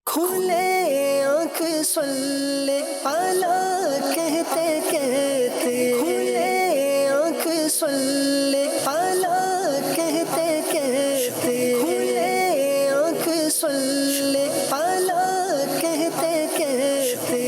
کھلے آنکھ سلے اعلیٰ کہتے کہتے، کھلے آنکھ سلے اعلیٰ کہتے کہتے، کھلے آنکھ سلے اعلیٰ کہتے کہتے۔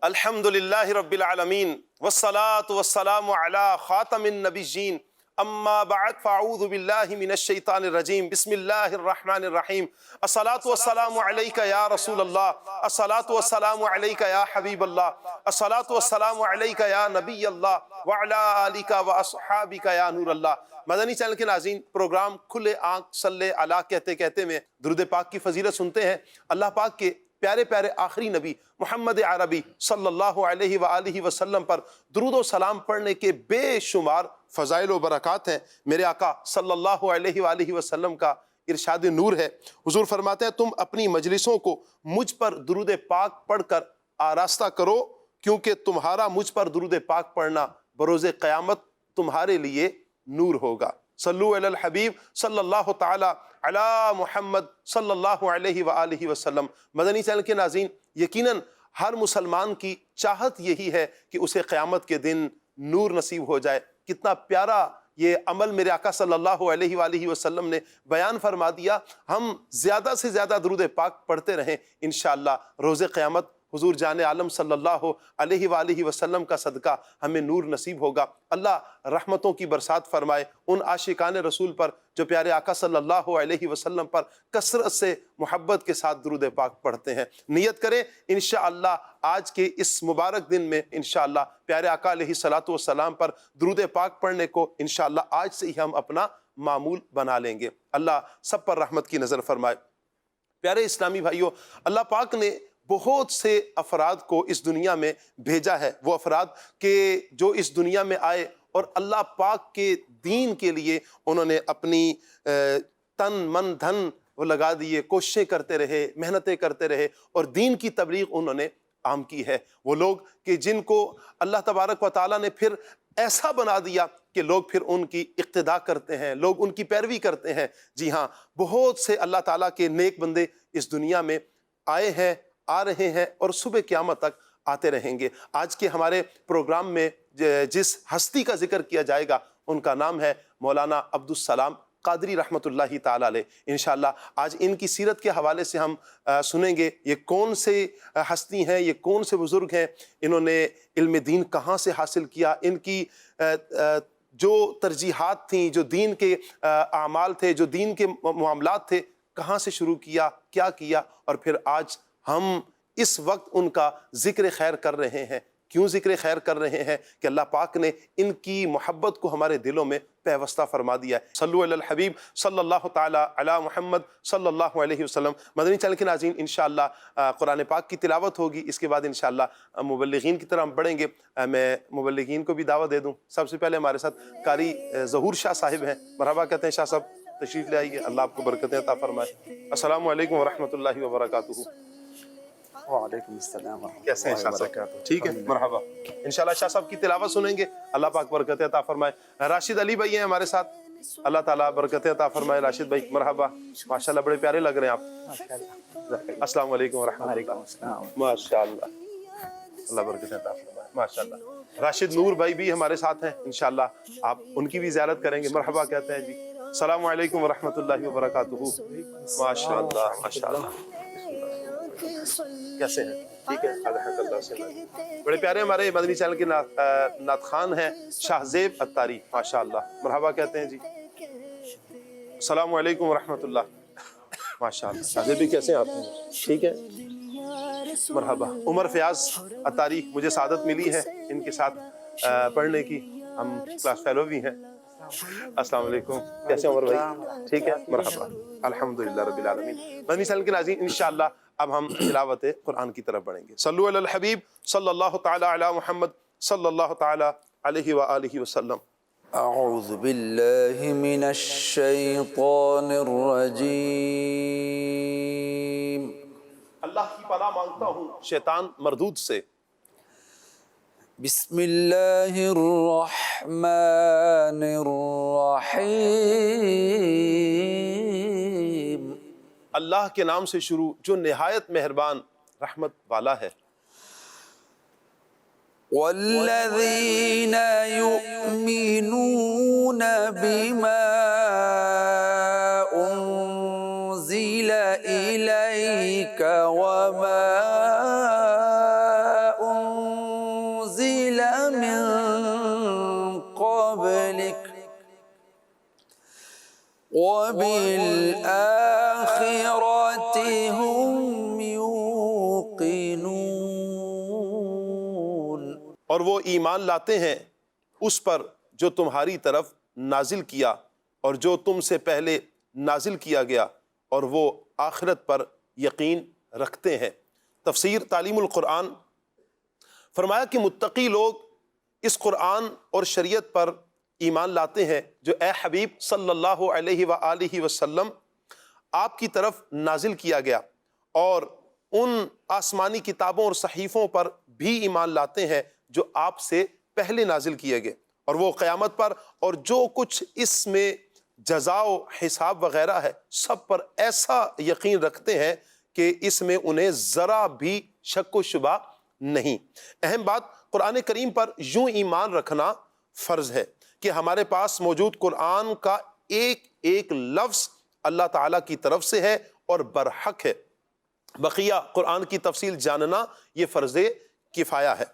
الحمد للہ رب العالمین والصلاة والسلام علی خاتم النبیین اما بعد فاعوذ باللہ من الشیطان الرجیم بسم اللہ الرحمن الرحیم الصلاة والسلام علیکہ یا رسول اللہ، الصلاة والسلام علیکہ یا حبیب اللہ، الصلاة والسلام علیکہ یا نبی اللہ وعلا آلکہ واصحابکہ یا نور اللہ۔ مدنی چینل کے ناظرین، پروگرام کھلے آنکھ صلی علی کہتے کہتے میں درود پاک کی فضیلت سنتے ہیں۔ اللہ پاک کے پیارے پیارے آخری نبی محمد عربی صلی اللہ علیہ وآلہ وسلم پر درود و سلام پڑھنے کے بے شمار فضائل و برکات ہیں۔ میرے آقا صلی اللہ علیہ وآلہ وسلم کا ارشاد نور ہے، حضور فرماتے ہیں تم اپنی مجلسوں کو مجھ پر درود پاک پڑھ کر آراستہ کرو، کیونکہ تمہارا مجھ پر درود پاک پڑھنا بروز قیامت تمہارے لیے نور ہوگا۔ صلو علی الحبیب صلی اللہ تعالی علی محمد صلی اللہ علیہ وآلہ وسلم۔ مدنی چینل کے ناظرین، یقیناً ہر مسلمان کی چاہت یہی ہے کہ اسے قیامت کے دن نور نصیب ہو جائے۔ کتنا پیارا یہ عمل میرے آقا صلی اللہ علیہ وآلہ وسلم نے بیان فرما دیا۔ ہم زیادہ سے زیادہ درود پاک پڑھتے رہیں، انشاءاللہ روز قیامت حضور جان عالم صلی اللہ علیہ وآلہ وسلم کا صدقہ ہمیں نور نصیب ہوگا۔ اللہ رحمتوں کی برسات فرمائے ان عاشقان رسول پر جو پیارے آقا صلی اللہ علیہ وسلم پر کثرت سے محبت کے ساتھ درود پاک پڑھتے ہیں۔ نیت کریں انشاءاللہ آج کے اس مبارک دن میں انشاءاللہ پیارے آقا علیہ الصلاۃ والسلام پر درود پاک پڑھنے کو انشاءاللہ آج سے ہی ہم اپنا معمول بنا لیں گے۔ اللہ سب پر رحمت کی نظر فرمائے۔ پیارے اسلامی بھائیوں، اللہ پاک نے بہت سے افراد کو اس دنیا میں بھیجا ہے، وہ افراد کہ جو اس دنیا میں آئے اور اللہ پاک کے دین کے لیے انہوں نے اپنی تن من دھن وہ لگا دیے، کوششیں کرتے رہے، محنتیں کرتے رہے اور دین کی تبلیغ انہوں نے عام کی ہے۔ وہ لوگ کہ جن کو اللہ تبارک و تعالیٰ نے پھر ایسا بنا دیا کہ لوگ پھر ان کی اقتداء کرتے ہیں، لوگ ان کی پیروی کرتے ہیں۔ جی ہاں، بہت سے اللہ تعالیٰ کے نیک بندے اس دنیا میں آئے ہیں، آ رہے ہیں اور صبح قیامت تک آتے رہیں گے۔ آج کے ہمارے پروگرام میں جس ہستی کا ذکر کیا جائے گا ان کا نام ہے مولانا عبدالسلام قادری رحمۃ اللہ تعالی علیہ۔ انشاءاللہ آج ان کی سیرت کے حوالے سے ہم سنیں گے یہ کون سے ہستی ہیں، یہ کون سے بزرگ ہیں، انہوں نے علم دین کہاں سے حاصل کیا، ان کی جو ترجیحات تھیں، جو دین کے اعمال تھے، جو دین کے معاملات تھے، کہاں سے شروع کیا اور پھر آج ہم اس وقت ان کا ذکر خیر کر رہے ہیں۔ کیوں ذکر خیر کر رہے ہیں؟ کہ اللہ پاک نے ان کی محبت کو ہمارے دلوں میں پیوستہ فرما دیا ہے۔ صلو علی الحبیب صلی اللہ تعالی علی محمد صلی اللہ علیہ وسلم۔ مدنی چینل کے ناظرین، انشاءاللہ قرآن پاک کی تلاوت ہوگی، اس کے بعد انشاءاللہ مبلغین کی طرح ہم بڑھیں گے۔ میں مبلغین کو بھی دعوت دے دوں۔ سب سے پہلے ہمارے ساتھ قاری ظہور شاہ صاحب ہیں، مرحبا کہتے ہیں۔ شاہ صاحب تشریف لے آئیے، اللہ آپ کو برکتیں عطا فرمائے۔ السلام علیکم ورحمۃ اللہ وبرکاتہ۔ وعلیکم السلام کیسے ہیں شاہ صاحب؟ ٹھیک ہے، مرحبا۔ انشاءاللہ شاہ صاحب کی تلاوت سنیں گے، اللہ پاک برکت عطا فرمائے۔ راشد علی بھائی ہیں ہمارے ساتھ، اللہ تعالیٰ برکت عطا فرمائے۔ راشد بھائی مرحبا، ماشاءاللہ بڑے پیارے لگ رہے ہیں آپ۔ السلام علیکم ورحمۃ اللہ۔ ماشاءاللہ، اللہ برکت عطا فرمائے، ماشاءاللہ۔ راشد نور بھائی بھی ہمارے ساتھ ہیں، انشاءاللہ آپ ان کی بھی زیارت کریں گے، مرحبا کہتے ہیں جی۔ السلام علیکم ورحمۃ اللہ وبرکاتہ۔ ماشاءاللہ ماشاءاللہ، کیسے ہیں؟ ٹھیک ہے، الحمد للہ سے بڑے پیارے ہمارے مدنی چینل کے نعت خوان ہیں شاہ زیب اتاری، ماشاءاللہ، مرحبا کہتے ہیں جی۔ السلام علیکم ورحمۃ اللہ، ماشاءاللہ۔ شاہ زیب بھی کیسے ہیں آپ؟ ٹھیک ہے، مرحبا۔ عمر فیاض اتاری، مجھے سعادت ملی ہے ان کے ساتھ پڑھنے کی، ہم کلاس فیلو بھی ہیں۔ السلام علیکم، کیسے عمر بھائی؟ ٹھیک ہے، مرحبا، الحمدللہ رب العالمین۔ مدنی چینل کے ناظرین، انشاءاللہ اب ہم تلاوت قرآن کی طرف بڑھیں گے۔ صلو علی الحبیب صلی اللہ تعالی علی محمد صلی اللہ تعالی علیہ وآلہ وسلم۔ اعوذ باللہ من الشیطان الرجیم۔ اللہ کی پناہ مانگتا ہوں شیطان مردود سے۔ بسم اللہ الرحمن الرحیم۔ اللہ کے نام سے شروع جو نہایت مہربان رحمت والا ہے۔ والذین یؤمنون بما انزل الیک وما انزل من قبلک وبالآخرة هم يوقنون۔ اور وہ ایمان لاتے ہیں اس پر جو تمہاری طرف نازل کیا اور جو تم سے پہلے نازل کیا گیا، اور وہ آخرت پر یقین رکھتے ہیں۔ تفسیر تعلیم القرآن، فرمایا کہ متقی لوگ اس قرآن اور شریعت پر ایمان لاتے ہیں جو اے حبیب صلی اللہ علیہ وآلہ وسلم آپ کی طرف نازل کیا گیا، اور ان آسمانی کتابوں اور صحیفوں پر بھی ایمان لاتے ہیں جو آپ سے پہلے نازل کیے گئے، اور وہ قیامت پر اور جو کچھ اس میں جزا و حساب وغیرہ ہے سب پر ایسا یقین رکھتے ہیں کہ اس میں انہیں ذرا بھی شک و شبہ نہیں۔ اہم بات، قرآن کریم پر یوں ایمان رکھنا فرض ہے کہ ہمارے پاس موجود قرآن کا ایک ایک لفظ اللہ تعالیٰ کی طرف سے ہے اور برحق ہے۔ بقیہ قرآن کی تفصیل جاننا یہ فرض کفایہ ہے۔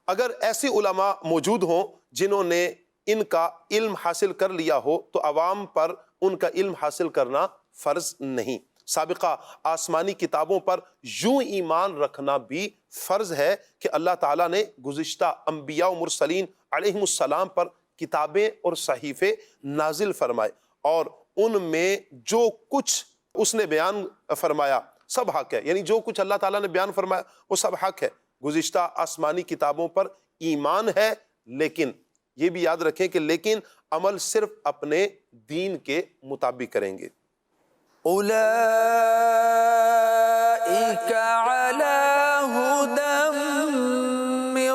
اگر ایسے علماء موجود ہوں جنہوں نے ان کا علم حاصل کر لیا ہو تو عوام پر ان کا علم حاصل کرنا فرض نہیں۔ سابقہ آسمانی کتابوں پر یوں ایمان رکھنا بھی فرض ہے کہ اللہ تعالیٰ نے گزشتہ انبیاء و مرسلین علیہم السلام پر کتابیں اور صحیفے نازل فرمائے، اور ان میں جو کچھ اس نے بیان فرمایا سب حق ہے، یعنی جو کچھ اللہ تعالیٰ نے بیان فرمایا وہ سب حق ہے۔ گزشتہ آسمانی کتابوں پر ایمان ہے، لیکن یہ بھی یاد رکھیں کہ لیکن عمل صرف اپنے دین کے مطابق کریں گے۔ اولئک علی ھدی من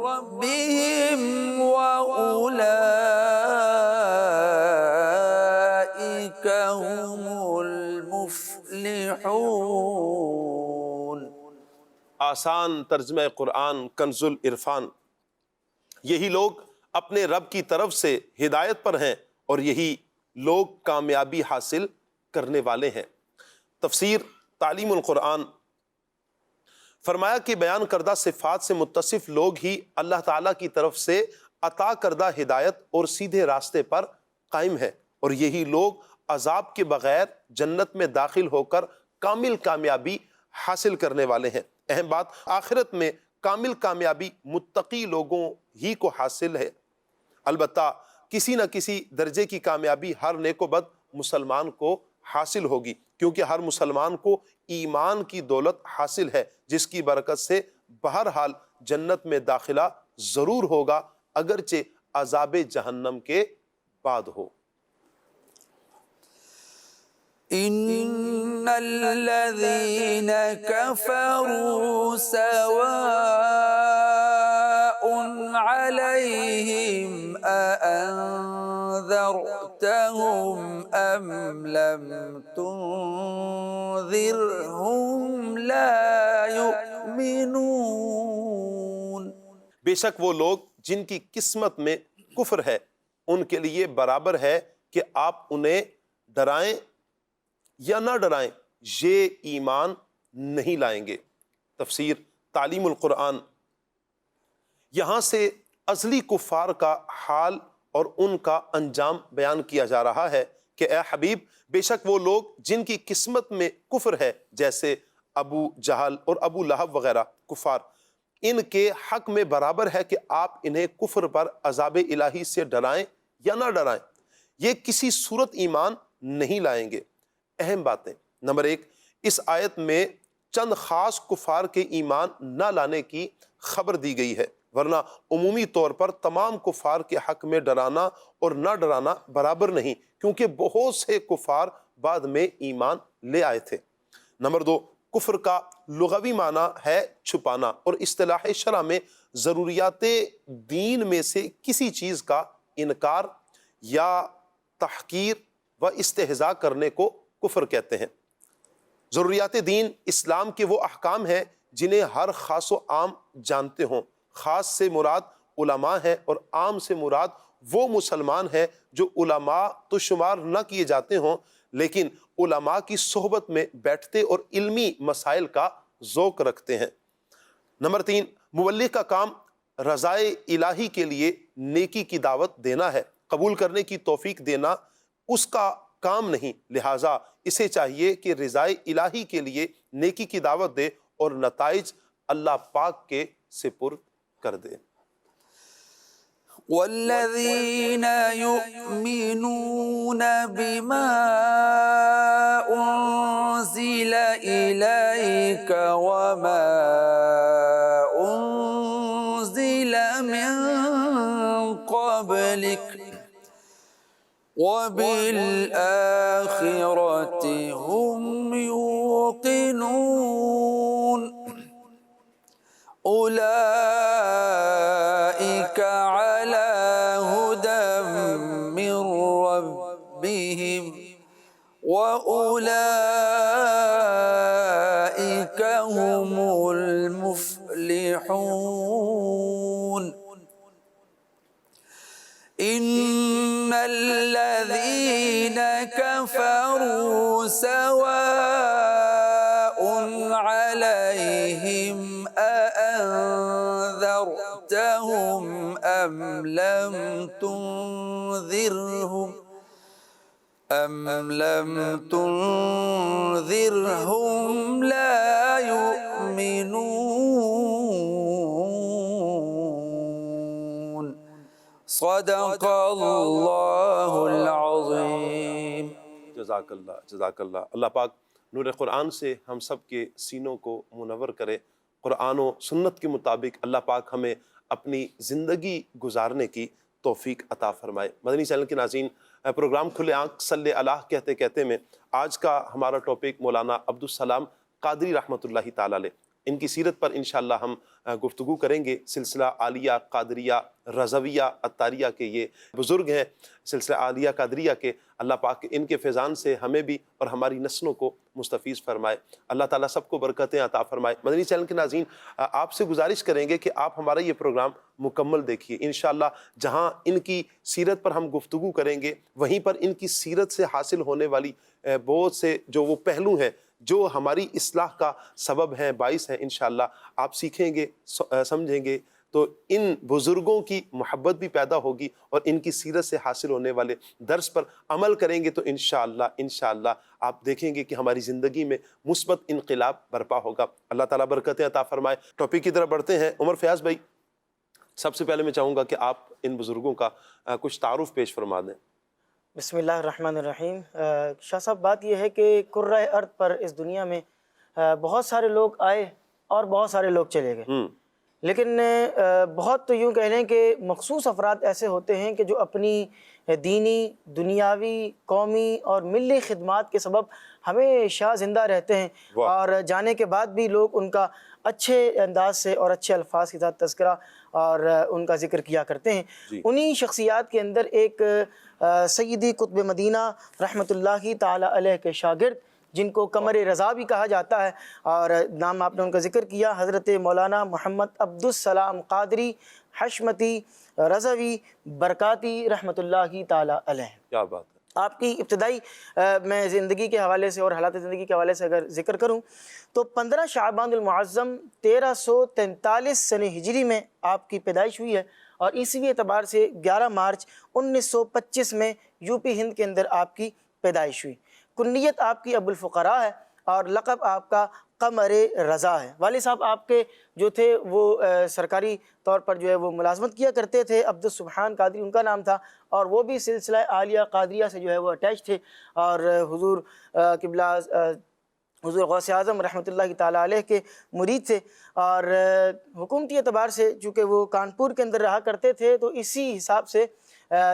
ربہم واولئک هم المفلحون۔ آسان ترجمہ قرآن کنز العرفان۔ یہی لوگ اپنے رب کی طرف سے ہدایت پر ہیں اور یہی لوگ کامیابی حاصل کرنے والے ہیں۔ تفسیر تعلیم القرآن، فرمایا کہ بیان کردہ صفات سے متصف لوگ ہی اللہ تعالیٰ کی طرف سے عطا کردہ ہدایت اور سیدھے راستے پر قائم ہے، اور یہی لوگ عذاب کے بغیر جنت میں داخل ہو کر کامل کامیابی حاصل کرنے والے ہیں۔ اہم بات، آخرت میں کامل کامیابی متقی لوگوں ہی کو حاصل ہے۔ البتہ کسی نہ کسی درجے کی کامیابی ہر نیک و بد مسلمان کو حاصل ہوگی، کیونکہ ہر مسلمان کو ایمان کی دولت حاصل ہے جس کی برکت سے بہرحال جنت میں داخلہ ضرور ہوگا، اگرچہ عذاب جہنم کے بعد ہو۔ ان الذین کفروا سواء علیہم اانذرتہم ام لم تنذرہم لا یؤمنون۔ بے شک وہ لوگ جن کی قسمت میں کفر ہے ان کے لیے برابر ہے کہ آپ انہیں ڈرائیں یا نہ ڈرائیں، یہ ایمان نہیں لائیں گے۔ تفسیر تعلیم القرآن، یہاں سے ازلی کفار کا حال اور ان کا انجام بیان کیا جا رہا ہے کہ اے حبیب، بے شک وہ لوگ جن کی قسمت میں کفر ہے جیسے ابو جہل اور ابو لہب وغیرہ کفار، ان کے حق میں برابر ہے کہ آپ انہیں کفر پر عذاب الہی سے ڈرائیں یا نہ ڈرائیں، یہ کسی صورت ایمان نہیں لائیں گے۔ اہم باتیں، نمبر 1، اس آیت میں چند خاص کفار کے ایمان نہ لانے کی خبر دی گئی ہے، ورنہ عمومی طور پر تمام کفار کے حق میں ڈرانا اور نہ ڈرانا برابر نہیں، کیونکہ بہت سے کفار بعد میں ایمان لے آئے تھے۔ نمبر 2، کفر کا لغوی معنی ہے چھپانا، اور اصطلاح شرع میں ضروریات دین میں سے کسی چیز کا انکار یا تحقیر و استہزاء کرنے کو کفر کہتے ہیں۔ ضروریات دین اسلام کے وہ احکام ہیں جنہیں ہر خاص و عام جانتے ہوں۔ خاص سے مراد علماء ہیں اور عام سے مراد وہ مسلمان ہیں جو علماء تو شمار نہ کیے جاتے ہوں لیکن علماء کی صحبت میں بیٹھتے اور علمی مسائل کا ذوق رکھتے ہیں۔ نمبر 3، مبلغ کا کام رضائے الہی کے لیے نیکی کی دعوت دینا ہے، قبول کرنے کی توفیق دینا اس کا کام نہیں، لہٰذا اسے چاہیے کہ رضائے الہی کے لیے نیکی کی دعوت دے اور نتائج اللہ پاک کے سپرد کر دے۔ والذین یؤمنون بما انزل الیک وما انزل من قبلک وبالآخرة هم يوقنون أولئك على هدى من ربهم وأولئك هم المفلحون إن الذين كفروا سواء عليهم أأنذرتهم أم لم تنذرهم لا يؤمنون صدق اللہ العظیم۔ جزاک اللہ۔ اللہ پاک نور قرآن سے ہم سب کے سینوں کو منور کرے، قرآن و سنت کے مطابق اللہ پاک ہمیں اپنی زندگی گزارنے کی توفیق عطا فرمائے۔ مدنی چینل کے ناظرین، پروگرام کھلے آنکھ صلی اللہ کہتے کہتے میں آج کا ہمارا ٹاپک مولانا عبدالسلام قادری رحمۃ اللہ تعالی علیہ، ان کی سیرت پر انشاءاللہ ہم گفتگو کریں گے۔ سلسلہ عالیہ قادریہ رضویہ عطاریہ کے یہ بزرگ ہیں، سلسلہ عالیہ قادریہ کے۔ اللہ پاک ان کے فیضان سے ہمیں بھی اور ہماری نسلوں کو مستفیض فرمائے۔ اللہ تعالیٰ سب کو برکتیں عطا فرمائے۔ مدنی چینل کے ناظرین، آپ سے گزارش کریں گے کہ آپ ہمارا یہ پروگرام مکمل دیکھیے۔ انشاءاللہ جہاں ان کی سیرت پر ہم گفتگو کریں گے وہیں پر ان کی سیرت سے حاصل ہونے والی بہت سے جو وہ پہلو ہیں جو ہماری اصلاح کا سبب ہیں، باعث ہیں، انشاءاللہ آپ سیکھیں گے، سمجھیں گے تو ان بزرگوں کی محبت بھی پیدا ہوگی اور ان کی سیرت سے حاصل ہونے والے درس پر عمل کریں گے تو انشاءاللہ آپ دیکھیں گے کہ ہماری زندگی میں مثبت انقلاب برپا ہوگا۔ اللہ تعالیٰ برکتیں عطا فرمائے۔ ٹاپک کی طرف بڑھتے ہیں۔ عمر فیاض بھائی، سب سے پہلے میں چاہوں گا کہ آپ ان بزرگوں کا کچھ تعارف پیش فرما دیں۔ بسم اللہ الرحمن الرحیم۔ شاہ صاحب، بات یہ ہے کہ کرۂ ارض پر اس دنیا میں بہت سارے لوگ آئے اور بہت سارے لوگ چلے گئے، لیکن بہت تو یوں کہہ لیں کہ مخصوص افراد ایسے ہوتے ہیں کہ جو اپنی دینی، دنیاوی، قومی اور ملی خدمات کے سبب ہمیشہ زندہ رہتے ہیں، اور جانے کے بعد بھی لوگ ان کا اچھے انداز سے اور اچھے الفاظ کے ساتھ تذکرہ اور ان کا ذکر کیا کرتے ہیں۔ انہی شخصیات کے اندر ایک سیدی قطب مدینہ رحمۃ اللہ تعالی علیہ کے شاگرد، جن کو قمر رضا بھی کہا جاتا ہے، اور نام آپ نے ان کا ذکر کیا، حضرت مولانا محمد عبدالسلام قادری حشمتی رضوی برکاتی رحمۃ اللہ تعالی علیہ۔ کیا بات ہے۔ آپ کی ابتدائی میں زندگی کے حوالے سے اور حالات زندگی کے حوالے سے اگر ذکر کروں تو 15 شعبان المعظم 1343 سن ہجری میں آپ کی پیدائش ہوئی ہے، اور عیسوی اعتبار سے 11 مارچ 1925 میں یو پی ہند کے اندر آپ کی پیدائش ہوئی۔ کنیت آپ کی ابو الفقراء ہے اور لقب آپ کا قمر رضا ہے۔ والد صاحب آپ کے جو تھے وہ سرکاری طور پر جو ہے وہ ملازمت کیا کرتے تھے، عبدالسبحان قادری ان کا نام تھا، اور وہ بھی سلسلہ عالیہ قادریہ سے جو ہے وہ اٹیچ تھے، اور حضور قبلہ حضور غوث اعظم رحمۃ اللہ تعالیٰ علیہ کے مرید تھے، اور حکومتی اعتبار سے چونکہ وہ کانپور کے اندر رہا کرتے تھے تو اسی حساب سے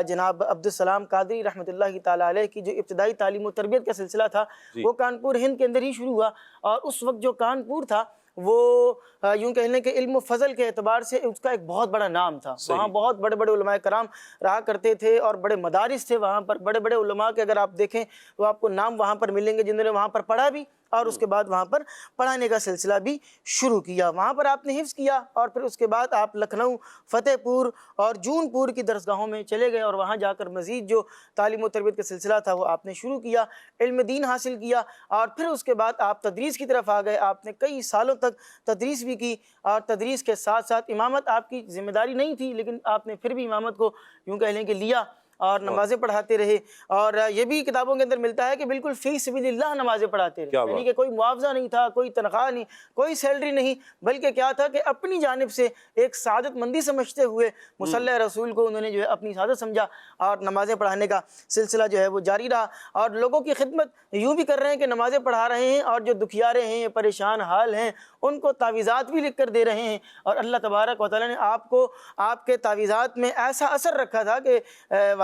جناب عبدالسلام قادری رحمۃ اللہ تعالیٰ علیہ کی جو ابتدائی تعلیم و تربیت کا سلسلہ تھا وہ کانپور ہند کے اندر ہی شروع ہوا، اور اس وقت جو کانپور تھا وہ یوں کہہ لیں کہ علم و فضل کے اعتبار سے اس کا ایک بہت بڑا نام تھا. وہاں بہت بڑے بڑے علماء کرام رہا کرتے تھے اور بڑے مدارس تھے وہاں پر. بڑے بڑے علماء کے اگر آپ دیکھیں تو آپ کو نام وہاں پر ملیں گے جنہوں نے وہاں پر پڑھا بھی اور اس کے بعد وہاں پر پڑھانے کا سلسلہ بھی شروع کیا. وہاں پر آپ نے حفظ کیا اور پھر اس کے بعد آپ لکھنؤ، فتح پور اور جون پور کی درسگاہوں میں چلے گئے اور وہاں جا کر مزید جو تعلیم و تربیت کا سلسلہ تھا وہ آپ نے شروع کیا، علم دین حاصل کیا اور پھر اس کے بعد آپ تدریس کی طرف آ گئے. آپ نے کئی سالوں تک تدریس بھی کی اور تدریس کے ساتھ ساتھ امامت آپ کی ذمہ داری نہیں تھی، لیکن آپ نے پھر بھی امامت کو یوں کہہ لیں کہ لیا اور نمازیں پڑھاتے رہے. اور یہ بھی کتابوں کے اندر ملتا ہے کہ بالکل فی سبیل اللہ نمازیں پڑھاتے رہے، یعنی کہ کوئی معاوضہ نہیں تھا، کوئی تنخواہ نہیں، کوئی سیلری نہیں، بلکہ کیا تھا کہ اپنی جانب سے ایک سعادت مندی سمجھتے ہوئے مصلی رسول کو انہوں نے جو ہے اپنی سعادت سمجھا اور نمازیں پڑھانے کا سلسلہ جو ہے وہ جاری رہا. اور لوگوں کی خدمت یوں بھی کر رہے ہیں کہ نمازیں پڑھا رہے ہیں اور جو دکھیارے ہیں، پریشان حال ہیں، ان کو تعویذات بھی لکھ کر دے رہے ہیں. اور اللہ تبارک و تعالیٰ نے آپ کو آپ کے تعویذات میں ایسا اثر رکھا تھا کہ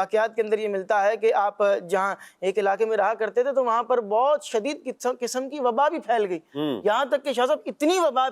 واقعات کے اندر یہ ملتا ہے کہ آپ جہاں ایک علاقے میں رہا کرتے تھے تو وہاں پر بہت شدید قسم کی وبا بھی پھیل گئی. یہاں تک کہ شاہ صاحب اتنی وبا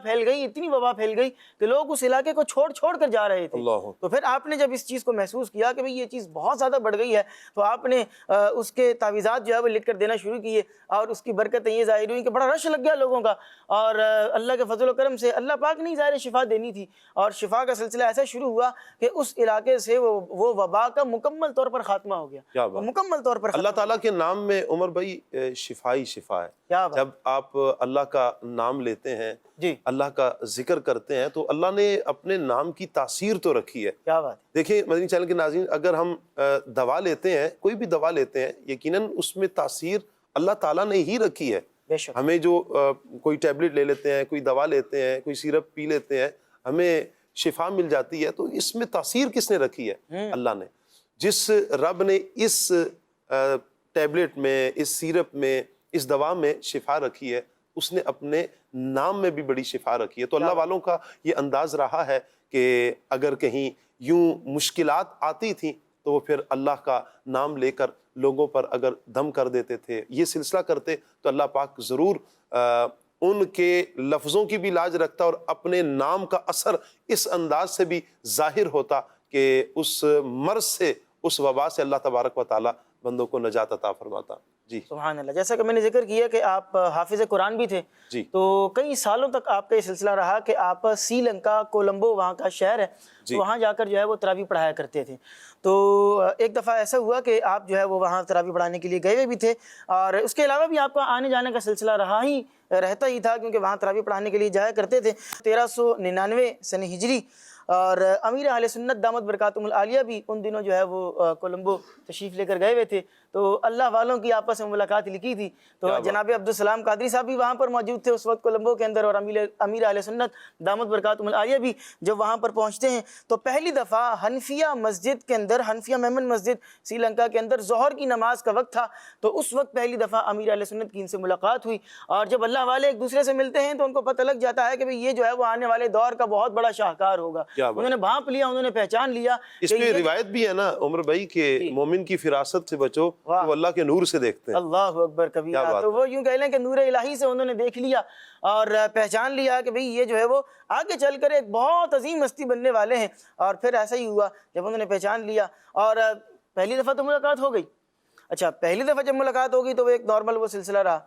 پھیل گئی کہ لوگ اس علاقے کو چھوڑ کر جا رہے تھے. تو پھر آپ نے جب اس چیز کو محسوس کیا کہ بھئی یہ چیز بہت زیادہ بڑھ گئی ہے تو آپ نے اس کے تعویذات جو ہے وہ لکھ کر دینا شروع کیے اور اس کی برکتیں یہ ظاہر ہوئی کہ بڑا رش لگ گیا لوگوں کا. اور اللہ کے فضل و کرم سے اللہ پاک نے ظاہر شفا دینی تھی اور شفا کا سلسلہ ایسا شروع ہوا کہ اس علاقے سے وہ وبا کا مکمل طور پر خاتمہ ہو گیا. مکمل طور پر اللہ تعالیٰ کے نام میں عمر بھائی شفائی شفا ہے. جب آپ اللہ کا نام لیتے ہیں، اللہ کا ذکر کرتے ہیں تو اللہ نے اپنے نام کی تاثیر تو رکھی ہے. کیا بات ہے. دیکھیں مدنی چینل کے ناظرین، اگر ہم دوا لیتے ہیں، کوئی بھی دوا لیتے ہیں، یقیناً اس میں تاثیر اللہ تعالیٰ نے ہی رکھی ہے. ہمیں جو کوئی ٹیبلٹ لے لیتے ہیں، کوئی دوا لیتے ہیں، کوئی سیرپ پی لیتے ہیں، ہمیں شفا مل جاتی ہے، تو اس میں تاثیر کس نے رکھی ہے؟ اللہ نے. جس رب نے اس ٹیبلٹ میں، اس سیرپ میں، اس دوا میں شفا رکھی ہے، اس نے اپنے نام میں بھی بڑی شفا رکھی ہے. تو اللہ والوں کا یہ انداز رہا ہے کہ اگر کہیں یوں مشکلات آتی تھیں تو وہ پھر اللہ کا نام لے کر لوگوں پر اگر دم کر دیتے تھے، یہ سلسلہ کرتے تو اللہ پاک ضرور ان کے لفظوں کی بھی لاج رکھتا اور اپنے نام کا اثر اس انداز سے بھی ظاہر ہوتا کہ اس مرض سے، اس وبا سے اللہ تبارک و تعالیٰ بندوں کو نجات عطا فرماتا. جی سبحان اللہ. جیسا کہ میں نے ذکر کیا کہ آپ حافظ قرآن بھی تھے، تو کئی سالوں تک آپ کا یہ سلسلہ رہا کہ آپ سری لنکا، کولمبو وہاں کا شہر ہے، تو وہاں جا کر جو ہے وہ تراویح پڑھایا کرتے تھے. تو ایک دفعہ ایسا ہوا کہ آپ جو ہے وہ وہاں تراویح پڑھانے کے لیے گئے ہوئے بھی تھے اور اس کے علاوہ بھی آپ کا آنے جانے کا سلسلہ رہتا ہی تھا کیونکہ وہاں تراویح پڑھانے کے لیے جایا کرتے تھے. 1399 سن ہجری اور امیر اہل سنت دامت برکاتہم العالیہ بھی ان دنوں جو ہے وہ کولمبو تشریف لے کر گئے ہوئے تھے. تو اللہ والوں کی آپس میں ملاقات لکھی تھی تو جناب عبدالسلام قادری صاحب بھی وہاں پر موجود تھے اس وقت کولمبو کے اندر، اور امیر اہل سنت دامت برکاتہم العالیہ بھی جب وہاں پر پہنچتے ہیں تو پہلی دفعہ حنفیہ مسجد کے اندر، حنفیہ میمن مسجد سری لنکا کے اندر ظہر کی نماز کا وقت تھا. تو اس وقت پہلی دفعہ امیر اہل سنت کی ان سے ملاقات ہوئی اور جب اللہ والے ایک دوسرے سے ملتے ہیں تو ان کو پتہ لگ جاتا ہے کہ بھئی یہ جو ہے وہ آنے والے دور کا بہت بڑا شاہکار ہوگا. انہوں نے بھانپ لیا، انہوں نے پہچان لیا. اس میں روایت بھی ہے نا عمر بھائی کہ مومن کی فراست سے بچو، وہ اللہ کے نور سے دیکھتے ہیں. اللہ اکبر کبیرہ. تو وہ یوں کہہ لیں کہ نور الہی سے انہوں نے دیکھ لیا اور پہچان لیا کہ بھئی یہ جو ہے وہ آگے چل کر ایک بہت عظیم ہستی بننے والے ہیں. اور پھر ایسا ہی ہوا جب انہوں نے پہچان لیا اور پہلی دفعہ تو ملاقات ہو گئی. اچھا پہلی دفعہ جب ملاقات ہوگی تو وہ ایک نارمل وہ سلسلہ رہا.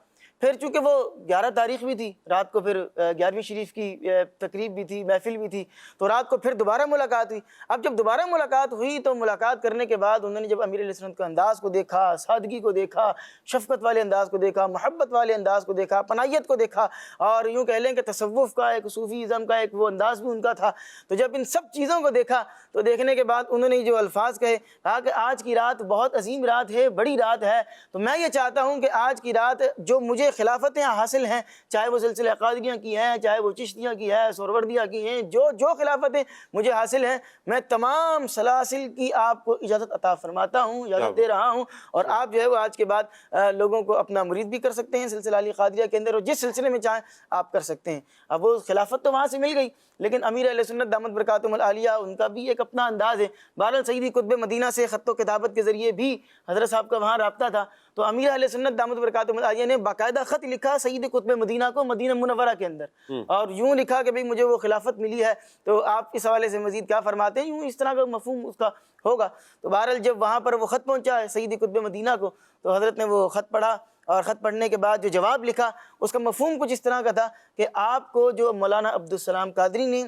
پھر چونکہ وہ 11 تاریخ بھی تھی رات کو، پھر 11ویں شریف کی تقریب بھی تھی، محفل بھی تھی، تو رات کو پھر دوبارہ ملاقات ہوئی. اب جب دوبارہ ملاقات ہوئی تو ملاقات کرنے کے بعد انہوں نے جب امیر علیہ السلام کے انداز کو دیکھا، سادگی کو دیکھا، شفقت والے انداز کو دیکھا، محبت والے انداز کو دیکھا، پناہیت کو دیکھا اور یوں کہہ لیں کہ تصوف کا ایک صوفیزم کا ایک وہ انداز بھی ان کا تھا. تو جب ان سب چیزوں کو دیکھا تو دیکھنے کے بعد انہوں نے جو الفاظ کہا کہ آج کی رات بہت عظیم رات ہے، بڑی رات ہے، تو میں یہ چاہتا ہوں کہ آج کی رات جو مجھے خلافتیں حاصل ہیں، چاہے وہ سلسلہ قادریاں کی ہیں، چاہے وہ چشتیاں کی ہے، سہروردیہ کی ہیں، جو خلافتیں مجھے حاصل ہیں، میں تمام سلاسل کی آپ کو اجازت عطا فرماتا ہوں، اجازت دے رہا ہوں. اور آپ جو ہے وہ آج کے بعد لوگوں کو اپنا مرید بھی کر سکتے ہیں سلسلہ علی قادریہ کے اندر، اور جس سلسلے میں چاہیں آپ کر سکتے ہیں. اب وہ خلافت تو وہاں سے مل گئی لیکن امیر اہل سنت دامت برکاتہم العالیہ ان کا بھی ایک اپنا انداز ہے. بہرحال سیدی قطب مدینہ سے خط و کتابت کے ذریعے بھی حضرت صاحب کا وہاں رابطہ تھا. تو امیر اہل سنت دامت برکاتہ عالیہ نے باقاعدہ خط لکھا سید قطب مدینہ کو مدینہ منورہ کے اندر، اور یوں لکھا کہ بھئی مجھے وہ خلافت ملی ہے، تو آپ اس حوالے سے مزید کیا فرماتے ہیں، یوں اس طرح کا مفہوم اس کا ہوگا۔ تو بہرحال جب وہاں پر وہ خط پہنچا ہے سید قطب مدینہ کو، تو حضرت نے وہ خط پڑھا، اور خط پڑھنے کے بعد جو جواب لکھا اس کا مفہوم کچھ اس طرح کا تھا کہ آپ کو جو مولانا عبدالسلام قادری نے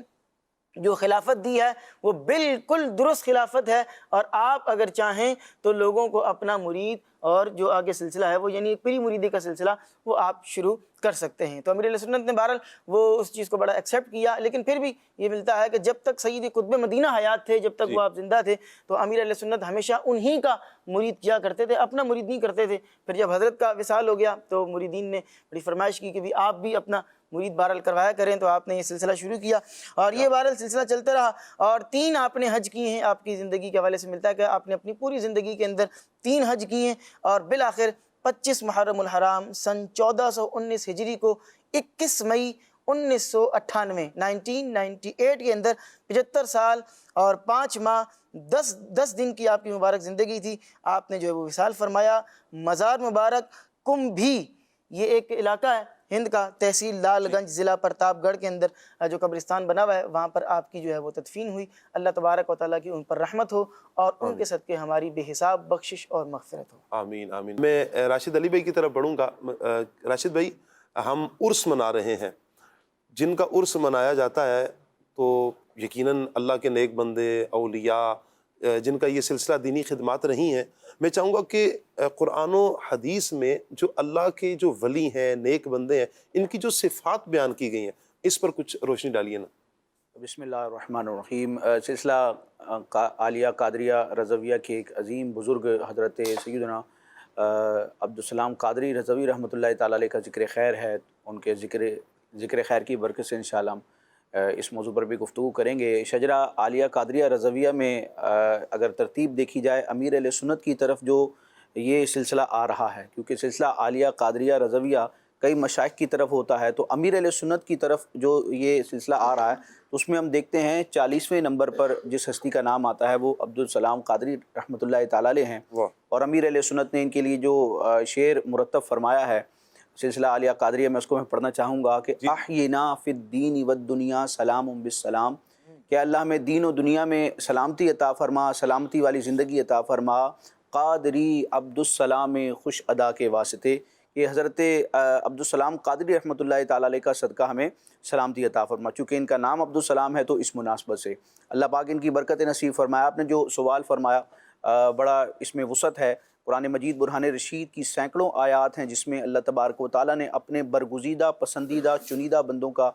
جو خلافت دی ہے وہ بالکل درست خلافت ہے، اور آپ اگر چاہیں تو لوگوں کو اپنا مرید اور جو آگے سلسلہ ہے وہ یعنی پری مریدی کا سلسلہ وہ آپ شروع کر سکتے ہیں۔ تو امیر علیہ سنت نے بہرحال وہ اس چیز کو بڑا ایکسیپٹ کیا، لیکن پھر بھی یہ ملتا ہے کہ جب تک سید قطب مدینہ حیات تھے، جب تک وہ آپ زندہ تھے، تو امیر علیہ سنت ہمیشہ انہی کا مرید کیا کرتے تھے، اپنا مرید نہیں کرتے تھے۔ پھر جب حضرت کا وصال ہو گیا تو مریدین نے بڑی فرمائش کی کہ بھی آپ بھی اپنا مرید بہرحال کروایا کریں، تو آپ نے یہ سلسلہ شروع کیا، اور یہ بہرحال سلسلہ چلتا رہا، اور 3 آپ نے حج کیے ہیں۔ آپ کی زندگی کے حوالے سے ملتا ہے کہ آپ نے اپنی پوری زندگی کے اندر 3 حج کیے ہیں، اور بالآخر 25 محرم الحرام سن 1419 ہجری کو 21 مئی 1998 کے اندر 75 سال اور 5 ماہ 10 دن کی آپ کی مبارک زندگی تھی، آپ نے جو ہے وہ وصال فرمایا۔ مزار مبارک کمبھی، یہ ایک علاقہ ہے ہند کا، تحصیل لال گنج، ضلع پرتاپ گڑھ کے اندر جو قبرستان بنا ہوا ہے، وہاں پر آپ کی جو ہے وہ تدفین ہوئی۔ اللہ تبارک و تعالیٰ کی ان پر رحمت ہو، اور ان کے صدقے ہماری بے حساب بخشش اور مغفرت ہو۔ آمین آمین۔ میں راشد علی بھائی کی طرف بڑھوں گا۔ راشد بھائی، ہم عرس منا رہے ہیں، جن کا عرس منایا جاتا ہے تو یقیناً اللہ کے نیک بندے، اولیاء، جن کا یہ سلسلہ دینی خدمات رہی ہیں، میں چاہوں گا کہ قرآن و حدیث میں جو اللہ کے جو ولی ہیں، نیک بندے ہیں، ان کی جو صفات بیان کی گئی ہیں، اس پر کچھ روشنی ڈالیے نا۔ بسم اللہ الرحمن الرحیم۔ سلسلہ عالیہ قادریہ رضویہ کے ایک عظیم بزرگ حضرت سیدنا عبدالسلام قادری رضوی رحمۃ اللہ تعالیٰ علیہ کا ذکر خیر ہے۔ ان کے ذکر خیر کی برکت سے انشاءاللہ ہم اس موضوع پر بھی گفتگو کریں گے۔ شجرہ عالیہ قادریہ رضویہ میں اگر ترتیب دیکھی جائے، امیر اہل سنت کی طرف جو یہ سلسلہ آ رہا ہے، کیونکہ سلسلہ عالیہ قادریہ رضویہ کئی مشائخ کی طرف ہوتا ہے، تو امیر اہل سنت کی طرف جو یہ سلسلہ آ رہا ہے، تو اس میں ہم دیکھتے ہیں 40ویں نمبر پر جس ہستی کا نام آتا ہے وہ عبدالسلام قادری رحمۃ اللہ تعالیٰ علیہ ہیں۔ اور امیر اہل سنت نے ان کے لیے جو شعر مرتب فرمایا ہے سلسلہ عالیہ قادریہ میں، اس کو میں پڑھنا چاہوں گا کہ احینا فی الدین والدنیا سلام بالسلام، کہ اللہ ہمیں دین و دنیا میں سلامتی عطا فرما، سلامتی والی زندگی عطا فرما، قادری عبدالسلام خوش ادا کے واسطے، کہ حضرت عبدالسلام قادری رحمۃ اللہ تعالیٰ علیہ کا صدقہ ہمیں سلامتی عطا فرما۔ چونکہ ان کا نام عبدالسلام ہے تو اس مناسبت سے اللہ پاک ان کی برکت نصیب فرمایا۔ آپ نے جو سوال فرمایا بڑا اس میں وسعت ہے۔ قرآن مجید برہان رشید کی سینکڑوں آیات ہیں جس میں اللہ تبارک و تعالیٰ نے اپنے برگزیدہ، پسندیدہ، چنیدہ بندوں کا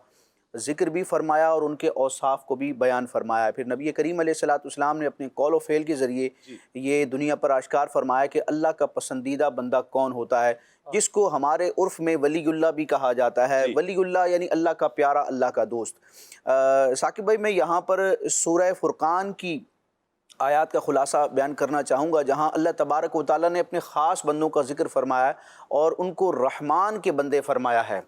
ذکر بھی فرمایا اور ان کے اوصاف کو بھی بیان فرمایا ہے۔ پھر نبی کریم علیہ السلام نے اپنے قول و فعل کے ذریعے یہ دنیا پر آشکار فرمایا کہ اللہ کا پسندیدہ بندہ کون ہوتا ہے، جس کو ہمارے عرف میں ولی اللہ بھی کہا جاتا ہے۔ ولی اللہ یعنی اللہ کا پیارا، اللہ کا دوست۔ ثاقب بھائی، میں یہاں پر سورہ فرقان کی آیات کا خلاصہ بیان کرنا چاہوں گا، جہاں اللہ تبارک و تعالیٰ نے اپنے خاص بندوں کا ذکر فرمایا ہے اور ان کو رحمان کے بندے فرمایا ہے۔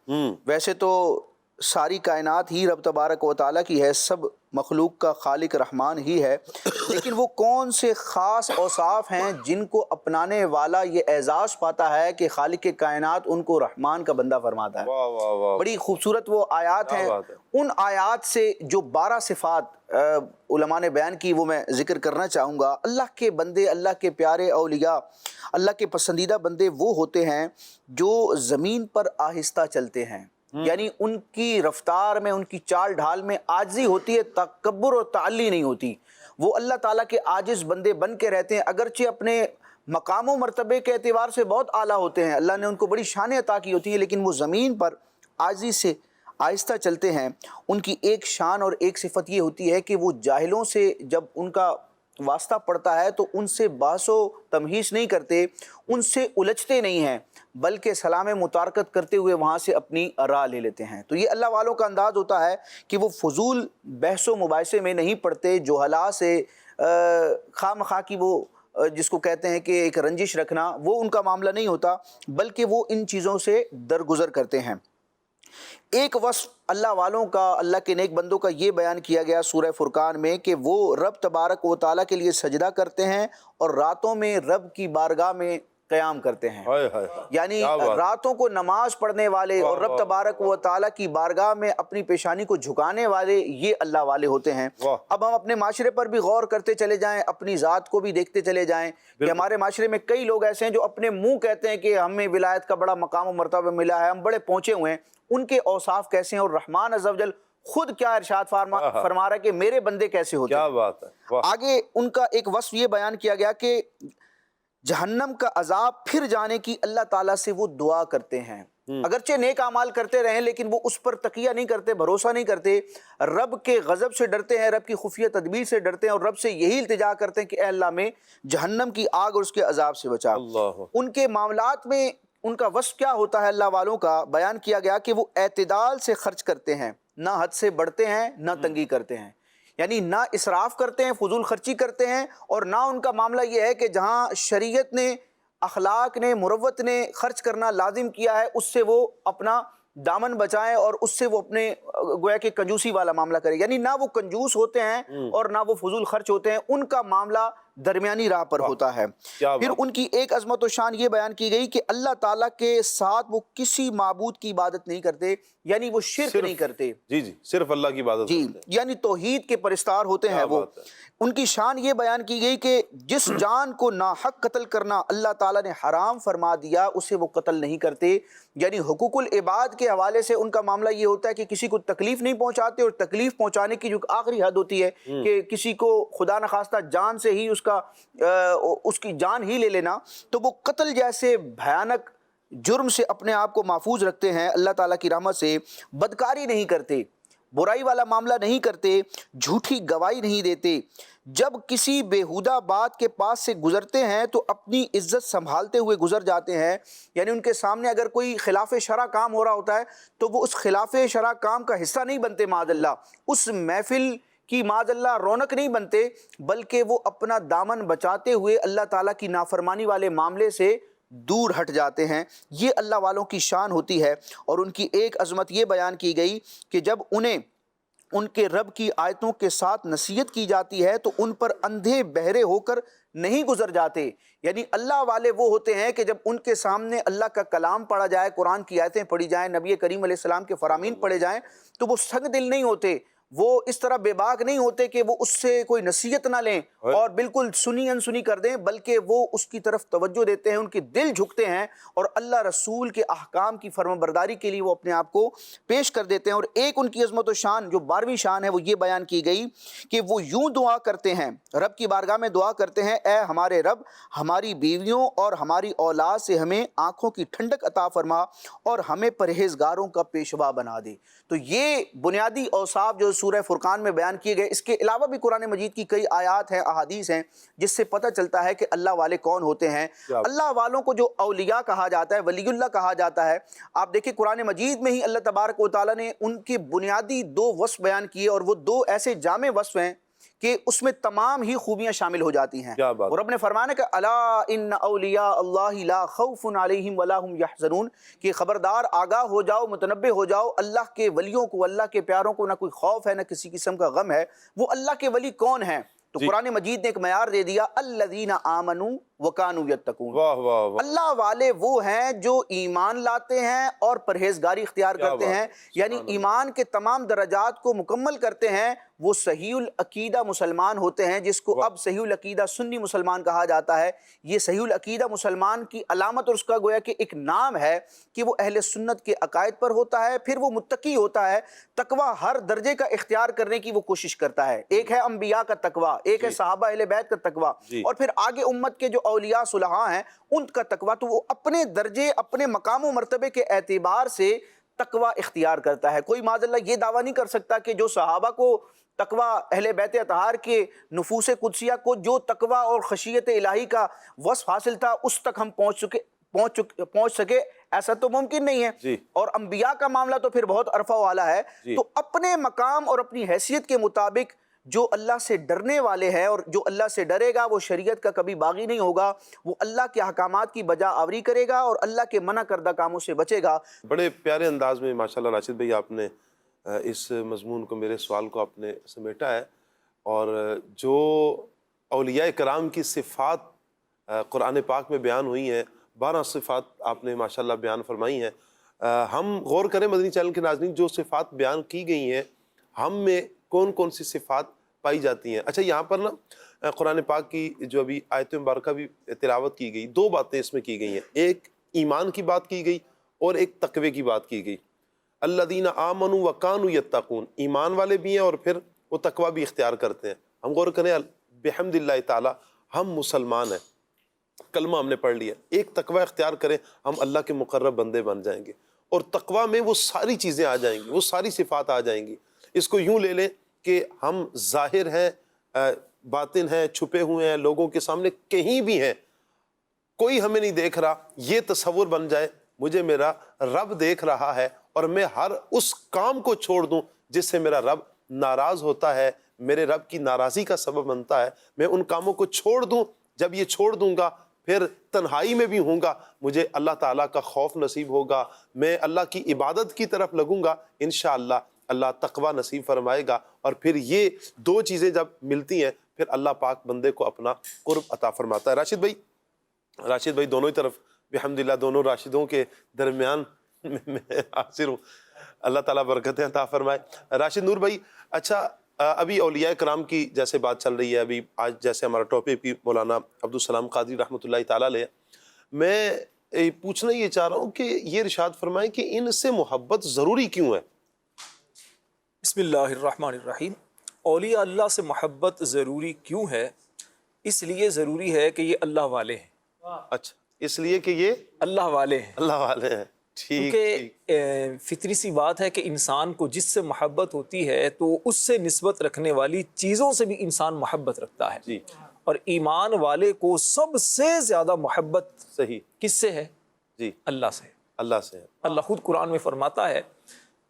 ویسے تو ساری کائنات ہی رب تبارک و تعالیٰ کی ہے، سب مخلوق کا خالق رحمان ہی ہے، لیکن وہ کون سے خاص اوصاف ہیں جن کو اپنانے والا یہ اعزاز پاتا ہے کہ خالق کائنات ان کو رحمان کا بندہ فرماتا ہے۔ بڑی خوبصورت وہ آیات ہیں۔ ان آیات سے جو 12 صفات علماء نے بیان کی وہ میں ذکر کرنا چاہوں گا۔ اللہ کے بندے، اللہ کے پیارے اولیاء، اللہ کے پسندیدہ بندے وہ ہوتے ہیں جو زمین پر آہستہ چلتے ہیں، یعنی ان کی رفتار میں، ان کی چال ڈھال میں عاجزی ہوتی ہے، تکبر اور تعلی نہیں ہوتی۔ وہ اللہ تعالیٰ کے عاجز بندے بن کے رہتے ہیں، اگرچہ اپنے مقام و مرتبے کے اعتبار سے بہت اعلیٰ ہوتے ہیں، اللہ نے ان کو بڑی شانیں عطا کی ہوتی ہیں، لیکن وہ زمین پر عاجزی سے آہستہ چلتے ہیں۔ ان کی ایک شان اور ایک صفت یہ ہوتی ہے کہ وہ جاہلوں سے جب ان کا واسطہ پڑتا ہے تو ان سے بحث و تمہیز نہیں کرتے، ان سے الجھتے نہیں ہیں، بلکہ سلام متارکت کرتے ہوئے وہاں سے اپنی راہ لے لیتے ہیں۔ تو یہ اللہ والوں کا انداز ہوتا ہے کہ وہ فضول بحث و مباحثے میں نہیں پڑتے، جہلاء سے خواہ مخواہ کی وہ جس کو کہتے ہیں کہ ایک رنجش رکھنا، وہ ان کا معاملہ نہیں ہوتا، بلکہ وہ ان چیزوں سے درگزر کرتے ہیں۔ ایک وصف اللہ والوں کا، اللہ کے نیک بندوں کا یہ بیان کیا گیا سورہ فرقان میں کہ وہ رب تبارک و تعالیٰ کے لیے سجدہ کرتے ہیں اور راتوں میں رب کی بارگاہ میں قیام کرتے ہیں، ہائے ہائے، یعنی کیا بات۔ راتوں کو نماز پڑھنے والے اور رب تبارک و تعالیٰ کی بارگاہ میں اپنی پیشانی کو جھکانے والے یہ اللہ والے ہوتے ہیں۔ واہ۔ اب ہم اپنے معاشرے پر بھی غور کرتے چلے جائیں، اپنی ذات کو بھی دیکھتے چلے جائیں کہ ہمارے معاشرے میں کئی لوگ ایسے ہیں جو اپنے منہ کہتے ہیں کہ ہمیں ولایت کا بڑا مقام و مرتبہ ملا ہے، ہم بڑے پہنچے ہوئے ہیں، ان کے اوصاف کیسے ہیں، اور رحمان عز و جل خود کیا ارشاد فرما رہا ہے کہ میرے بندے کیسے ہوتے ہیں۔ کیا بات ہے، واہ۔ آگے ان کا ایک وصف یہ بیان کیا گیا کہ جہنم کا عذاب پھر جانے کی اللہ تعالیٰ سے وہ دعا کرتے ہیں، اگرچہ نیک اعمال کرتے رہیں لیکن وہ اس پر تقیہ نہیں کرتے، بھروسہ نہیں کرتے، رب کے غضب سے ڈرتے ہیں، رب کی خفیہ تدبیر سے ڈرتے ہیں، اور رب سے یہی التجا کرتے ہیں کہ اے اللہ میں جہنم کی آگ اور اس کے عذاب سے بچا۔ اللہ۔ ان کے معاملات میں ان کا وصف کیا ہوتا ہے اللہ والوں کا، بیان کیا گیا کہ وہ اعتدال سے خرچ کرتے ہیں، نہ حد سے بڑھتے ہیں نہ تنگی کرتے ہیں، یعنی نہ اسراف کرتے ہیں، فضول خرچی کرتے ہیں، اور نہ ان کا معاملہ یہ ہے کہ جہاں شریعت نے، اخلاق نے، مروت نے خرچ کرنا لازم کیا ہے اس سے وہ اپنا دامن بچائیں اور اس سے وہ اپنے گویا کہ کنجوسی والا معاملہ کرے، یعنی نہ وہ کنجوس ہوتے ہیں اور نہ وہ فضول خرچ ہوتے ہیں، ان کا معاملہ درمیانی راہ پر ہوتا ہے۔ پھر ان کی ایک عظمت و شان یہ بیان کی گئی کہ اللہ تعالیٰ کے ساتھ وہ کسی معبود کی عبادت نہیں کرتے، یعنی وہ شرک نہیں کرتے، جی جی، صرف اللہ کی عبادت جی، کرتے ہیں۔ یعنی توحید کے پرستار ہوتے ہیں وہ۔ ان کی شان یہ بیان کی گئی کہ جس جان کو ناحق قتل کرنا اللہ تعالیٰ نے حرام فرما دیا اسے وہ قتل نہیں کرتے، یعنی حقوق العباد کے حوالے سے ان کا معاملہ یہ ہوتا ہے کہ کسی کو تکلیف نہیں پہنچاتے، اور تکلیف پہنچانے کی جو آخری حد ہوتی ہے کہ کسی کو خدا نخواستہ جان سے ہی اس کی جان ہی لے لینا، تو وہ قتل جیسے بھیانک جرم سے اپنے آپ کو محفوظ رکھتے ہیں اللہ تعالیٰ کی رحمت سے، بدکاری نہیں کرتے، برائی والا معاملہ نہیں کرتے، جھوٹی گواہی نہیں دیتے، جب کسی بیہودہ بات کے پاس سے گزرتے ہیں تو اپنی عزت سنبھالتے ہوئے گزر جاتے ہیں، یعنی ان کے سامنے اگر کوئی خلاف شرع کام ہو رہا ہوتا ہے تو وہ اس خلاف شرع کام کا حصہ نہیں بنتے معاذ اللہ، اس محفل کی معاذ اللہ رونق نہیں بنتے، بلکہ وہ اپنا دامن بچاتے ہوئے اللہ تعالیٰ کی نافرمانی والے معاملے سے دور ہٹ جاتے ہیں۔ یہ اللہ والوں کی شان ہوتی ہے۔ اور ان کی ایک عظمت یہ بیان کی گئی کہ جب انہیں ان کے رب کی آیتوں کے ساتھ نصیحت کی جاتی ہے تو ان پر اندھے بہرے ہو کر نہیں گزر جاتے، یعنی اللہ والے وہ ہوتے ہیں کہ جب ان کے سامنے اللہ کا کلام پڑھا جائے، قرآن کی آیتیں پڑھی جائیں، نبی کریم علیہ السلام کے فرامین پڑھے جائیں تو وہ سنگ دل نہیں ہوتے، وہ اس طرح بے باک نہیں ہوتے کہ وہ اس سے کوئی نصیحت نہ لیں اور بالکل سنی انسنی کر دیں، بلکہ وہ اس کی طرف توجہ دیتے ہیں، ان کے دل جھکتے ہیں اور اللہ رسول کے احکام کی فرمانبرداری کے لیے وہ اپنے آپ کو پیش کر دیتے ہیں۔ اور ایک ان کی عظمت و شان جو 12ویں شان ہے وہ یہ بیان کی گئی کہ وہ یوں دعا کرتے ہیں، رب کی بارگاہ میں دعا کرتے ہیں، اے ہمارے رب، ہماری بیویوں اور ہماری اولاد سے ہمیں آنکھوں کی ٹھنڈک عطا فرما اور ہمیں پرہیزگاروں کا پیشوا بنا دے۔ تو یہ بنیادی اوصاف جو سورہ فرقان میں بیان کیے گئے، اس کے علاوہ بھی قرآن مجید کی کئی آیات ہیں، احادیث ہیں، جس سے پتہ چلتا ہے کہ اللہ والے کون ہوتے ہیں۔ اللہ والوں کو جو اولیاء کہا جاتا ہے، ولی اللہ کہا جاتا ہے، آپ دیکھیں قرآن مجید میں ہی اللہ تبارک و تعالیٰ نے ان کے بنیادی 2 وصف بیان کیے، اور وہ 2 ایسے جامع وصف ہیں کہ اس میں تمام ہی خوبیاں شامل ہو جاتی ہیں۔ اور رب نے فرمایا کہ الا ان اولیاء اللہ لا خوف علیہم ولا هم یحزنون، کہ خبردار آگاہ ہو جاؤ، متنبہ ہو جاؤ، اللہ کے ولیوں کو، اللہ کے پیاروں کو نہ کوئی خوف ہے نہ کسی قسم کا غم ہے۔ وہ اللہ کے ولی کون ہیں؟ تو قرآن مجید نے ایک معیار دے دیا، الذین آمنوا وکانوا یتقون، واہ واہ واہ، اللہ والے وہ ہیں جو ایمان لاتے ہیں اور پرہیزگاری اختیار کرتے ہیں، یعنی ایمان کے تمام درجات کو مکمل کرتے ہیں، وہ صحیح العقیدہ مسلمان ہوتے ہیں، جس کو اب صحیح العقیدہ سنی مسلمان کہا جاتا ہے۔ یہ صحیح العقیدہ مسلمان کی علامت اور اس کا گویا کہ ایک نام ہے کہ وہ اہل سنت کے عقائد پر ہوتا ہے، پھر وہ متقی ہوتا ہے، تقوی ہر درجے کا اختیار کرنے کی وہ کوشش کرتا ہے۔ ایک ہے انبیاء کا تقوی، ایک ہے صحابہ اہل بیت کا تقوی، اور پھر آگے امت کے جو اولیاء صلحاء ہیں ان کا تقوی، تو وہ اپنے درجے، اپنے مقام و مرتبے کے اعتبار سے تقوی اختیار کرتا ہے۔ کوئی معاذ اللہ یہ دعویٰ نہیں کر سکتا کہ جو صحابہ کو تقوی، اہل بیت اطہار کے نفوس قدسیہ کو جو تقوی اور خشیت الہی کا وصف حاصل تھا اس تک ہم پہنچ سکے، ایسا تو ممکن نہیں ہے۔ اور انبیاء کا معاملہ تو پھر بہت عرفہ والا ہے۔ تو اپنے مقام اور اپنی حیثیت کے مطابق جو اللہ سے ڈرنے والے ہیں، اور جو اللہ سے ڈرے گا وہ شریعت کا کبھی باغی نہیں ہوگا، وہ اللہ کے احکامات کی بجا آوری کرے گا اور اللہ کے منع کردہ کاموں سے بچے گا۔ بڑے پیارے انداز میں ماشاءاللہ راشد بھائی آپ نے اس مضمون کو، میرے سوال کو آپ نے سمیٹا ہے، اور جو اولیاء کرام کی صفات قرآن پاک میں بیان ہوئی ہیں 12 صفات آپ نے ماشاءاللہ بیان فرمائی ہیں۔ ہم غور کریں مدنی چینل کے ناظرین، جو صفات بیان کی گئی ہیں ہم میں کون کون سی صفات پائی جاتی ہیں؟ اچھا یہاں پر نا قرآن پاک کی جو ابھی آیت مبارکہ بھی تلاوت کی گئی، 2 باتیں اس میں کی گئی ہیں، ایک ایمان کی بات کی گئی اور ایک تقوی کی بات کی گئی۔ الذین آمنوا وکانوا یتقون، ایمان والے بھی ہیں اور پھر وہ تقوی بھی اختیار کرتے ہیں۔ ہم غور کریں بحمد اللہ تعالی ہم مسلمان ہیں، کلمہ ہم نے پڑھ لیا، ایک تقوی اختیار کریں ہم اللہ کے مقرب بندے بن جائیں گے، اور تقوی میں وہ ساری چیزیں آ جائیں گی، وہ ساری صفات آ جائیں گی۔ اس کو یوں لے لیں کہ ہم ظاہر ہیں، باطن ہیں، چھپے ہوئے ہیں، لوگوں کے سامنے کہیں بھی ہیں، کوئی ہمیں نہیں دیکھ رہا، یہ تصور بن جائے مجھے میرا رب دیکھ رہا ہے، اور میں ہر اس کام کو چھوڑ دوں جس سے میرا رب ناراض ہوتا ہے، میرے رب کی ناراضی کا سبب بنتا ہے، میں ان کاموں کو چھوڑ دوں۔ جب یہ چھوڑ دوں گا پھر تنہائی میں بھی ہوں گا، مجھے اللہ تعالیٰ کا خوف نصیب ہوگا، میں اللہ کی عبادت کی طرف لگوں گا، انشاءاللہ اللہ تقوی نصیب فرمائے گا، اور پھر یہ 2 چیزیں جب ملتی ہیں پھر اللہ پاک بندے کو اپنا قرب عطا فرماتا ہے۔ راشد بھائی دونوں ہی طرف بحمدللہ دونوں راشدوں کے درمیان میں حاضر ہوں، اللہ تعالیٰ برکتیں عطا فرمائے۔ راشد نور بھائی، اچھا ابھی اولیاء کرام کی جیسے بات چل رہی ہے، ابھی آج جیسے ہمارا ٹاپک بھی مولانا عبدالسلام قادری رحمۃ اللہ تعالیٰ علیہ، میں پوچھنا یہ چاہ رہا ہوں کہ یہ ارشاد فرمائیں کہ ان سے محبت ضروری کیوں ہے؟ بسم اللہ الرحمن الرحیم۔ اولیاء اللہ سے محبت ضروری کیوں ہے؟ اس لیے ضروری ہے کہ یہ اللہ والے ہیں۔ اچھا، اس لیے کہ یہ اللہ والے ہیں، اللہ والے ہیں، ٹھیک۔ کیونکہ فطری سی بات ہے کہ انسان کو جس سے محبت ہوتی ہے تو اس سے نسبت رکھنے والی چیزوں سے بھی انسان محبت رکھتا ہے، جی اور ایمان والے کو سب سے زیادہ محبت صحیح، کس سے ہے؟ جی اللہ سے۔ اللہ سے ہے۔ اللہ خود قرآن میں فرماتا ہے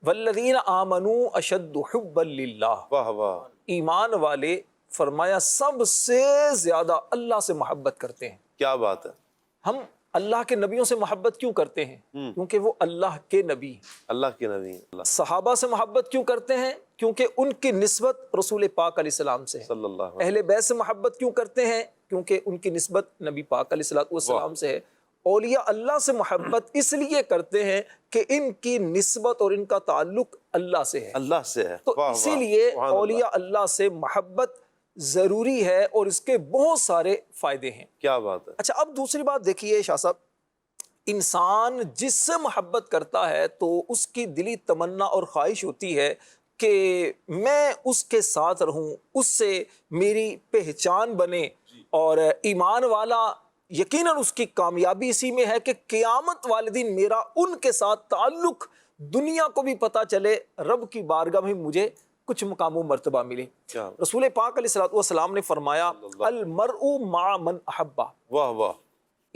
والذین آمنوا اشد حبا للہ، واہ واہ، ایمان والے فرمایا سب سے زیادہ اللہ سے محبت کرتے ہیں۔ کیا بات ہے۔ ہم اللہ کے نبیوں سے محبت کیوں کرتے ہیں؟ کیونکہ وہ اللہ کے نبی ہیں۔ اللہ کے نبی ہیں، اللہ صحابہ سے محبت کیوں کرتے ہیں؟ کیونکہ ان کی نسبت رسول پاک علیہ السلام سے ہے۔ صلی اللہ علیہ اہل بیت سے محبت کیوں کرتے ہیں؟ کیونکہ ان کی نسبت نبی پاک علیہ السلام سے ہے۔ اولیاء اللہ سے محبت اس لیے کرتے ہیں کہ ان کی نسبت اور ان کا تعلق اللہ سے ہے، اللہ سے ہے، تو واہ اسی واہ، لیے سبحان اللہ۔ اولیاء اللہ سے محبت ضروری ہے، اور اس کے بہت سارے فائدے ہیں۔ کیا بات ہے۔ اچھا اب دوسری بات دیکھیے شاہ صاحب، انسان جس سے محبت کرتا ہے تو اس کی دلی تمنا اور خواہش ہوتی ہے کہ میں اس کے ساتھ رہوں، اس سے میری پہچان بنے، اور ایمان والا یقیناً اس کی کامیابی اسی میں ہے کہ قیامت والے دن میرا ان کے ساتھ تعلق دنیا کو بھی پتہ چلے، رب کی بارگاہ میں مجھے کچھ مقام و مرتبہ ملے۔ کیا رسول پاک علیہ السلام نے فرمایا المرء مع من احبہ، واہ واہ،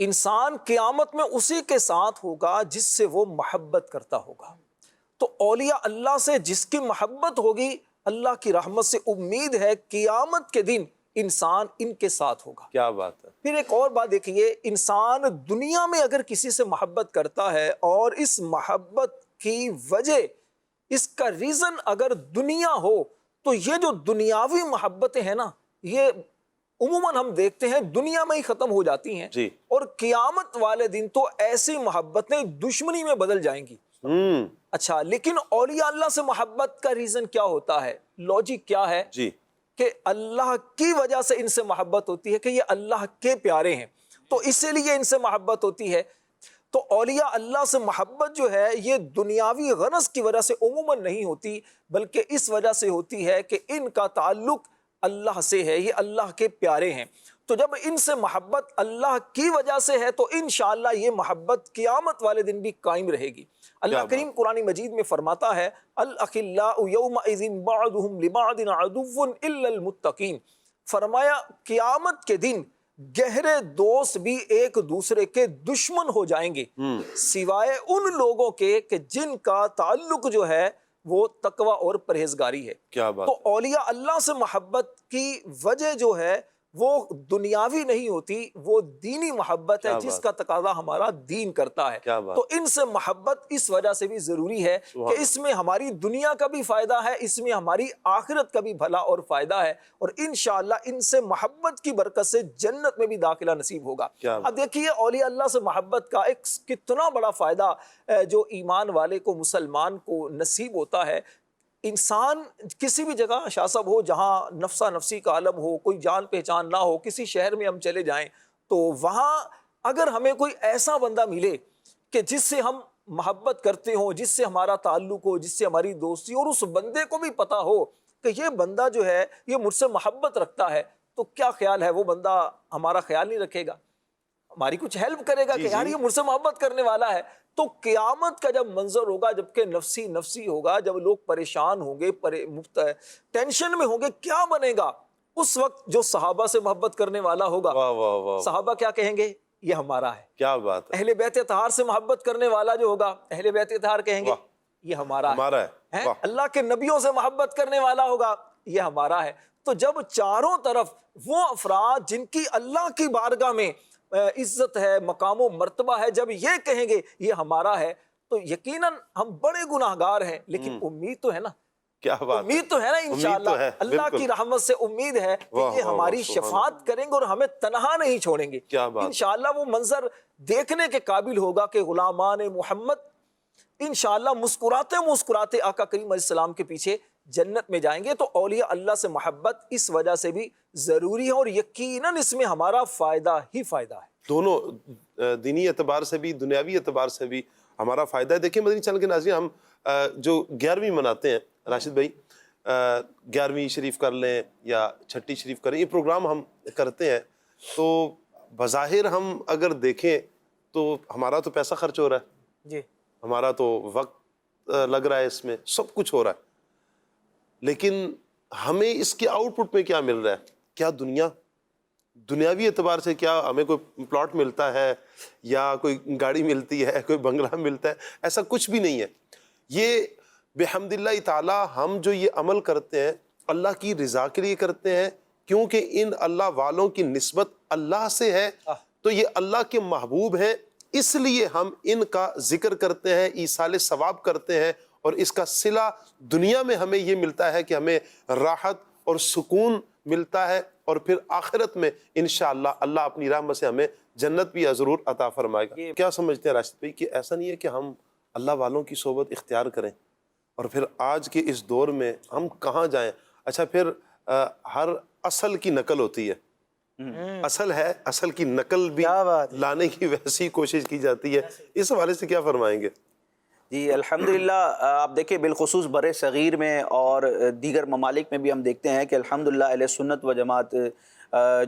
انسان قیامت میں اسی کے ساتھ ہوگا جس سے وہ محبت کرتا ہوگا۔ تو اولیاء اللہ سے جس کی محبت ہوگی، اللہ کی رحمت سے امید ہے قیامت کے دن انسان ان کے ساتھ ہوگا۔ کیا بات ہے۔ پھر ایک اور بات دیکھیے، انسان دنیا میں اگر کسی سے محبت کرتا ہے اور اس محبت کی وجہ، اس کا ریزن اگر دنیا ہو، تو یہ جو دنیاوی محبتیں ہیں نا، یہ عموماً ہم دیکھتے ہیں دنیا میں ہی ختم ہو جاتی ہیں، جی، اور قیامت والے دن تو ایسی محبتیں دشمنی میں بدل جائیں گی۔ اچھا، لیکن اولیاء اللہ سے محبت کا ریزن کیا ہوتا ہے؟ لاجک کیا ہے؟ جی، کہ اللہ کی وجہ سے ان سے محبت ہوتی ہے کہ یہ اللہ کے پیارے ہیں، تو اسی لیے ان سے محبت ہوتی ہے۔ تو اولیاء اللہ سے محبت جو ہے یہ دنیاوی غرض کی وجہ سے عموماً نہیں ہوتی، بلکہ اس وجہ سے ہوتی ہے کہ ان کا تعلق اللہ سے ہے، یہ اللہ کے پیارے ہیں۔ تو جب ان سے محبت اللہ کی وجہ سے ہے تو انشاءاللہ یہ محبت قیامت والے دن بھی قائم رہے گی۔ اللہ کریم قرآن مجید میں فرماتا ہے الاخلاء یومئذ بعضهم لبعض عدو الا المتقین، فرمایا قیامت کے دن گہرے دوست بھی ایک دوسرے کے دشمن ہو جائیں گے، سوائے ان لوگوں کے کہ جن کا تعلق جو ہے وہ تقوی اور پرہیزگاری ہے۔ کیا بات۔ تو اولیاء اللہ سے محبت کی وجہ جو ہے وہ دنیاوی نہیں ہوتی، وہ دینی محبت ہے جس کا تقاضا ہمارا دین کرتا ہے۔ تو ان سے محبت اس وجہ سے بھی ضروری ہے کہ اس میں ہماری دنیا کا بھی فائدہ ہے، اس میں ہماری آخرت کا بھی بھلا اور فائدہ ہے، اور انشاءاللہ ان سے محبت کی برکت سے جنت میں بھی داخلہ نصیب ہوگا۔ اب دیکھیے اولیاء اللہ سے محبت کا ایک کتنا بڑا فائدہ جو ایمان والے کو، مسلمان کو نصیب ہوتا ہے۔ انسان کسی بھی جگہ شاہ صاحب ہو جہاں نفسا نفسی کا عالم ہو، کوئی جان پہچان نہ ہو، کسی شہر میں ہم چلے جائیں تو وہاں اگر ہمیں کوئی ایسا بندہ ملے کہ جس سے ہم محبت کرتے ہوں، جس سے ہمارا تعلق ہو، جس سے ہماری دوستی، اور اس بندے کو بھی پتا ہو کہ یہ بندہ جو ہے یہ مجھ سے محبت رکھتا ہے، تو کیا خیال ہے وہ بندہ ہمارا خیال نہیں رکھے گا، ہماری کچھ ہیلپ کرے گا کہ یار یہ مجھ سے محبت کرنے والا ہے۔ تو قیامت کا جب منظر ہوگا، جبکہ نفسی نفسی ہوگا، جب لوگ پریشان ہوں گے، ٹینشن میں ہوں گے، کیا بنے گا؟ اس وقت جو صحابہ سے محبت کرنے والا ہوگا، صحابہ کیا کہیں گے؟ یہ ہمارا ہے۔ کیا بات ہے۔ اہل بیت اطہار سے محبت کرنے والا جو ہوگا، اہل بیت اطہار کہیں گے یہ ہمارا ہے۔ اللہ کے نبیوں سے محبت کرنے والا ہوگا، یہ ہمارا ہے۔ تو جب چاروں طرف وہ افراد جن کی اللہ کی بارگاہ میں عزت ہے، مقام و مرتبہ ہے، جب یہ کہیں گے یہ ہمارا ہے، تو یقیناً ہم بڑے گناہگار ہیں، لیکن امید تو ہے نا، کیا بات، امید تو ہے نا انشاءاللہ، اللہ کی رحمت سے امید ہے کہ یہ ہماری شفاعت کریں گے اور ہمیں تنہا نہیں چھوڑیں گے انشاءاللہ۔ وہ منظر دیکھنے کے قابل ہوگا کہ غلامان محمد انشاءاللہ مسکراتے مسکراتے آقا کریم علیہ السلام کے پیچھے جنت میں جائیں گے۔ تو اولیاء اللہ سے محبت اس وجہ سے بھی ضروری ہے، اور یقیناً اس میں ہمارا فائدہ ہی فائدہ ہے، دونوں دینی اعتبار سے بھی، دنیاوی اعتبار سے بھی ہمارا فائدہ ہے۔ دیکھیں مدنی چینل کے ناظرین، ہم جو 11ویں مناتے ہیں راشد بھائی، 11ویں شریف کر لیں یا چھٹی شریف کریں، یہ پروگرام ہم کرتے ہیں، تو بظاہر ہم اگر دیکھیں تو ہمارا تو پیسہ خرچ ہو رہا ہے جی، ہمارا تو وقت لگ رہا ہے، اس میں سب کچھ ہو رہا ہے، لیکن ہمیں اس کے آؤٹ پٹ میں کیا مل رہا ہے؟ کیا دنیاوی اعتبار سے کیا ہمیں کوئی پلاٹ ملتا ہے یا کوئی گاڑی ملتی ہے، کوئی بنگلہ ملتا ہے؟ ایسا کچھ بھی نہیں ہے۔ یہ بحمد اللہ تعالی ہم جو یہ عمل کرتے ہیں اللہ کی رضا کے لیے کرتے ہیں، کیونکہ ان اللہ والوں کی نسبت اللہ سے ہے، تو یہ اللہ کے محبوب ہیں، اس لیے ہم ان کا ذکر کرتے ہیں، ایصال ثواب کرتے ہیں، اور اس کا صلہ دنیا میں ہمیں یہ ملتا ہے کہ ہمیں راحت اور سکون ملتا ہے، اور پھر آخرت میں انشاءاللہ اللہ اپنی رحمت سے ہمیں جنت بھی ضرور عطا فرمائے گا۔ کیا سمجھتے ہیں راشد بھائی کہ ایسا نہیں ہے کہ ہم اللہ والوں کی صحبت اختیار کریں، اور پھر آج کے اس دور میں ہم کہاں جائیں؟ اچھا، پھر ہر اصل کی نقل ہوتی ہے، اصل ہے، اصل کی نقل بھی لانے کی ویسی کوشش کی جاتی ہے، اس حوالے سے کیا فرمائیں گے؟ جی الحمدللہ، آپ دیکھیں بالخصوص بر صغیر میں اور دیگر ممالک میں بھی ہم دیکھتے ہیں کہ الحمدللہ اہل سنت و جماعت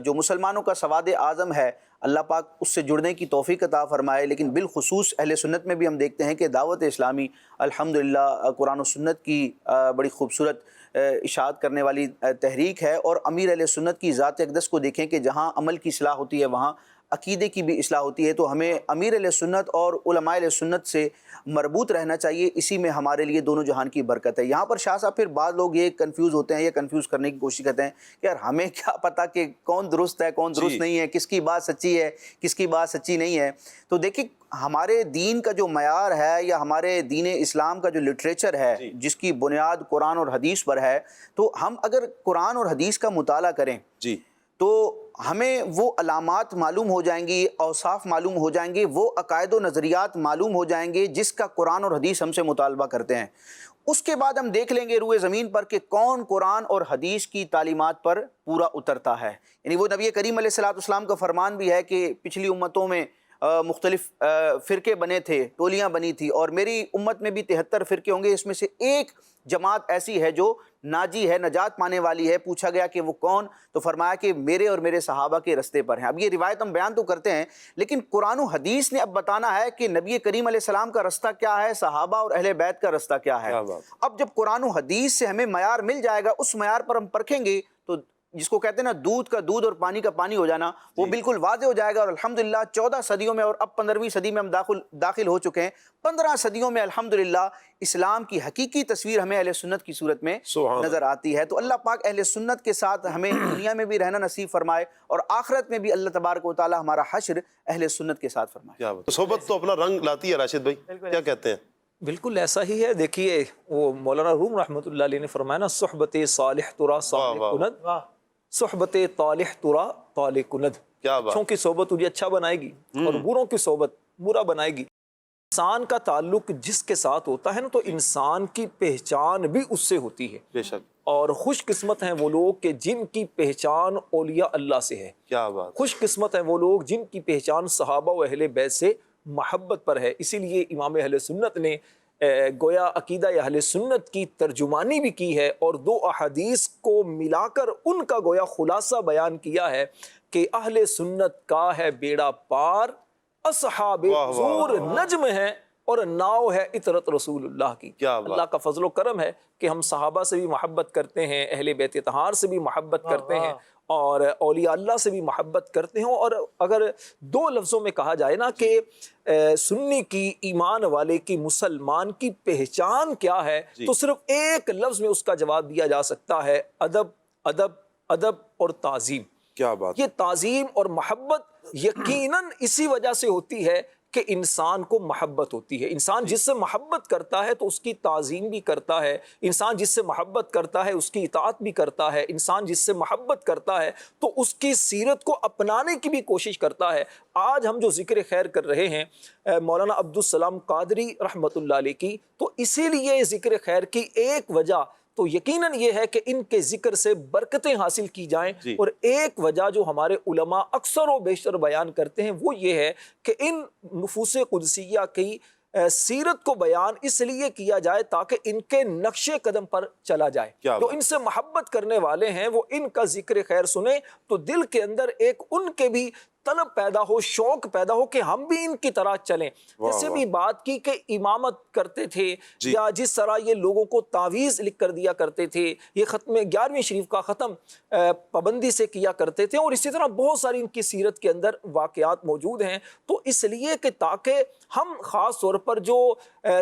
جو مسلمانوں کا سواد اعظم ہے، اللہ پاک اس سے جڑنے کی توفیق عطا فرمائے، لیکن بالخصوص اہل سنت میں بھی ہم دیکھتے ہیں کہ دعوت اسلامی الحمدللہ قرآن و سنت کی بڑی خوبصورت اشاعت کرنے والی تحریک ہے، اور امیر اہل سنت کی ذات اقدس کو دیکھیں کہ جہاں عمل کی اصلاح ہوتی ہے وہاں عقیدے کی بھی اصلاح ہوتی ہے، تو ہمیں امیر اہل سنت اور علماء اہل سنت سے مربوط رہنا چاہیے، اسی میں ہمارے لیے دونوں جہان کی برکت ہے۔ یہاں پر شاہ صاحب پھر بعض لوگ یہ کنفیوز ہوتے ہیں، یہ کنفیوز کرنے کی کوشش کرتے ہیں کہ یار ہمیں کیا پتہ کہ کون درست ہے کون درست نہیں ہے، کس کی بات سچی ہے کس کی بات سچی نہیں ہے۔ تو دیکھیں ہمارے دین کا جو معیار ہے یا ہمارے دین اسلام کا جو لٹریچر ہے جس کی بنیاد قرآن اور حدیث پر ہے، تو ہم اگر قرآن اور حدیث کا مطالعہ کریں تو ہمیں وہ علامات معلوم ہو جائیں گی، اوصاف معلوم ہو جائیں گے، وہ عقائد و نظریات معلوم ہو جائیں گے جس کا قرآن اور حدیث ہم سے مطالبہ کرتے ہیں۔ اس کے بعد ہم دیکھ لیں گے روئے زمین پر کہ کون قرآن اور حدیث کی تعلیمات پر پورا اترتا ہے۔ یعنی وہ نبی کریم علیہ السلام کا فرمان بھی ہے کہ پچھلی امتوں میں مختلف فرقے بنے تھے، ٹولیاں بنی تھی، اور میری امت میں بھی 73 فرقے ہوں گے، اس میں سے ایک جماعت ایسی ہے جو ناجی ہے، نجات پانے والی ہے۔ پوچھا گیا کہ وہ کون؟ تو فرمایا کہ میرے اور میرے صحابہ کے رستے پر ہیں۔ اب یہ روایت ہم بیان تو کرتے ہیں، لیکن قرآن و حدیث نے اب بتانا ہے کہ نبی کریم علیہ السلام کا رستہ کیا ہے، صحابہ اور اہل بیت کا رستہ کیا ہے۔ اب جب قرآن و حدیث سے ہمیں معیار مل جائے گا، اس معیار پر ہم پرکھیں گے تو جس کو کہتے ہیں نا دودھ کا دودھ اور پانی کا پانی ہو جانا، وہ بالکل واضح ہو جائے گا. اور الحمدللہ 14 صدیوں میں، اور اب 15ویں صدی میں ہم داخل ہو چکے ہیں. 15 صدیوں میں الحمدللہ اسلام کی حقیقی تصویر ہمیں اہل سنت کی صورت میں نظر آتی ہے. تو اللہ پاک اہل سنت کے ساتھ ہمیں دنیا میں بھی رہنا نصیب فرمائے، اور آخرت میں بھی اللہ تبارک و تعالی ہمارا حشر اہل سنت کے ساتھ فرمائے. کیا بات. صحبت تو اپنا رنگ لاتی ہے راشد بھائی، کیا کہتے ہیں؟ بالکل ایسا ہی ہے. دیکھیے وہ مولانا روم رحمۃ اللہ علیہ نے فرمایا نا، صحبت صالح ترا صالح کند، صحبت طالح ترا طالح کند. کیا بات. اچھوں کی صحبت تجھے اچھا بنائے گی اور بروں کی صحبت برا بنائے گی. انسان کا تعلق جس کے ساتھ ہوتا ہے نا، تو انسان کی پہچان بھی اس سے ہوتی ہے. بے شک. اور خوش قسمت ہیں وہ لوگ کہ جن کی پہچان اولیاء اللہ سے ہے. کیا بات. خوش قسمت ہیں وہ لوگ جن کی پہچان صحابہ و اہل بیت سے محبت پر ہے. اسی لیے امام اہل سنت نے گویا عقیدہ اہل سنت کی ترجمانی بھی کی ہے، اور 2 احادیث کو ملا کر ان کا گویا خلاصہ بیان کیا ہے کہ اہل سنت کا ہے بیڑا پار، اصحاب حضور نجم ہے، اور ناؤ ہے اطرت رسول اللہ کی. اللہ کا فضل و کرم ہے کہ ہم صحابہ سے بھی محبت کرتے ہیں، اہل بیت طہار سے بھی محبت کرتے ہیں، اور اولیاء اللہ سے بھی محبت کرتے ہیں. اور اگر 2 لفظوں میں کہا جائے نا کہ سنی کی، ایمان والے کی، مسلمان کی پہچان کیا ہے، تو صرف ایک لفظ میں اس کا جواب دیا جا سکتا ہے: ادب ادب ادب اور تعظیم. کیا بات. یہ تعظیم اور محبت یقیناً اسی وجہ سے ہوتی ہے کہ انسان کو محبت ہوتی ہے. انسان جس سے محبت کرتا ہے تو اس کی تعظیم بھی کرتا ہے. انسان جس سے محبت کرتا ہے اس کی اطاعت بھی کرتا ہے. انسان جس سے محبت کرتا ہے تو اس کی سیرت کو اپنانے کی بھی کوشش کرتا ہے. آج ہم جو ذکر خیر کر رہے ہیں مولانا عبدالسلام قادری رحمۃ اللہ علیہ کی، تو اسی لیے ذکر خیر کی ایک وجہ تو یقیناً یہ ہے کہ ان کے ذکر سے برکتیں حاصل کی جائیں. اور ایک وجہ جو ہمارے علماء اکثر و بیشتر بیان کرتے ہیں وہ یہ ہے کہ ان نفوس قدسیہ کی سیرت کو بیان اس لیے کیا جائے تاکہ ان کے نقش قدم پر چلا جائے. جو ان سے محبت کرنے والے ہیں وہ ان کا ذکر خیر سنیں تو دل کے اندر ایک ان کے بھی طلب پیدا ہو، شوق پیدا ہو کہ ہم بھی ان کی طرح چلیں. جیسے بھی بات کی کہ امامت کرتے تھے، یا جس طرح یہ لوگوں کو تعویذ لکھ کر دیا کرتے تھے، یہ ختم 11ویں شریف کا ختم پابندی سے کیا کرتے تھے، اور اسی طرح بہت ساری ان کی سیرت کے اندر واقعات موجود ہیں. تو اس لیے کہ تاکہ ہم خاص طور پر جو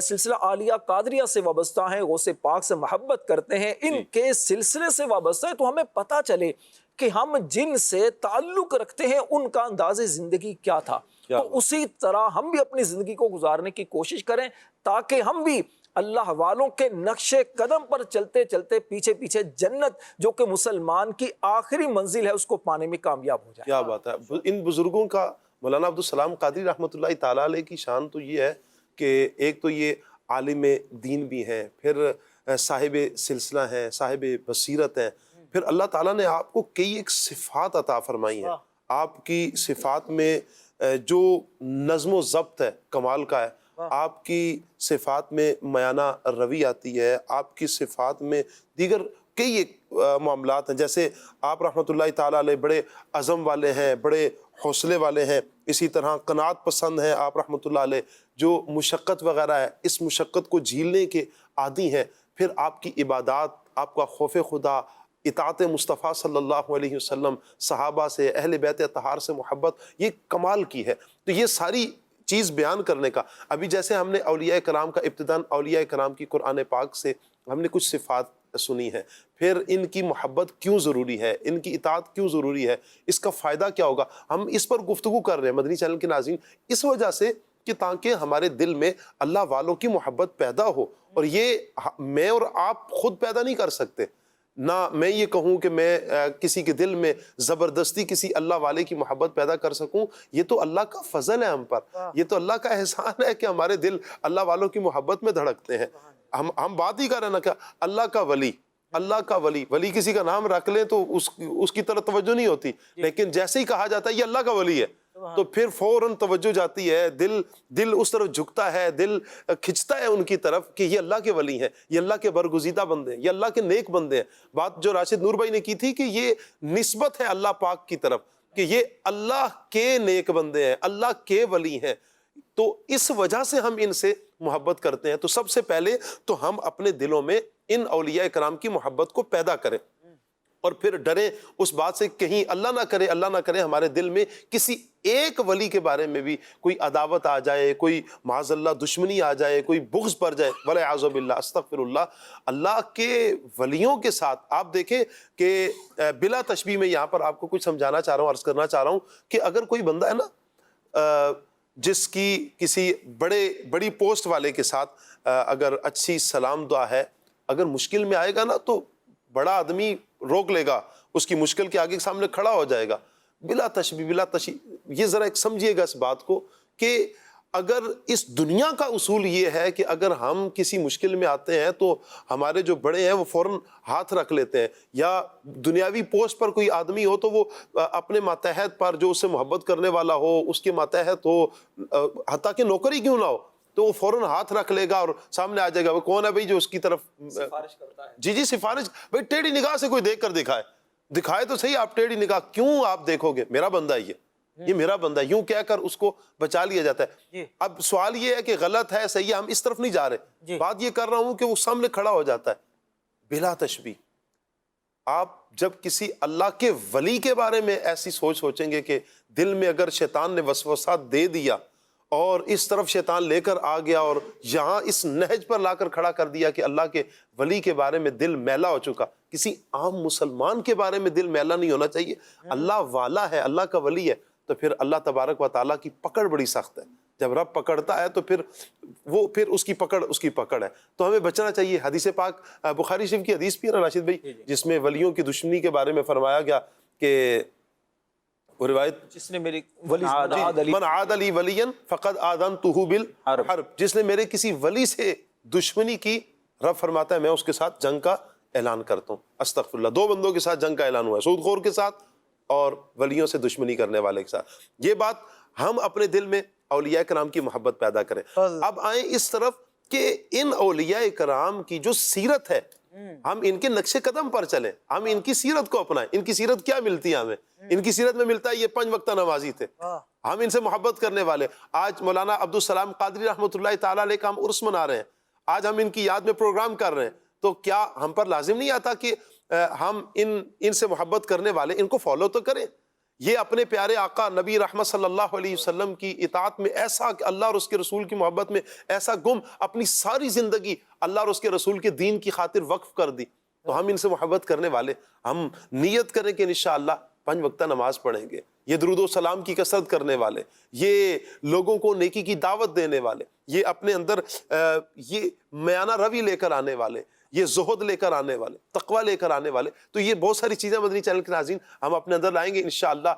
سلسلہ عالیہ قادریہ سے وابستہ ہیں، غوث پاک سے محبت کرتے ہیں، ان کے سلسلے سے وابستہ ہیں، تو ہمیں پتہ چلے کہ ہم جن سے تعلق رکھتے ہیں ان کا انداز زندگی کیا تھا. تو اسی طرح ہم بھی اپنی زندگی کو گزارنے کی کوشش کریں تاکہ ہم بھی اللہ والوں کے نقش قدم پر چلتے چلتے پیچھے پیچھے جنت جو کہ مسلمان کی آخری منزل ہے اس کو پانے میں کامیاب ہو جائے. کیا بات ہے. ان بزرگوں کا مولانا عبدالسلام قادری رحمۃ اللہ تعالیٰ علیہ کی شان تو یہ ہے کہ ایک تو یہ عالم دین بھی ہیں، پھر صاحب سلسلہ ہیں، صاحب بصیرت ہیں، پھر اللہ تعالیٰ نے آپ کو کئی ایک صفات عطا فرمائی ہیں. آپ کی صفات میں جو نظم و ضبط ہے کمال کا ہے، آپ کی صفات میں میانہ روی آتی ہے، آپ کی صفات میں دیگر کئی ایک معاملات ہیں. جیسے آپ رحمۃ اللہ تعالیٰ علیہ بڑے عزم والے ہیں، بڑے حوصلے والے ہیں. اسی طرح قناعت پسند ہیں آپ رحمۃ اللہ علیہ، جو مشقت وغیرہ ہے اس مشقت کو جھیلنے کے عادی ہیں. پھر آپ کی عبادات، آپ کا خوف خدا، اطاعت مصطفیٰ صلی اللہ علیہ وسلم، صحابہ سے، اہل بیت طہار سے محبت، یہ کمال کی ہے. تو یہ ساری چیز بیان کرنے کا، ابھی جیسے ہم نے اولیاء کرام کا ابتداً اولیاء کرام کی قرآن پاک سے ہم نے کچھ صفات سنی ہے، پھر ان کی محبت کیوں ضروری ہے، ان کی اطاعت کیوں ضروری ہے، اس کا فائدہ کیا ہوگا، ہم اس پر گفتگو کر رہے ہیں مدنی چینل کے ناظرین اس وجہ سے کہ تاکہ ہمارے دل میں اللہ والوں کی محبت پیدا ہو. اور یہ میں اور آپ خود پیدا نہیں کر سکتے. نہ میں یہ کہوں کہ میں کسی کے دل میں زبردستی کسی اللہ والے کی محبت پیدا کر سکوں. یہ تو اللہ کا فضل ہے ہم پر، یہ تو اللہ کا احسان ہے کہ ہمارے دل اللہ والوں کی محبت میں دھڑکتے ہیں. ہم بات ہی کر رہے ہیں نا کہ اللہ کا ولی، اللہ کا ولی، ولی کسی کا نام رکھ لیں تو اس کی طرف توجہ نہیں ہوتی، لیکن جیسے ہی کہا جاتا ہے یہ اللہ کا ولی ہے تو پھر فوراً توجہ جاتی ہے، دل اس طرف جھکتا ہے، دل کھنچتا ہے ان کی طرف کہ یہ اللہ کے ولی ہیں، یہ اللہ کے برگزیدہ بندے ہیں، یہ اللہ کے نیک بندے ہیں. بات جو راشد نور بھائی نے کی تھی کہ یہ نسبت ہے اللہ پاک کی طرف کہ یہ اللہ کے نیک بندے ہیں، اللہ کے ولی ہیں. تو اس وجہ سے ہم ان سے محبت کرتے ہیں. تو سب سے پہلے تو ہم اپنے دلوں میں ان اولیاء کرام کی محبت کو پیدا کریں. اور پھر ڈریں اس بات سے کہیں اللہ نہ کرے ہمارے دل میں کسی ایک ولی کے بارے میں بھی کوئی عداوت آ جائے، کوئی معاذ اللہ دشمنی آ جائے، کوئی بغض پڑ جائے، والعیاذ باللہ، استغفر اللہ۔ اللہ کے ولیوں کے ساتھ آپ دیکھیں کہ بلا تشبیہ میں یہاں پر آپ کو کچھ سمجھانا چاہ رہا ہوں، عرض کرنا چاہ رہا ہوں کہ اگر کوئی بندہ ہے نا جس کی کسی بڑی پوسٹ والے کے ساتھ اگر اچھی سلام دعا ہے، اگر مشکل میں آئے گا نا تو بڑا آدمی روک لے گا، اس کی مشکل کے آگے سامنے کھڑا ہو جائے گا بلا تشبیہ۔ یہ ذرا ایک سمجھیے گا اس بات کو کہ اگر اس دنیا کا اصول یہ ہے کہ اگر ہم کسی مشکل میں آتے ہیں تو ہمارے جو بڑے ہیں وہ فوراً ہاتھ رکھ لیتے ہیں، یا دنیاوی پوسٹ پر کوئی آدمی ہو تو وہ اپنے ماتحت پر جو اس سے محبت کرنے والا ہو، اس کے ماتحت ہو، حتیٰ کہ نوکر ہی کیوں نہ ہو، تو وہ فوراً ہاتھ رکھ لے گا اور سامنے آ جائے گا وہ کون ہے بھائی جو اس کی طرف سفارش کرتا ہے۔ جی سفارش، بھائی ٹیڑھی نگاہ سے کوئی دیکھ کر دکھائے تو صحیح، آپ ٹیڑھی نگاہ کیوں آپ دیکھو گے، میرا بندہ ہے یہ میرا بندہ ہے، یوں کہہ کر اس کو بچا لیا جاتا ہے۔ اب سوال یہ ہے کہ غلط ہے صحیح ہے، ہم اس طرف نہیں جا رہے، بات یہ کر رہا ہوں کہ وہ سامنے کھڑا ہو جاتا ہے بلا تشبیہ۔ آپ جب کسی اللہ کے ولی کے بارے میں ایسی سوچیں گے کہ دل میں اگر شیطان نے وسوسہ دے دیا اور اس طرف شیطان لے کر آ گیا اور یہاں اس نہج پر لا کر کھڑا کر دیا کہ اللہ کے ولی کے بارے میں دل میلا ہو چکا، کسی عام مسلمان کے بارے میں دل میلا نہیں ہونا چاہیے، اللہ والا ہے، اللہ کا ولی ہے، تو پھر اللہ تبارک و تعالیٰ کی پکڑ بڑی سخت ہے، جب رب پکڑتا ہے تو پھر اس کی پکڑ ہے، تو ہمیں بچنا چاہیے۔ حدیث پاک بخاری شریف کی حدیث بھی ہے نا راشد بھائی، جس میں ولیوں کی دشمنی کے بارے میں فرمایا گیا کہ وہ روایت، جس نے میری ولی من عاد لی ولیا فقد آذنتہ بالحرب، جس نے میرے کسی ولی سے دشمنی کی، رب فرماتا ہے میں اس کے ساتھ جنگ کا اعلان کرتا ہوں۔ استغفر اللہ، دو بندوں کے ساتھ جنگ کا اعلان ہوا ہے، سود خور کے ساتھ اور ولیوں سے دشمنی کرنے والے کے ساتھ۔ یہ بات ہم اپنے دل میں اولیاء کرام کی محبت پیدا کریں۔ اب آئیں اس طرف کہ ان اولیاء کرام کی جو سیرت ہے، ہم ان کے نقش قدم پر چلیں، ہم ان کی سیرت کو اپنائیں۔ ان کی سیرت کیا ملتی ہے ہمیں؟ ان کی سیرت میں ملتا ہے یہ 5 وقتہ نمازی تھے، ہم ان سے محبت کرنے والے۔ آج مولانا عبدالسلام قادری رحمۃ اللہ تعالیٰ علیہ کا ہم عرس منا رہے ہیں، آج ہم ان کی یاد میں پروگرام کر رہے ہیں، تو کیا ہم پر لازم نہیں آتا کہ ہم ان سے محبت کرنے والے ان کو فالو تو کریں؟ یہ اپنے پیارے آقا نبی رحمت صلی اللہ علیہ وسلم کی اطاعت میں ایسا کہ اللہ اور اس کے رسول کی محبت میں ایسا گم اپنی ساری زندگی اللہ اور اس کے رسول کے دین کی خاطر وقف کر دی، تو ہم ان سے محبت کرنے والے ہم نیت کریں کہ انشاءاللہ 5 وقتہ نماز پڑھیں گے، یہ درود و سلام کی کثرت کرنے والے، یہ لوگوں کو نیکی کی دعوت دینے والے، یہ اپنے اندر یہ میانہ روی لے کر آنے والے، یہ زہد لے کر آنے والے، تقوی لے کر آنے والے، تو یہ بہت ساری چیزیں مدنی چینل کے ناظرین ہم اپنے اندر لائیں گے انشاءاللہ۔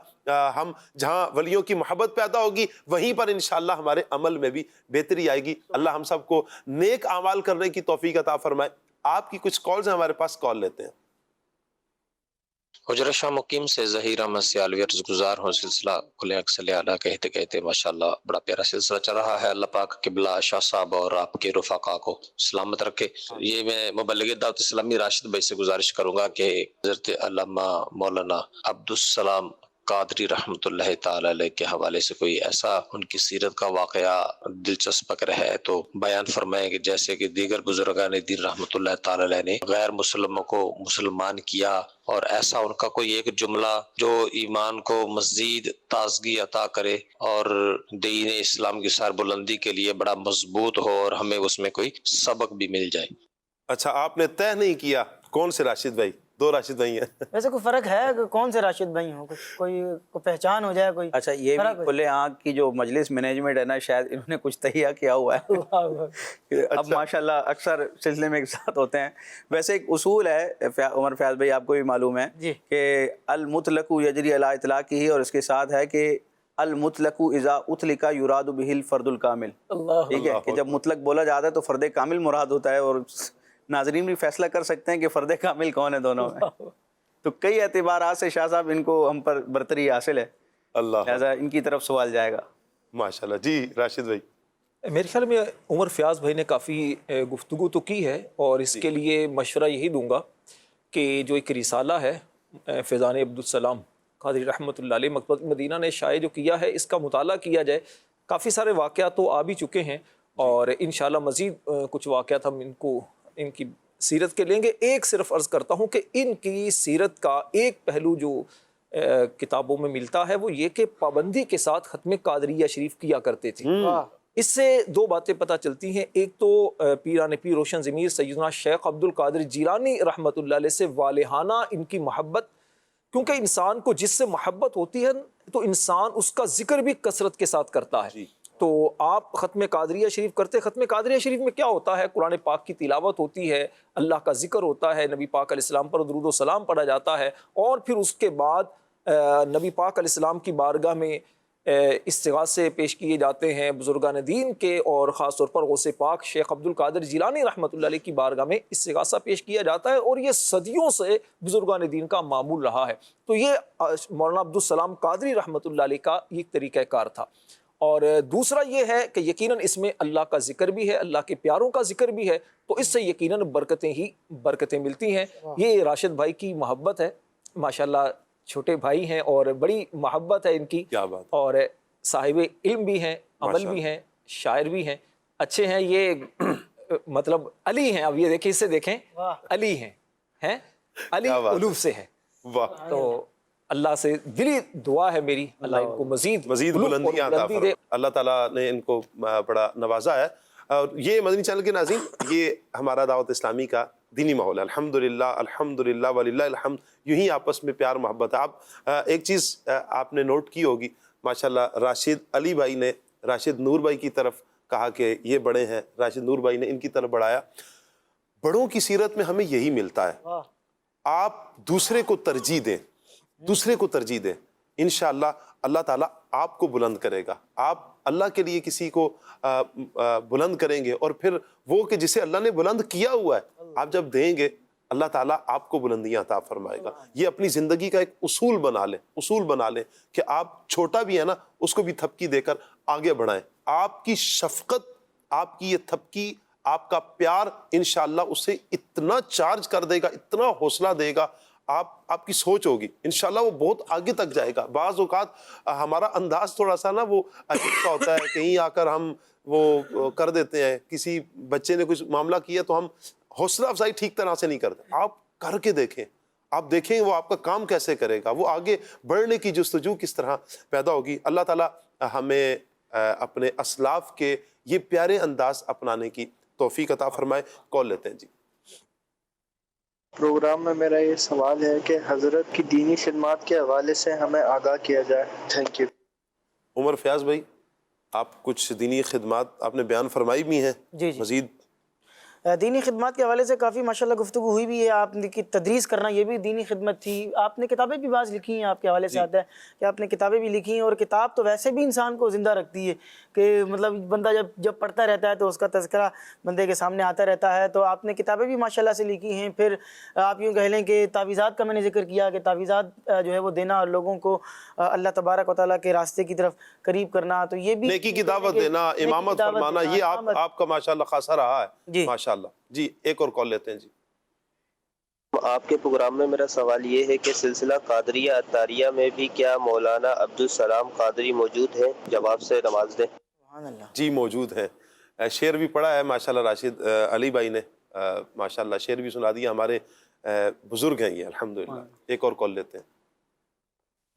ہم جہاں ولیوں کی محبت پیدا ہوگی وہیں پر انشاءاللہ ہمارے عمل میں بھی بہتری آئے گی۔ اللہ ہم سب کو نیک اعمال کرنے کی توفیق عطا فرمائے۔ آپ کی کچھ کالز ہیں ہمارے پاس، کال لیتے ہیں۔ حجرہ شاہ مقیم سے ظہیر احمد سیالوی عرض گزار ہوں، سلسلہ کھلے اکسل اعلیٰ کہتے کہتے ماشاءاللہ بڑا پیارا سلسلہ چل رہا ہے۔ اللہ پاک قبلہ شاہ صاحب اور آپ کے رفقا کو سلامت رکھے۔ یہ میں مبلغ دعوت اسلامی راشد بھائی سے گزارش کروں گا کہ حضرت علامہ مولانا عبدالسلام قادری رحمۃ اللہ تعالی علیہ کے حوالے سے کوئی ایسا ان کی سیرت کا واقعہ دلچسپ اگر ہے تو بیان فرمائیں کہ جیسے کہ دیگر بزرگان دین رحمۃ اللہ تعالی علیہ نے غیر مسلموں کو مسلمان کیا، اور ایسا ان کا کوئی ایک جملہ جو ایمان کو مزید تازگی عطا کرے اور دین اسلام کی سر بلندی کے لیے بڑا مضبوط ہو اور ہمیں اس میں کوئی سبق بھی مل جائے۔ اچھا، آپ نے طے نہیں کیا کون سے راشد بھائی؟ 2 راشد بھائی ہیں۔ ویسے کوئی فرق ہے کہ کون سے راشد بھائی ہوں، کوئی پہچان ہو جائے کوئی؟ اچھا، یہ بھی کھلے آنکھ کی جو مجلس مینجمنٹ ہے نا، شاید انہوں نے کچھ تہیہ کیا ہوا ہے۔ اب ماشاءاللہ اکثر سلسلے میں ایک ساتھ ہوتے ہیں۔ ویسے ایک اصول ہے عمر فیاض بھائی، آپ کو بھی معلوم ہے کہ المطلق یجری علی اطلاقہ ہی، اور اس کے ساتھ ہے کہ المطلق اذا اطلق یراد بہ الفرد الکامل۔ ٹھیک ہے، کہ جب مطلق بولا جاتا ہے تو فرد کامل مراد ہوتا ہے، اور ناظرین بھی فیصلہ کر سکتے ہیں کہ فرد کامل کون ہے دونوں میں۔ تو کئی اعتبارات سے شاہ صاحب ان کو ہم پر برتری حاصل ہے، اللہ، لہذا ان کی طرف سوال جائے گا۔ ماشاءاللہ۔ جی راشد بھائی۔ میرے خیال میں عمر فیاض بھائی نے کافی گفتگو تو کی ہے، اور اس کے لیے مشورہ یہی دوں گا کہ جو ایک رسالہ ہے فیضان عبدالسلام قادری رحمۃ اللہ علیہ مکتبۃ مدینہ نے شائع جو کیا ہے، اس کا مطالعہ کیا جائے۔ کافی سارے واقعات تو آ بھی چکے ہیں، اور انشاءاللہ مزید کچھ واقعات ہم ان کی سیرت کے لیں گے. ایک صرف عرض کرتا ہوں کہ ان کی سیرت کا ایک پہلو جو کتابوں میں ملتا ہے وہ یہ کہ پابندی کے ساتھ ختم قادریہ شریف کیا کرتے تھے. اس سے دو باتیں پتہ چلتی ہیں. ایک تو پیران پیر روشن ضمیر سیدنا شیخ عبد القادر جیلانی رحمۃ اللہ علیہ سے والہانہ ان کی محبت، کیونکہ انسان کو جس سے محبت ہوتی ہے تو انسان اس کا ذکر بھی کثرت کے ساتھ کرتا ہے. تو آپ ختم قادریہ شریف کرتے. ختم قادریہ شریف میں کیا ہوتا ہے؟ قرآن پاک کی تلاوت ہوتی ہے، اللہ کا ذکر ہوتا ہے، نبی پاک علیہ السلام پر درود و سلام پڑھا جاتا ہے، اور پھر اس کے بعد نبی پاک علیہ السلام کی بارگاہ میں استغاثے پیش کیے جاتے ہیں بزرگان دین کے، اور خاص طور پر غوث پاک شیخ عبد القادر جیلانی رحمۃ اللہ علیہ کی بارگاہ میں استغاثہ پیش کیا جاتا ہے، اور یہ صدیوں سے بزرگان دین کا معمول رہا ہے. تو یہ مولانا عبدالسلام قادری رحمۃ اللہ علیہ کا ایک طریقہ کار تھا. اور دوسرا یہ ہے کہ یقیناً اس میں اللہ کا ذکر بھی ہے، اللہ کے پیاروں کا ذکر بھی ہے، تو اس سے یقیناً برکتیں ہی برکتیں ملتی ہیں. یہ راشد بھائی کی محبت ہے، ماشاءاللہ چھوٹے بھائی ہیں اور بڑی محبت ہے ان کی. کیا بات. اور صاحب علم بھی ہیں، عمل بھی ہیں، شاعر بھی ہیں، اچھے ہیں. یہ مطلب علی ہیں. اب یہ دیکھیں، اس سے دیکھیں، علی ہیں علی علوف سے ہیں. تو اللہ سے دلی دعا ہے میری، اللہ ان کو مزید بلندیاں عطا فرمائے. اللہ تعالیٰ نے ان کو بڑا نوازا ہے. اور یہ مدنی چینل کے ناظرین، یہ ہمارا دعوت اسلامی کا دینی ماحول ہے. الحمدللہ وللہ الحمد. یوں ہی آپس میں پیار محبت ہے. آپ ایک چیز آپ نے نوٹ کی ہوگی، ماشاءاللہ راشد علی بھائی نے راشد نور بھائی کی طرف کہا کہ یہ بڑے ہیں، راشد نور بھائی نے ان کی طرف بڑھایا. بڑوں کی سیرت میں ہمیں یہی ملتا ہے، آپ دوسرے کو ترجیح دیں، دوسرے کو ترجیح دیں. انشاءاللہ اللہ تعالیٰ آپ کو بلند کرے گا. آپ اللہ کے لیے کسی کو بلند کریں گے، اور پھر وہ کہ جسے اللہ نے بلند کیا ہوا ہے آپ جب دیں گے، اللہ تعالیٰ آپ کو بلندیاں عطا فرمائے گا. یہ اپنی زندگی کا ایک اصول بنا لیں کہ آپ چھوٹا بھی ہے نا، اس کو بھی تھپکی دے کر آگے بڑھائیں. آپ کی شفقت، آپ کی یہ تھپکی، آپ کا پیار انشاءاللہ اسے اتنا چارج کر دے گا، اتنا حوصلہ دے گا. آپ کی سوچ ہوگی انشاءاللہ وہ بہت آگے تک جائے گا. بعض اوقات ہمارا انداز تھوڑا سا نا وہ عجیب سا ہوتا ہے، کہیں آ کر ہم وہ کر دیتے ہیں. کسی بچے نے کچھ معاملہ کیا تو ہم حوصلہ افزائی ٹھیک طرح سے نہیں کرتے. آپ کر کے دیکھیں، آپ دیکھیں وہ آپ کا کام کیسے کرے گا، وہ آگے بڑھنے کی جستجو کس طرح پیدا ہوگی. اللہ تعالیٰ ہمیں اپنے اسلاف کے یہ پیارے انداز اپنانے کی توفیق عطا فرمائے. کال لیتے ہیں جی. پروگرام میں میرا یہ سوال ہے کہ حضرت کی دینی خدمات کے حوالے سے ہمیں آگاہ کیا جائے. Thank you. عمر فیاض بھائی، آپ کچھ دینی خدمات آپ نے بیان فرمائی بھی ہیں، جی مزید دینی خدمات کے حوالے سے کافی ماشاءاللہ گفتگو ہوئی بھی ہے. آپ کی تدریس کرنا یہ بھی دینی خدمت تھی. آپ نے کتابیں بھی بعض لکھی ہیں، آپ کے حوالے سے آتا ہے کہ آپ نے کتابیں بھی لکھی ہیں، اور کتاب تو ویسے بھی انسان کو زندہ رکھتی ہے کہ مطلب بندہ جب پڑھتا رہتا ہے تو اس کا تذکرہ بندے کے سامنے آتا رہتا ہے. تو آپ نے کتابیں بھی ماشاءاللہ سے لکھی ہیں. پھر آپ یوں کہہ لیں کہ تعویذات کا میں نے ذکر کیا کہ تعویذات جو ہے وہ دینا اور لوگوں کو اللہ تبارک و تعالیٰ کے راستے کی طرف قریب کرنا، تو یہ بھی نیکی کی دعوت دینا، امامت فرمانا، یہ آپ کا ماشاءاللہ خاصہ رہا ہے. ماشاءاللہ. جی ایک اور کال لیتے ہیں جی. آپ کے پروگرام میں میرا سوال یہ ہے کہ سلسلہ قادریہ اتاریہ میں بھی کیا مولانا عبدالسلام قادری موجود ہیں؟ جواب سے نواز دیں. جی موجود ہیں. شعر بھی پڑھا ہے ماشاءاللہ راشد علی بھائی نے، ماشاءاللہ شعر بھی سنا دیا. ہمارے بزرگ ہیں یہ الحمدللہ. ایک اور کال لیتے ہیں.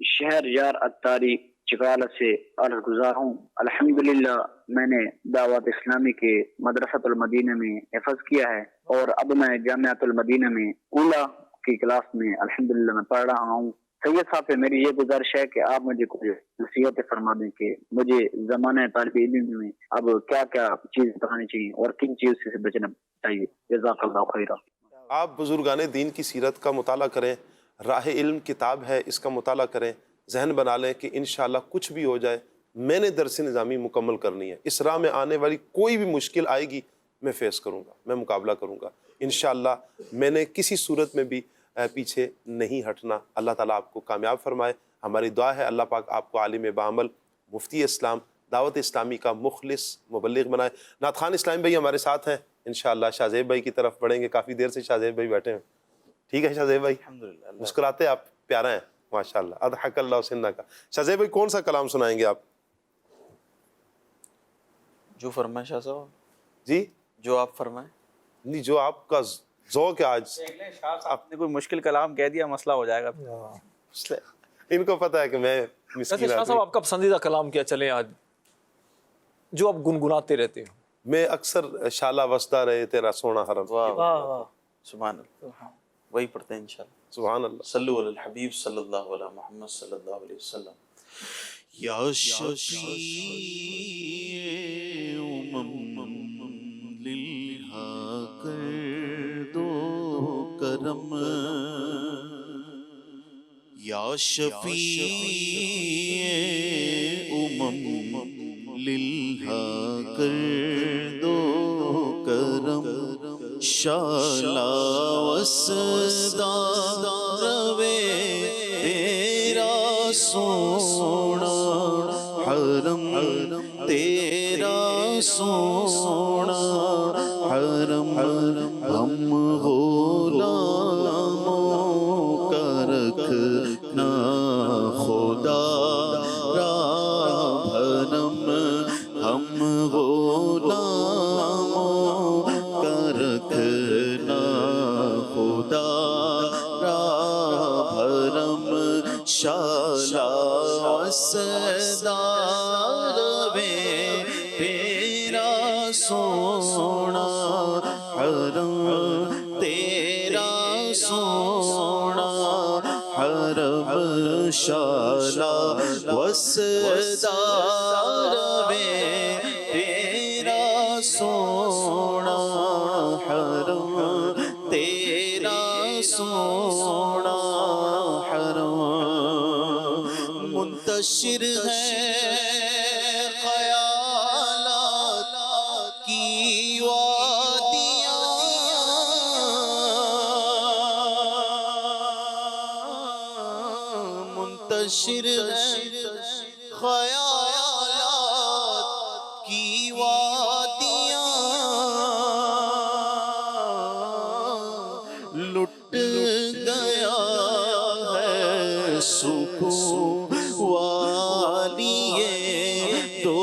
شہر یار اتاری چکالہ سے عرض گزار ہوں. الحمدللہ میں نے دعوت اسلامی کے مدرسۃ المدینہ میں حفظ کیا ہے، اور اب میں جامعۃ المدینہ میں اولا کی کلاس میں الحمدللہ میں پڑھ رہا ہوں. سید صاحب سے میری یہ گزارش ہے کہ آپ مجھے کوئی نصیحت فرما دیں کہ مجھے زمانہ طالب علم میں اب کیا کیا چیز بتانی چاہیے اور کن چیز سے بچنا چاہیے. جزاک اللہ خیرہ. آپ بزرگان دین کی سیرت کا مطالعہ کریں. راہ علم کتاب ہے، اس کا مطالعہ کریں. ذہن بنا لیں کہ انشاءاللہ کچھ بھی ہو جائے میں نے درس نظامی مکمل کرنی ہے. اس راہ میں آنے والی کوئی بھی مشکل آئے گی میں فیس کروں گا، میں مقابلہ کروں گا انشاءاللہ. میں نے کسی صورت میں بھی پیچھے نہیں ہٹنا. اللہ تعالیٰ آپ کو کامیاب فرمائے. ہماری دعا ہے اللہ پاک آپ کو عالم بعمل، مفتی اسلام، دعوت اسلامی کا مخلص مبلغ بنائے. نعت خوان اسلام بھائی ہمارے ساتھ ہیں انشاءاللہ. شاہ زیب بھائی کی طرف بڑھیں گے. کافی دیر سے شاہ زیب بھائی بیٹھے ہیں. ٹھیک ہے شاہ زیب بھائی، مسکراتے آپ پیارا ہیں ماشاءاللہ. اضحک اللہ سنہ کا. شاہ زیب بھائی کون سا کلام سنائیں گے آپ؟ جو فرمائیں شاہ صاحب. جی جو آپ فرمائیں. نہیں، جو آپ کا ذوق ہے آج. آپ نے کوئی مشکل کلام کہہ دیا مسئلہ ہو جائے گا. ان کو پتہ ہے کہ میں مسکین شاہ صاحب آپ کا پسندیدہ کلام کیا چلیں آج جو آپ گنگناتے رہتے ہو؟ میں اکثر شالہ وسدہ رہے تیرا سونا حرم. واہ واہ سبحان اللہ. وہی پڑھتے ہیں انشاءاللہ. سبحان اللہ. صلو علی الحبیب صلی اللہ علیہ محمد صلی اللہ علیہ وسلم. یا شفیع للہا کر دو کرم، یا شفیع للہا کر دو کرم، شالا وسدا روے تیرا سونا حرم، تیرا سونا حرم، ہم غلاموں کا رکھنا خدا را بھرم، ہم غلاموں کا رکھنا خدا را بھرم، شالا وسدا روے تیرا سونا حرم، تیرا سونا حرم، شالا وسدا روے تیرا سونا حرم، تیرا سونا حرم، منتشر ہے خیالات کی وادیاں، منتشر ہے خیالات کی وادیاں، لٹ گیا ہے سکون والی یہ دو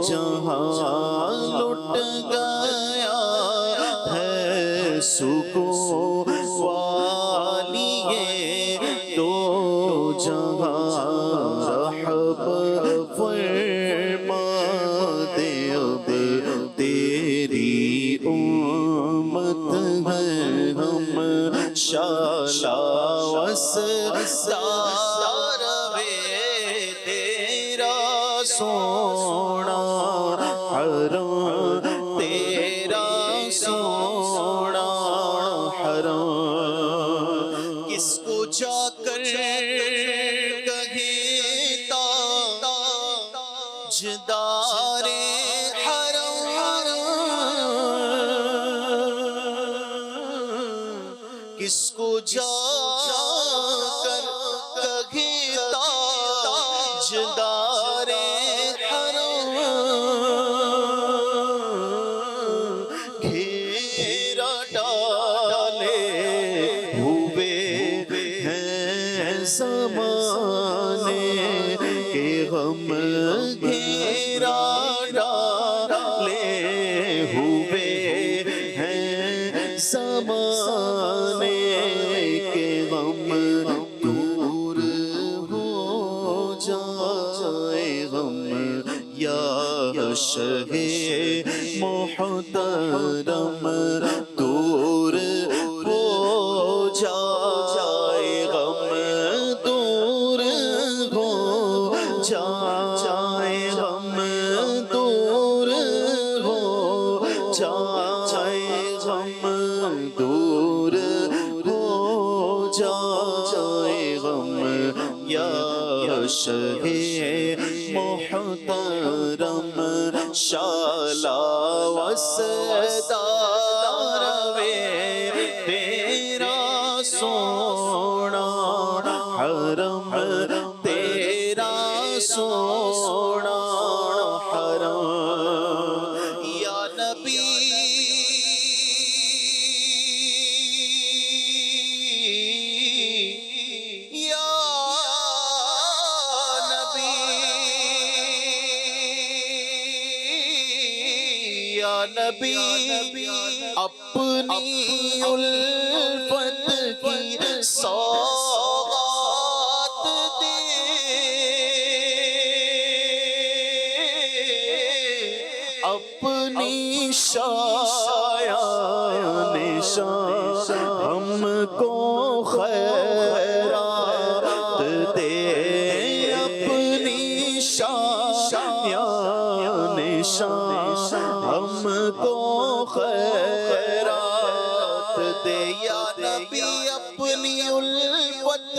جہاں، لٹ گیا ہے سکون والی یہ دو جہاں، رحب فرما دے اب تیری امت ہے ہم، شالا وسدا روے تیرا سونا حرم، تیرا سونا حرم، کس کو جا کر کہے تاجدار حرم، کس کو جا کر کہے تاجدار حرم، گھیرا ڈالے ہوئے ہیں زمانے کے غم، گھیرا ڈالے ہوئے ہیں زمانے کے غم، دور ہو جائے غم یا شہ محترم، دور ہو جائے غم، دور ہو جائے غم، دور ہو جائے غم، دور ہو جائے غم یا شہ محترم، شالا وسدا روے تیرا سونا حرم، تیرا سونا حرم، یا نبی یا نبی یا نبی اپنی الفت کی سوغات دے اپنی شایان شان ہم کو خیرات دے اپنی شایان شان ہم کو خیرات دے یا نبی اپنی الفت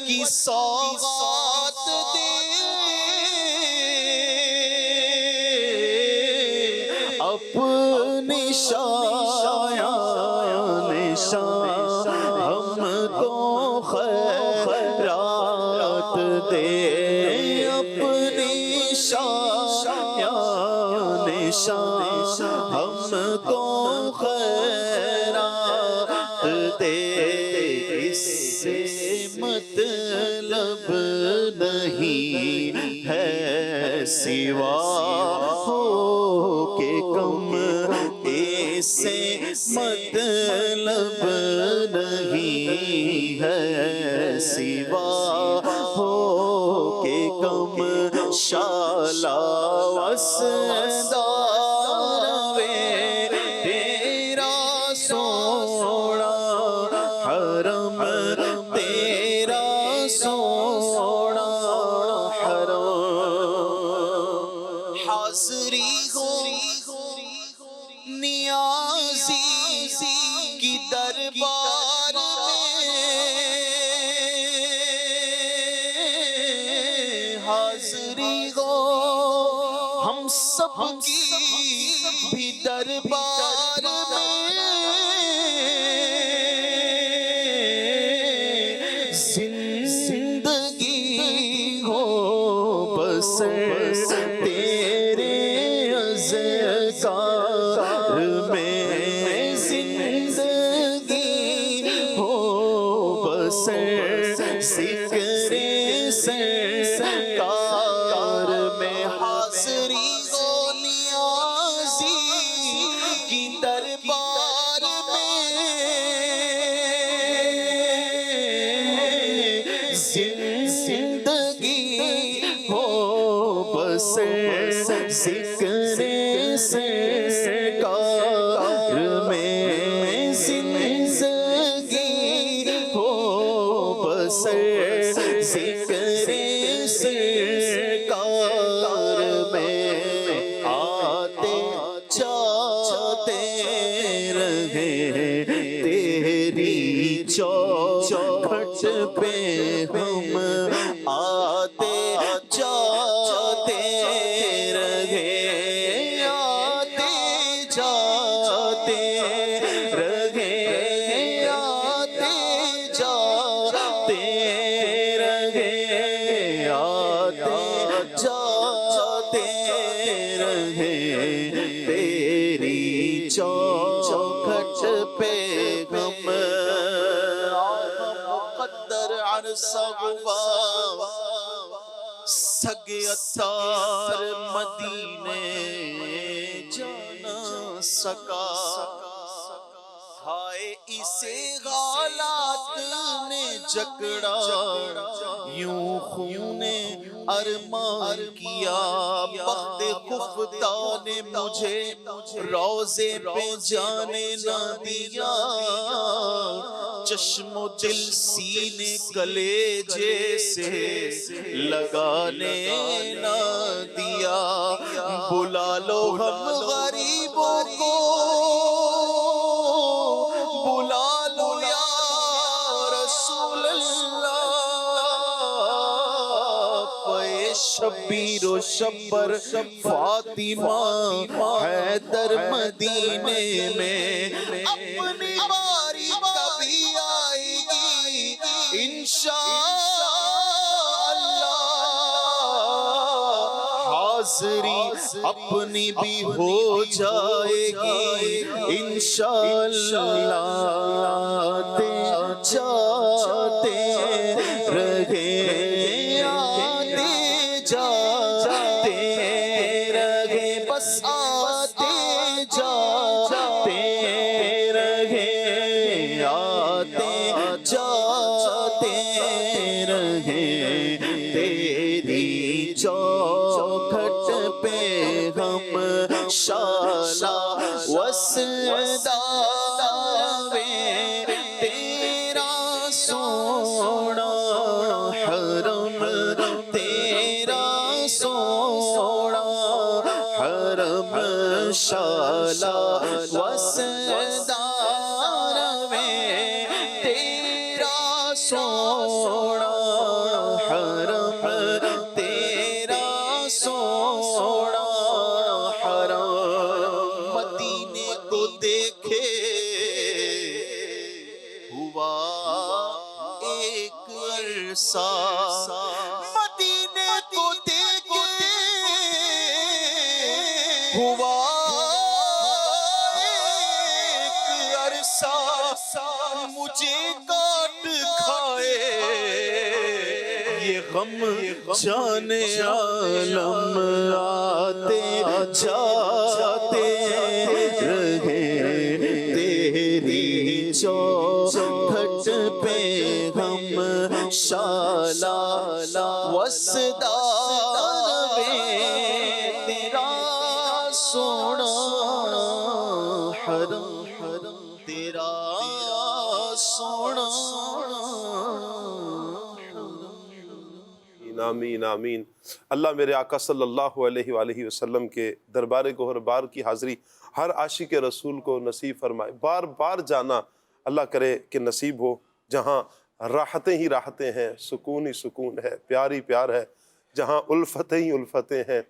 کی سوغات دے اپنی شایان شان ہم کو خیرات دے اپنی شایان شان ہم کو خیرات دے اس سے مطلب نہیں ہے سوا کہ کم اسے مطلب نہیں ہے سوا ہو کہ کم شالا وسدار تیرا سونا حرم تیرا سونا حرم حاضری ہو نیازی کی دربار میں حاضری ہو ہم سب کی بھی دربار میں زندگی ہو بسر تیرے اذکار میں زندگی ہو بسر ذکر سرکار میں حاضری ہو نیازی کی دربار میں زندگی ہو بسر ذکر سرکار میں زندگی ہو بسر ذکر سرکار میں آتے جاتے رہے تیری چوکھٹ پہ ہم آتے جاتے رہے آتے جاتے رہے آتے جاتے رہے آتے جاتے رہے تیری چوکھٹ پہ ہم مقدر عرصہ غبا سگ اتار مدینے جانا سکا ہائے اسے حالات نے جکڑا یوں خون ارمان کیا بخت خفتا نے مجھے روزے پہ جانے نہ دیا چشم و دل سینے کلیجے سے لگانے نہ دیا بلا لو ہم غریبوں کو بلا لو یا رسول اللہ پے شبیر و شبر فاطمہ حیدر مدینے میں اپنی باری کبھی آئے گی انشاءاللہ حاضری اپنی بھی ہو جائے گی انشاءاللہ آتے جاتے رہے آتے جاتے رہے بس آتے وسدار تیرا سونا حرم تیرا سونا حرم شالا وسدار تیرا سونا حرم تیرا سونا حرم مدینے کو دیکھے ہوا ایک عرصہ مدینے کو دیکھے ہوا ایک عرصہ مجھے کاٹ کھائے یہ غم جانے عالم آتے جاتے رہے تیری چوکھٹ پہ ہم شالا وسدار تیرا سونا حرم تیرا سونا آمین آمین۔ اللہ میرے آقا صلی اللہ علیہ وآلہ وسلم کے دربار گوہر بار کی حاضری ہر عاشق رسول کو نصیب فرمائے۔ بار بار جانا اللہ کرے کہ نصیب ہو، جہاں راحتیں ہی راحتیں ہیں، سکون ہی سکون ہے، پیار ہی پیار ہے، جہاں الفتیں ہی الفتیں ہیں،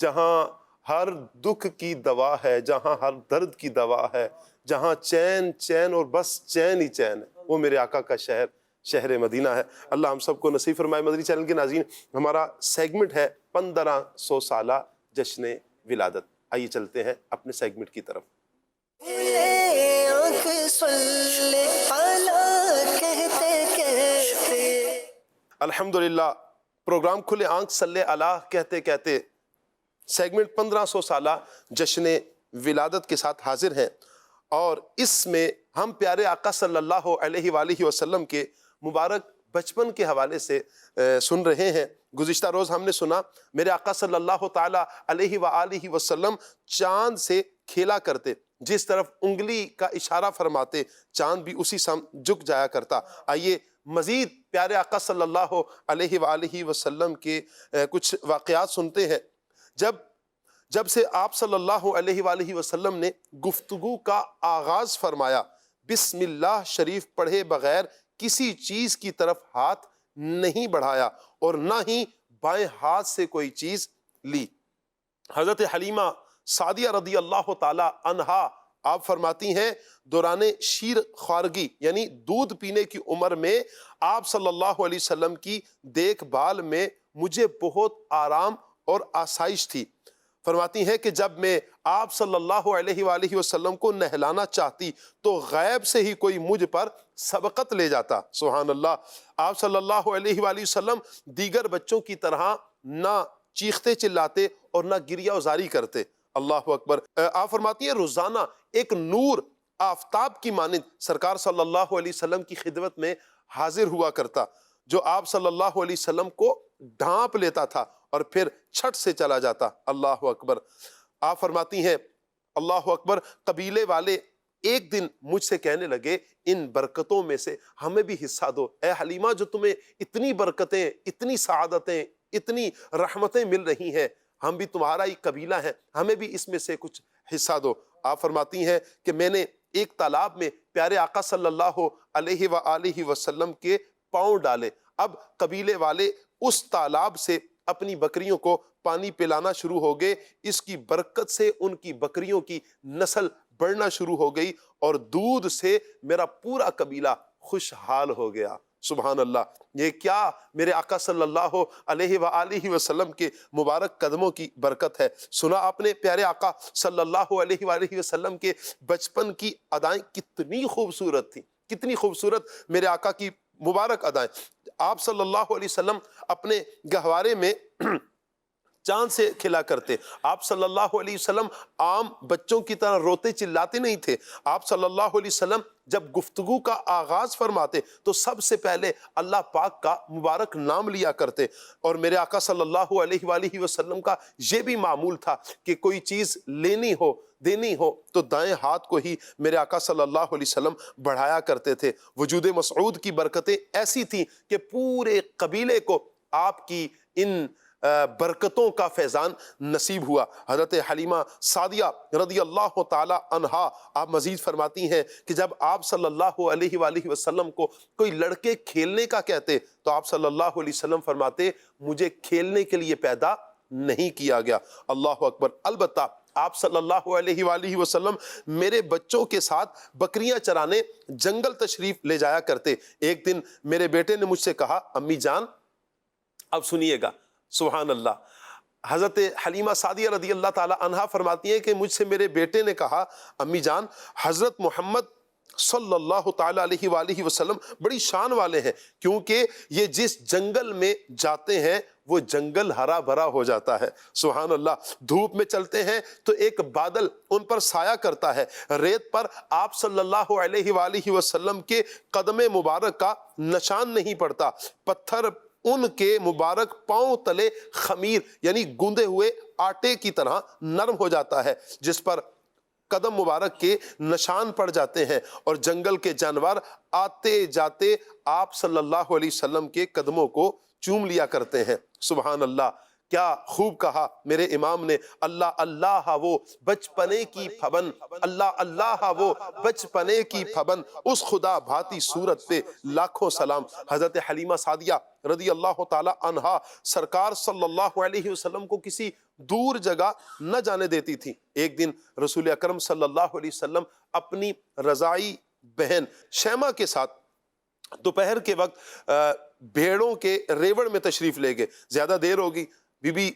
جہاں ہر دکھ کی دوا ہے، جہاں ہر درد کی دوا ہے، جہاں چین چین اور بس چین ہی چین ہے، وہ میرے آقا کا شہر شہر مدینہ ہے۔ اللہ ہم سب کو نصیب فرمائے۔ مدنی چینل کے ناظرین، ہمارا سیگمنٹ ہے 1500 سالہ جشن ولادت۔ آئیے چلتے ہیں اپنے سیگمنٹ کی طرف۔ الحمدللہ، پروگرام کھلے آنکھ صلی اللہ کہتے کہتے سیگمنٹ 1500 سالہ جشن ولادت کے ساتھ حاضر ہیں، اور اس میں ہم پیارے آقا صلی اللہ علیہ وآلہ وسلم کے مبارک بچپن کے حوالے سے سن رہے ہیں۔ گزشتہ روز ہم نے سنا میرے آقا صلی اللہ تعالیٰ علیہ وآلہ وسلم چاند سے کھیلا کرتے، جس طرف انگلی کا اشارہ فرماتے چاند بھی اسی سمت جھک جایا کرتا۔ آئیے مزید پیارے آقا صلی اللہ علیہ وآلہ وسلم کے کچھ واقعات سنتے ہیں۔ جب سے آپ صلی اللہ علیہ وآلہ وسلم نے گفتگو کا آغاز فرمایا، بسم اللہ شریف پڑھے بغیر کسی چیز کی طرف ہاتھ نہیں بڑھایا اور نہ ہی بائیں ہاتھ سے کوئی چیز لی۔ حضرت حلیمہ سعدیہ رضی اللہ تعالی عنہا آپ فرماتی ہیں، دوران شیر خوارگی یعنی دودھ پینے کی عمر میں آپ صلی اللہ علیہ وسلم کی دیکھ بھال میں مجھے بہت آرام اور آسائش تھی۔ فرماتی ہیں کہ جب میں آپ صلی اللہ علیہ وآلہ وسلم کو نہلانا چاہتی تو غیب سے ہی کوئی مجھ پر سبقت لے جاتا۔ سبحان اللہ۔ آپ صلی اللہ علیہ وآلہ وسلم دیگر بچوں کی طرح نہ چیختے چلاتے اور نہ گریہ وزاری کرتے۔ اللہ اکبر۔ آپ فرماتی ہیں روزانہ ایک نور آفتاب کی مانند سرکار صلی اللہ علیہ وسلم کی خدمت میں حاضر ہوا کرتا، جو آپ صلی اللہ علیہ وسلم کو ڈھانپ لیتا تھا اور پھر چھٹ سے چلا جاتا۔ اللہ اکبر۔ آپ فرماتی ہیں اللہ اکبر، قبیلے والے ایک دن مجھ سے کہنے لگے ان برکتوں میں سے ہمیں بھی حصہ دو۔ اے حلیمہ، جو تمہیں اتنی برکتیں، اتنی سعادتیں، اتنی رحمتیں مل رہی ہیں، ہم بھی تمہارا ہی قبیلہ ہیں، ہمیں بھی اس میں سے کچھ حصہ دو۔ آپ فرماتی ہیں کہ میں نے ایک تالاب میں پیارے آقا صلی اللہ علیہ وآلہ وسلم کے پاؤں ڈالے۔ اب قبیلے والے اس تالاب سے اپنی بکریوں کو پانی پلانا شروع ہو گئے۔ اس کی برکت سے ان کی بکریوں کی نسل بڑھنا شروع ہو گئی اور دودھ سے میرا پورا قبیلہ خوشحال ہو گیا۔ سبحان اللہ۔ یہ کیا میرے آقا صلی اللہ علیہ وآلہ وسلم کے مبارک قدموں کی برکت ہے۔ سنا آپ نے پیارے آقا صلی اللہ علیہ وآلہ وسلم کے بچپن کی ادائیں کتنی خوبصورت تھیں، کتنی خوبصورت میرے آقا کی مبارک ادائیں۔ آپ صلی اللہ علیہ وسلم اپنے گہوارے میں چاند سے کھلا کرتے. آپ صلی اللہ علیہ وسلم عام بچوں کی طرح روتے چلاتے نہیں تھے. آپ صلی اللہ علیہ وسلم جب گفتگو کا آغاز فرماتے تو سب سے پہلے اللہ پاک کا مبارک نام لیا کرتے. اور میرے آقا صلی اللہ علیہ وآلہ وسلم کا یہ بھی معمول تھا کہ کوئی چیز لینی ہو دینی ہو تو دائیں ہاتھ کو ہی میرے آقا صلی اللہ علیہ وسلم بڑھایا کرتے تھے. وجود مسعود کی برکتیں ایسی تھیں کہ پورے قبیلے کو آپ کی ان برکتوں کا فیضان نصیب ہوا. حضرت حلیمہ سعدیہ رضی اللہ تعالی عنہا آپ مزید فرماتی ہیں کہ جب آپ صلی اللہ علیہ وآلہ وسلم کو کوئی لڑکے کھیلنے کا کہتے تو آپ صلی اللہ علیہ وسلم فرماتے مجھے کھیلنے کے لیے پیدا نہیں کیا گیا. اللہ اکبر. البتہ آپ صلی اللہ علیہ وآلہ وسلم میرے بچوں کے ساتھ بکریاں چرانے جنگل تشریف لے جایا کرتے. ایک دن میرے بیٹے نے مجھ سے کہا امی جان، اب سنیے گا سبحان اللہ، حضرت حلیمہ سعدیہ رضی اللہ تعالی عنہا فرماتی ہیں کہ مجھ سے میرے بیٹے نے کہا امی جان، حضرت محمد صلی اللہ تعالی علیہ وآلہ وسلم بڑی شان والے ہیں، کیونکہ یہ جس جنگل میں جاتے ہیں وہ جنگل ہرا بھرا ہو جاتا ہے. سبحان اللہ. دھوپ میں چلتے ہیں تو ایک بادل ان پر سایہ کرتا ہے، ریت پر آپ صلی اللہ علیہ وآلہ وسلم کے قدم مبارک کا نشان نہیں پڑتا، پتھر ان کے مبارک پاؤں تلے خمیر یعنی گوندے ہوئے آٹے کی طرح نرم ہو جاتا ہے، جس پر قدم مبارک کے نشان پڑ جاتے ہیں، اور جنگل کے جانور آتے جاتے آپ صلی اللہ علیہ وسلم کے قدموں کو چوم لیا کرتے ہیں. سبحان اللہ. کیا خوب کہا میرے امام نے، اللہ اللہ وہ بچپنے کی پھبن، اللہ اللہ وہ بچپنے کی پھبن، اس خدا بھاتی صورت پہ لاکھوں سلام. حضرت حلیمہ سعدیہ رضی اللہ تعالی عنہا سرکار صلی اللہ علیہ وسلم کو کسی دور جگہ نہ جانے دیتی تھی. ایک دن رسول اکرم صلی اللہ علیہ وسلم اپنی رضائی بہن شیمہ کے ساتھ دوپہر کے وقت بھیڑوں کے ریوڑ میں تشریف لے گئے. زیادہ دیر ہوگی، بی بی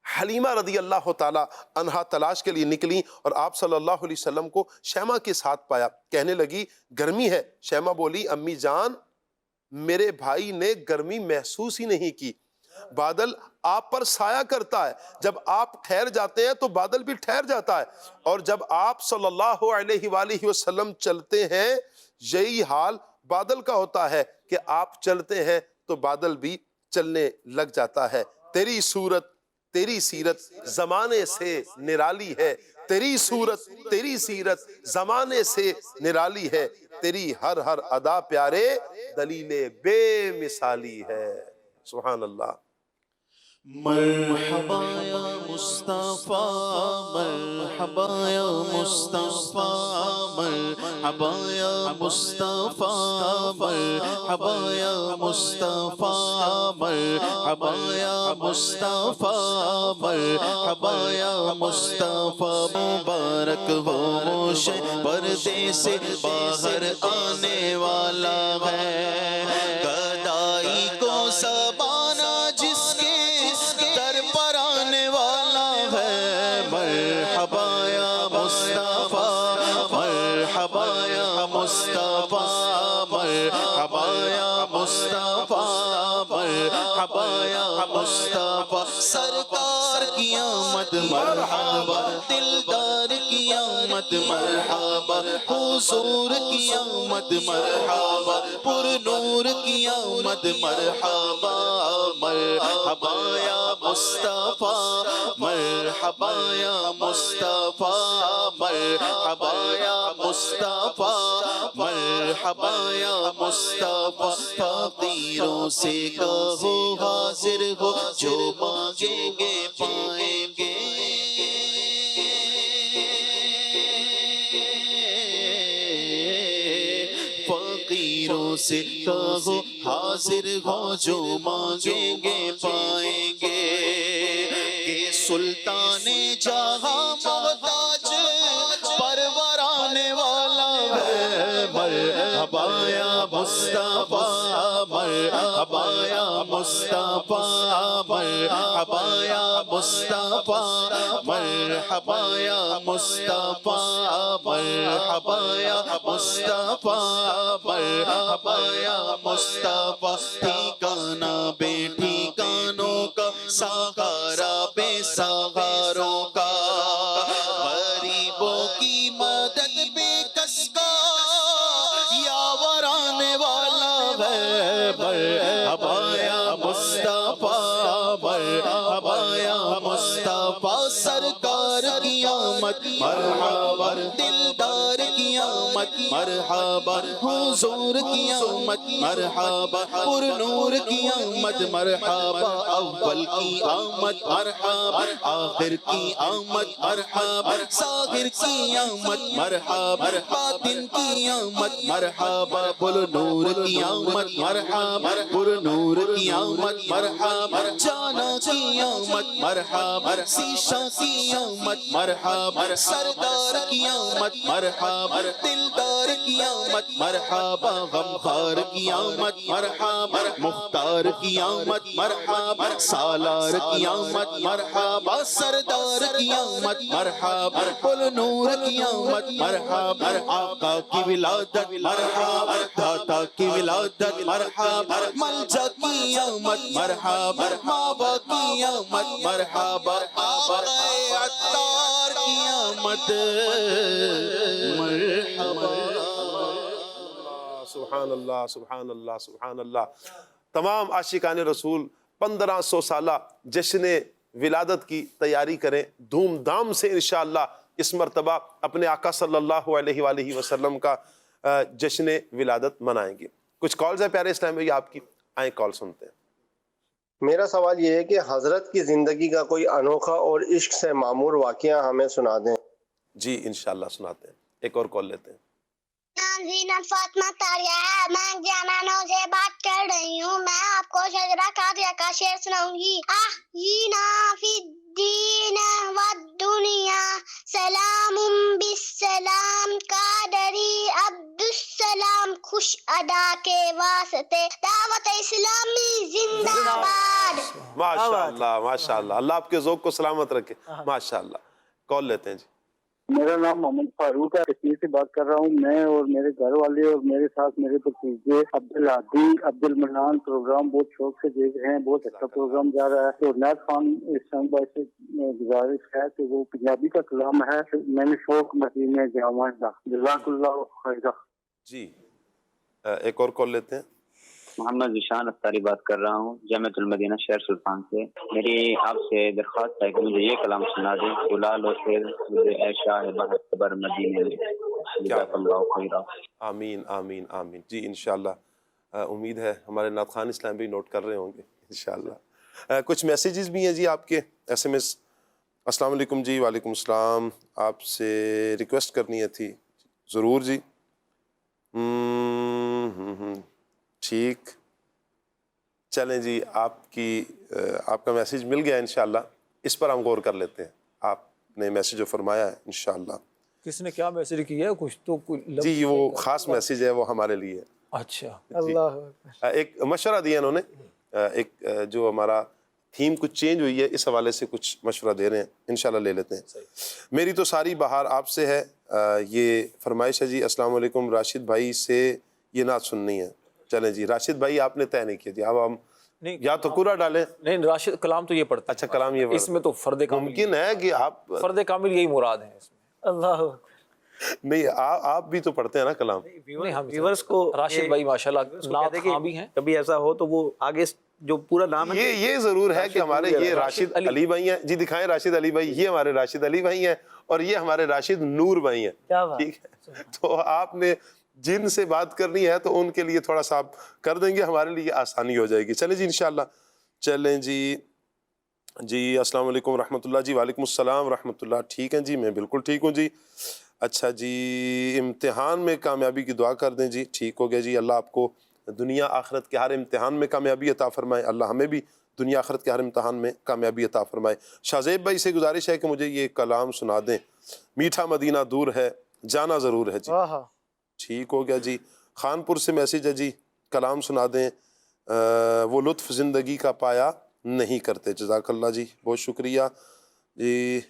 حلیمہ رضی اللہ تعالی عنہا تلاش کے لیے نکلی اور آپ صلی اللہ علیہ وسلم کو شیمہ کے ساتھ پایا. کہنے لگی گرمی ہے. شیمہ بولی امی جان، میرے بھائی نے گرمی محسوس ہی نہیں کی، بادل آپ پر سایہ کرتا ہے، جب آپ ٹھہر جاتے ہیں تو بادل بھی ٹھہر جاتا ہے، اور جب آپ صلی اللہ علیہ وآلہ وسلم چلتے ہیں یہی حال بادل کا ہوتا ہے کہ آپ چلتے ہیں تو بادل بھی چلنے لگ جاتا ہے. تیری صورت تیری سیرت زمانے سے نرالی ہے، تیری صورت تیری سیرت زمانے سے نرالی ہے، تیری ہر ہر ادا پیارے دلیل بے مثالی ہے. سبحان اللہ. مرحبا یا مصطفیٰ، مرحبا یا مصطفیٰ، مرحبا یا مصطفیٰ، مرحبا یا مصطفیٰ، مرحبا یا مصطفیٰ، مرحبا یا مصطفیٰ. مبارک ہو شہ پردے سے باہر آنے والا ہے، گدائی کو سبانا جس کے در پر آنے والا ہے. مرحبا یا مصطفیٰ، مرحبا یا مصطفیٰ، مرحبا یا مصطفیٰ، مرحبا یا مصطفیٰ. سرکار کی آمد مرحبا، دلدار کی آمد مرحبا، حضور کی آمد مرحبا، پر نور کی آمد مرحبا. مرحبا یا مصطفیٰ، مرحبا یا مصطفیٰ، مرحبا یا مصطفیٰ، مرحبا یا مصطفیٰ. فقیروں سے کہو حاضر ہو، جو مانگیں گے پائیں گے. فقیروں سے کہو حاضر ہو، جو مانگیں گے پائیں گے. کہ سلطان جہاں محتاج پرورانے والا ہے. مرحبا یا مصطفیٰ، مرحبا یا مصطفیٰ، مرحبا یا مصطفیٰ، مرحبا یا مصطفیٰ، مرحبا یا مصطفیٰ، مرحبا یا مصطفیٰ. ٹھکانہ بے ٹھکانوں کا سہارا بے سہاروں کا، غریبوں کی مدد بے کس کا، یاور آنے والا ہے، مرحبا یا مصطفیٰ، مرحبا یا مصطفیٰ، سرکار کی آمد مرحبا، دلدار کی آمد مرحبا، حضور کی آمد مرحبا، پر نور کی آمد مرحبا، اول کی آمد مرحبا، آخر کی آمد مرحبا، ظاہر کی آمد مرحبا، باطن کی آمد مرحبا، پر نور کی آمد مرحبا، پر نور کی آمد مرحبا، جانا کی آمد مرحبا، شیشہ کی آمد مرحبا، سردار کی آمد مرحبا، دلدار کی آمد مرحبا، غمخوار کی آمد مرحبا، مختار کی آمد مرحبا، سالار کی آمد مرحبا، سردار کی آمد مرحبا، پل نور کی آمد مرحبا، آقا کی ولادت مرحبا، داتا کی ولادت مرحبا، ملجا کی آمد مرحبا، ماوا کی آمد مرحبا، آقا عطار کی آمد مرحبا۔ سبحان اللہ سبحان اللہ سبحان اللہ۔ تمام عاشقان رسول 1500 سالہ جشن ولادت کی تیاری کریں، دھوم دھام سے انشاءاللہ اس مرتبہ اپنے آقا صلی اللہ علیہ وآلہ وسلم کا جشن ولادت منائیں گے۔ کچھ کالز ہیں پیارے اسلام بھائی آپ کی، آئیں کال سنتے ہیں۔ میرا سوال یہ ہے کہ حضرت کی زندگی کا کوئی انوکھا اور عشق سے معمور واقعہ ہمیں سنا دیں۔ جی انشاءاللہ سناتے ہیں، ایک اور کال لیتے ہیں۔ نام زینت فاطمہ طاہرہ ہے، میں جامعہ سے بات کر رہی ہوں۔ میں آپ کو شجرہ قادریہ کا شعر سناؤں گی۔ احیینا فی الدین والدنیا، سلام بالسلام، قادری عبدالسلام، خوش ادا کے واسطے، دعوت اسلامی زندہ باد۔ ماشاءاللہ ماشاءاللہ، اللہ آپ کے ذوق کو سلامت رکھے، ماشاءاللہ۔ کال لیتے ہیں جی۔ میرا نام محمد فاروق ہے، کشمیر سے بات کر رہا ہوں۔ میں اور میرے گھر والے اور میرے ساتھ میرے بھتیجے عبدالہادی عبدالمنان پروگرام بہت شوق سے دیکھ رہے ہیں، بہت اچھا پروگرام جا رہا ہے۔ تو عنایت خان اسلام بھائی سے گزارش ہے کہ وہ پنجابی کا کلام ہے، میں نے شوق مدینے جاواں دا، جزاک اللہ خیرہ۔ جی ایک اور کال لیتے ہیں۔ محمد ذیشان افطاری بات کر رہا ہوں، جامعۃ المدینہ شہر سلطان سے۔ میری آپ سے درخواست ہے کہ مجھے یہ کلام سنا دیں، گلال و خیر مجھے اے شاہ بہر مدینے میں، جزاک اللہ خیرہ۔ آمین آمین آمین۔ جی انشاءاللہ، امید ہے ہمارے نعت خوان اسلام بھی نوٹ کر رہے ہوں گے انشاءاللہ۔ کچھ میسیجز بھی ہیں جی آپ کے، ایس ایم ایس۔ السلام علیکم جی۔ وعلیکم السلام۔ آپ سے ریکویسٹ کرنی ہے تھی، ضرور جی۔ ٹھیک، چلیں جی، آپ کا میسیج مل گیا انشاءاللہ، اس پر ہم غور کر لیتے ہیں۔ آپ نے میسیج جو فرمایا ہے انشاءاللہ۔ کس نے کیا میسیج کیا ہے؟ کچھ تو جی وہ خاص میسیج ہے، وہ ہمارے لیے۔ اچھا، اللہ ایک مشورہ دیا انہوں نے، ایک جو ہمارا تھیم کچھ چینج ہوئی ہے، اس حوالے سے کچھ مشورہ دے رہے ہیں، انشاءاللہ لے لیتے ہیں۔ میری تو ساری بہار آپ سے ہے، یہ فرمائش ہے جی۔ السلام علیکم، راشد بھائی سے یہ نعت سننی ہے۔ چلیں جی، راشد بھائی آپ نے طے نہیں کیا جی، اب ہم یا تو پورا ڈالیں۔ نہیں، راشد کلام تو یہ پڑھتا ہے۔ اچھا کلام یہ اس میں تو فرد کامل ممکن ہے کہ آپ فرد کامل یہی مراد ہے اس میں۔ اللہ نہیں، آپ بھی تو پڑھتے ہیں نا کلام۔ ویورز کو راشد بھائی ماشاءاللہ نعت خواں بھی ہیں، کبھی ایسا ہو تو وہ آگے جو پورا نام ہے یہ ضرور ہے کہ ہمارے یہ راشد علی بھائی ہیں جی، دکھائیں راشد علی بھائی، یہ ہمارے راشد علی بھائی ہیں اور یہ ہمارے راشد نور بھائی ہیں، ٹھیک ہے؟ تو آپ نے جن سے بات کرنی ہے تو ان کے لیے تھوڑا سا آپ کر دیں گے، ہمارے لیے آسانی ہو جائے گی۔ چلیں جی انشاءاللہ، چلیں جی۔ جی السلام علیکم ورحمۃ اللہ جی۔ وعلیکم السلام ورحمۃ اللہ۔ ٹھیک ہے جی، میں بالکل ٹھیک ہوں جی۔ اچھا جی، امتحان میں کامیابی کی دعا کر دیں جی۔ ٹھیک ہو گیا جی، اللہ آپ کو دنیا آخرت کے ہر امتحان میں کامیابی عطا فرمائے، اللہ ہمیں بھی دنیا آخرت کے ہر امتحان میں کامیابی عطا فرمائے۔ شاہزیب بھائی سے گزارش ہے کہ مجھے یہ کلام سنا دیں، میٹھا مدینہ دور ہے جانا ضرور ہے جی۔ ٹھیک ہو گیا جی۔ خانپور سے میسیج ہے جی، کلام سنا دیں، وہ لطف زندگی کا پایا نہیں کرتے۔ جزاک اللہ جی، بہت شکریہ جی۔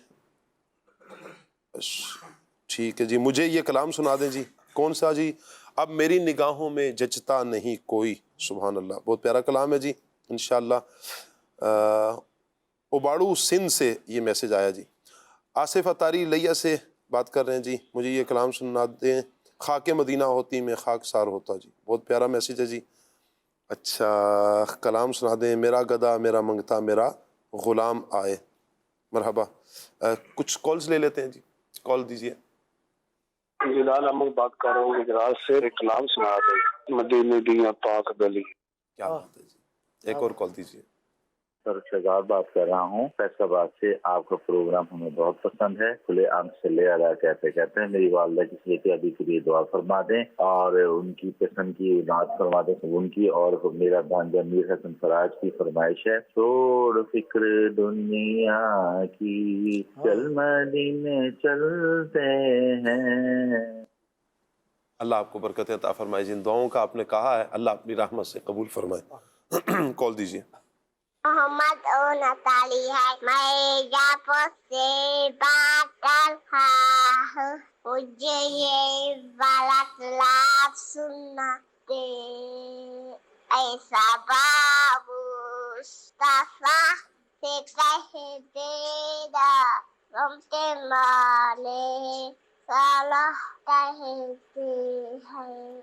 ٹھیک ہے جی، مجھے یہ کلام سنا دیں جی۔ کون سا جی؟ اب میری نگاہوں میں جچتا نہیں کوئی۔ سبحان اللہ، بہت پیارا کلام ہے جی، انشاءاللہ اوباڑو سندھ سے یہ میسج آیا جی. آصف اتاری لیا سے بات کر رہے ہیں جی. مجھے یہ کلام سنا دیں. خاک مدینہ ہوتی میں خاک سار ہوتا جی. بہت پیارا میسج ہے جی. اچھا کلام سنا دیں. میرا گدا میرا منگتا میرا غلام آئے. مرحبا. کچھ کالز لے لیتے ہیں جی. کال دیجیے. جلال احمد بات کر رہا ہوں گجرات سے. ایک کلام سنا دیں مدینے دیاں پاک گلی. کیا بات ہے جی. ایک اور کال دیجیے. سر شہزاد بات کر رہا ہوں فیصل آباد سے. آپ کا پروگرام ہمیں بہت پسند ہے. کھلے عام سے لے آ کہتے کہتے ہیں. میری والدہ کی صحتیابی کے لیے دعا فرما دیں اور ان کی پسند کی بات فرما دیں ان کی. اور میرا بانجا میر حسن فراج کی فرمائش ہے چھوڑ فکر دنیا کی چل مدینے چلتے ہیں. اللہ آپ کو برکت عطا فرمائے. جن دعاؤں کا آپ نے کہا ہے اللہ اپنی رحمت سے قبول فرمائے. کال دیجیے. محمد نتالی ہے. میں جاپور سے بات کر رہا ہوں. مجھے یہ والا کلام سننا دے. ایسا بابو مصطفیٰ سے کہہ دینا غم کے مالے صلاح کہتے ہیں.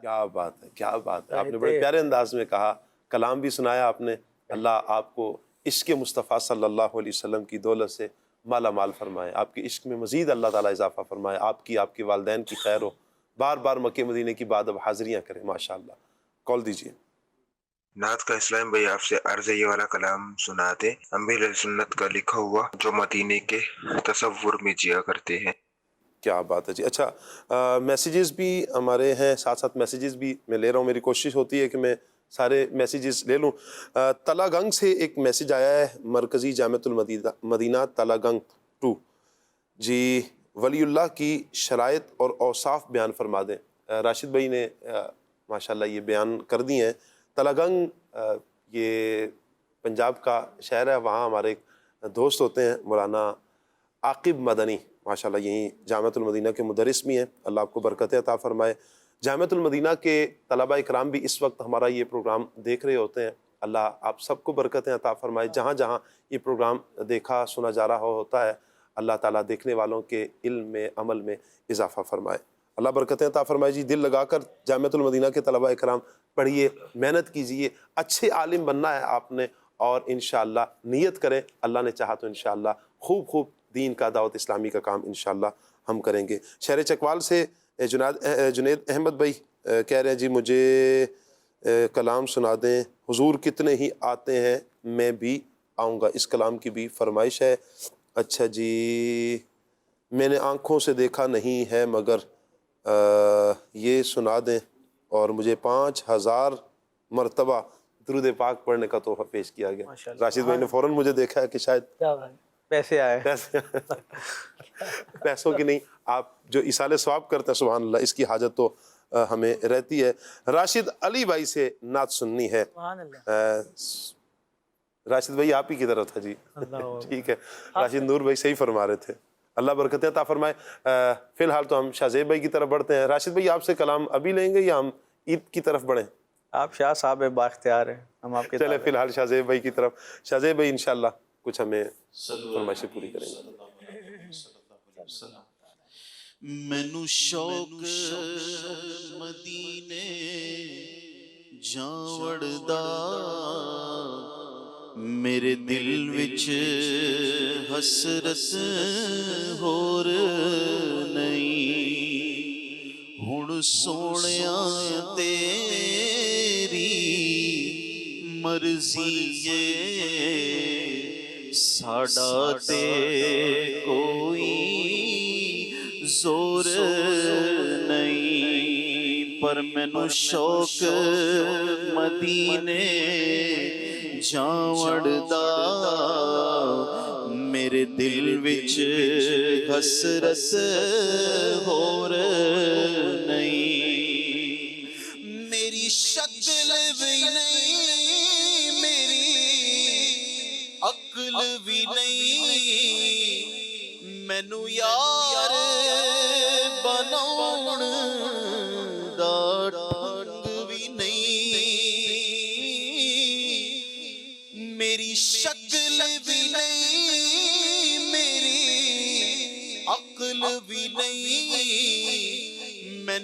کیا بات ہے کیا بات ہے. آپ نے بڑے پیارے انداز میں کہا. کلام بھی سنایا آپ نے. اللہ آپ کو عشق مصطفیٰ صلی اللہ علیہ وسلم کی دولت سے مالا مال فرمائے. آپ کے عشق میں مزید اللہ تعالیٰ اضافہ فرمائے. آپ کے والدین کی خیر ہو. بار بار مکہ مدینے کی بعد اب حاضریاں کریں ماشاءاللہ. کال دیجیے. نعت کا اسلام بھائی آپ سے عرض یہ والا کلام سنا دیں. امیر سنت کا لکھا ہوا جو مدینے کے تصور میں جیا کرتے ہیں. کیا بات ہے جی. اچھا میسیجز بھی ہمارے ہیں ساتھ ساتھ میسیجز بھی میں لے رہا ہوں. میری کوشش ہوتی ہے کہ میں سارے میسیجز لے لوں. تلا گنگ سے ایک میسیج آیا ہے. مرکزی جامعۃ المدینہ تلا گنگ 2 جی. ولی اللہ کی شرائط اور اوصاف بیان فرما دیں. راشد بھائی نے ماشاءاللہ یہ بیان کر دی ہیں. تلا گنگ یہ پنجاب کا شہر ہے. وہاں ہمارے ایک دوست ہوتے ہیں مولانا عاقب مدنی ماشاءاللہ یہیں جامعۃ المدینہ کے مدرس بھی ہیں. اللہ آپ کو برکت عطا فرمائے. جامعۃ المدینہ کے طلباء اکرام بھی اس وقت ہمارا یہ پروگرام دیکھ رہے ہوتے ہیں. اللہ آپ سب کو برکتیں عطا فرمائے. جہاں جہاں یہ پروگرام دیکھا سنا جا رہا ہوتا ہے اللہ تعالیٰ دیکھنے والوں کے علم میں عمل میں اضافہ فرمائے. اللہ برکتیں عطا فرمائے جی. دل لگا کر جامعۃ المدینہ کے طلباء اکرام پڑھیے محنت کیجیے. اچھے عالم بننا ہے آپ نے اور انشاءاللہ نیت کریں. اللہ نے چاہا تو انشاءاللہ خوب دین کا دعوت اسلامی کا کام انشاءاللہ ہم کریں گے. شہر چکوال سے جنید احمد بھائی کہہ رہے ہیں جی مجھے کلام سنا دیں. حضور کتنے ہی آتے ہیں میں بھی آؤں گا. اس کلام کی بھی فرمائش ہے. اچھا جی. میں نے آنکھوں سے دیکھا نہیں ہے مگر یہ سنا دیں اور مجھے 5000 مرتبہ درود پاک پڑھنے کا تحفہ پیش کیا گیا. راشد بھائی نے فوراً مجھے دیکھا ہے کہ شاید پیسے آئے. پیسوں کی نہیں آپ جو ایصال ثواب کرتے ہیں سبحان اللہ اس کی حاجت تو ہمیں رہتی ہے. راشد علی بھائی سے نعت سننی ہے. راشد بھائی آپ ہی کی طرف تھا جی. ٹھیک ہے. راشد نور بھائی صحیح فرما رہے تھے. اللہ برکت عطا فرمائے. فی الحال تو ہم شاہ زیب بھائی کی طرف بڑھتے ہیں. راشد بھائی آپ سے کلام ابھی لیں گے یا ہم عید کی طرف بڑھیں؟ آپ شاہ صاحب با اختیار ہیں. ہم آپ کے چلے فی الحال شاہ زیب بھائی کی طرف. شاہ زیب بھائی انشاءاللہ کچھ ہمیں فرمائشیں پوری کریں گے. مینوں شوق مدینے جاوڑ دا میرے دل وچ حسرت ہور نہیں. ہن سونیاں تیری مرضی ہے ساڈا تے کوئی زور نہیں. پر مینوں شوق مدینے جاوڑ دا میرے دل وچ حسرت ہور نہیں. میری شکل بھی نہیں میری عقل بھی نہیں مینوں یار بناؤن دا ڈھنگ بھی نہیں. میری شکل بھی نہیں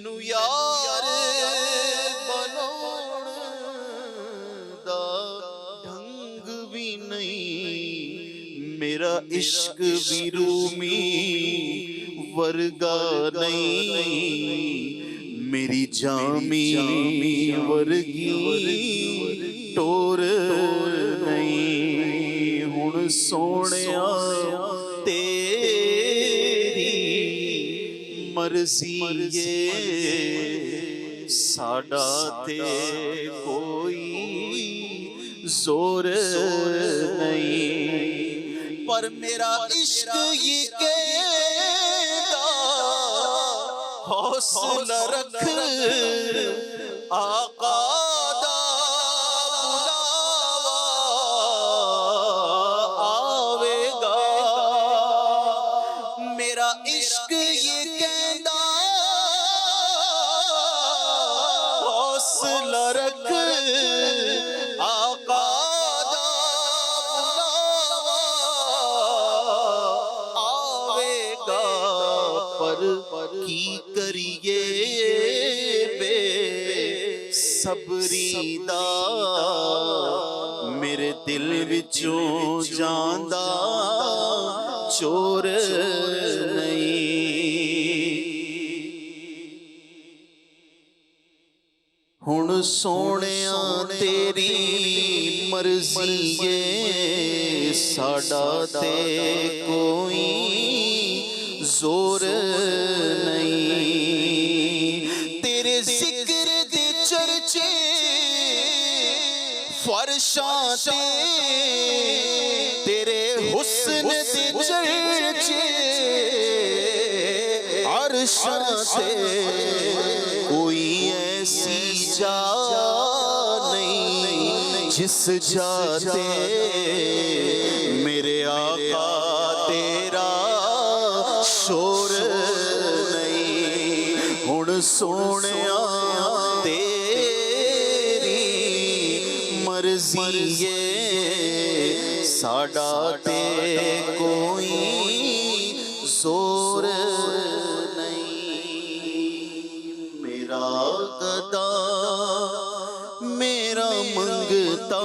ਮੈਨੂੰ ਯਾਰ ਬਣਾਉਣ ਦਾ ਢੰਗ ਵੀ ਨਹੀਂ, ਮੇਰਾ ਇਸ਼ਕ ਵੀ ਰੂਮੀ ਵਰਗਾ ਨਹੀਂ, ਮੇਰੀ ਜਾਮੀ ਵਰਗੀ ਟੋਰ ਨਹੀਂ। ਹੁਣ ਸੋਹਣਿਆ ਤੇਰੀ ਮਰਜ਼ੀ ਏ, ਸਾਡਾ ਤੇ ਕੋਈ ਜ਼ੋਰ ਨਹੀਂ, ਪਰ ਮੇਰਾ ਇਸ਼ਕ ਇਹ ਕਹਿੰਦਾ ਹੌਸਲਾ ਰੱਖ ਆਕਾ ਦਾ ਬੁਲਾਵਾ ਆਵੇਗਾ। ਮੇਰਾ ਇਸ਼ਕ ਇਹ ਕਹਿੰਦਾ ਹੌਸਲਾ ਰੱਖ ਆਕਾ ਦਾ ਬੁਲਾਵਾ ਆਵੇਗਾ। ਪਰ ਕੀ ਕਰੀਏ ਬੇ ਸਬਰੀ ਦਾ, ਮੇਰੇ ਦਿਲ ਵਿੱਚੋਂ ਜਾਂਦਾ ਚੋਰ ਨਹੀਂ। ਹੁਣ ਸੋਹਣਿਆ ਤੇਰੀ ਮਰਜ਼ੀ ਏ, ਸਾਡਾ ਤੇ ਕੋਈ ਜ਼ੋਰ ਨਹੀਂ। ਤੇਰੇ ਜ਼ਿਕਰ ਦੇ ਚਰਚੇ ਫਰਸ਼ਾਂ ਤੇ, ਤੇਰੇ ਹੁਸਨ ਦੇ ਚਰਚੇ ਅਰਸ਼ਾਂ ਤੇ, ਕੋਈ ਐਸੀ ਜਾ ਨਹੀਂ ਜਿਸ ਜਾ ਤੇ ਮੇਰੇ ਆقا ਤੇਰਾ ਸ਼ੋਰ ਨਹੀਂ। ਹੁਣ ਸੋਹਣਿਆ ਤੇਰੀ ਮਰਜ਼ੀ ਏ, ਸਾਡਾ ਤੇ ਕੋਈ ਜ਼ੋਰ ਨਹੀਂ। ਮੇਰਾ ਗਦਾ ਮੇਰਾ ਮੰਗਤਾ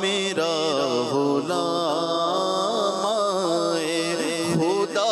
ਮੇਰਾ ਗੁਲਾਮ ਏ, ਖੁਦਾ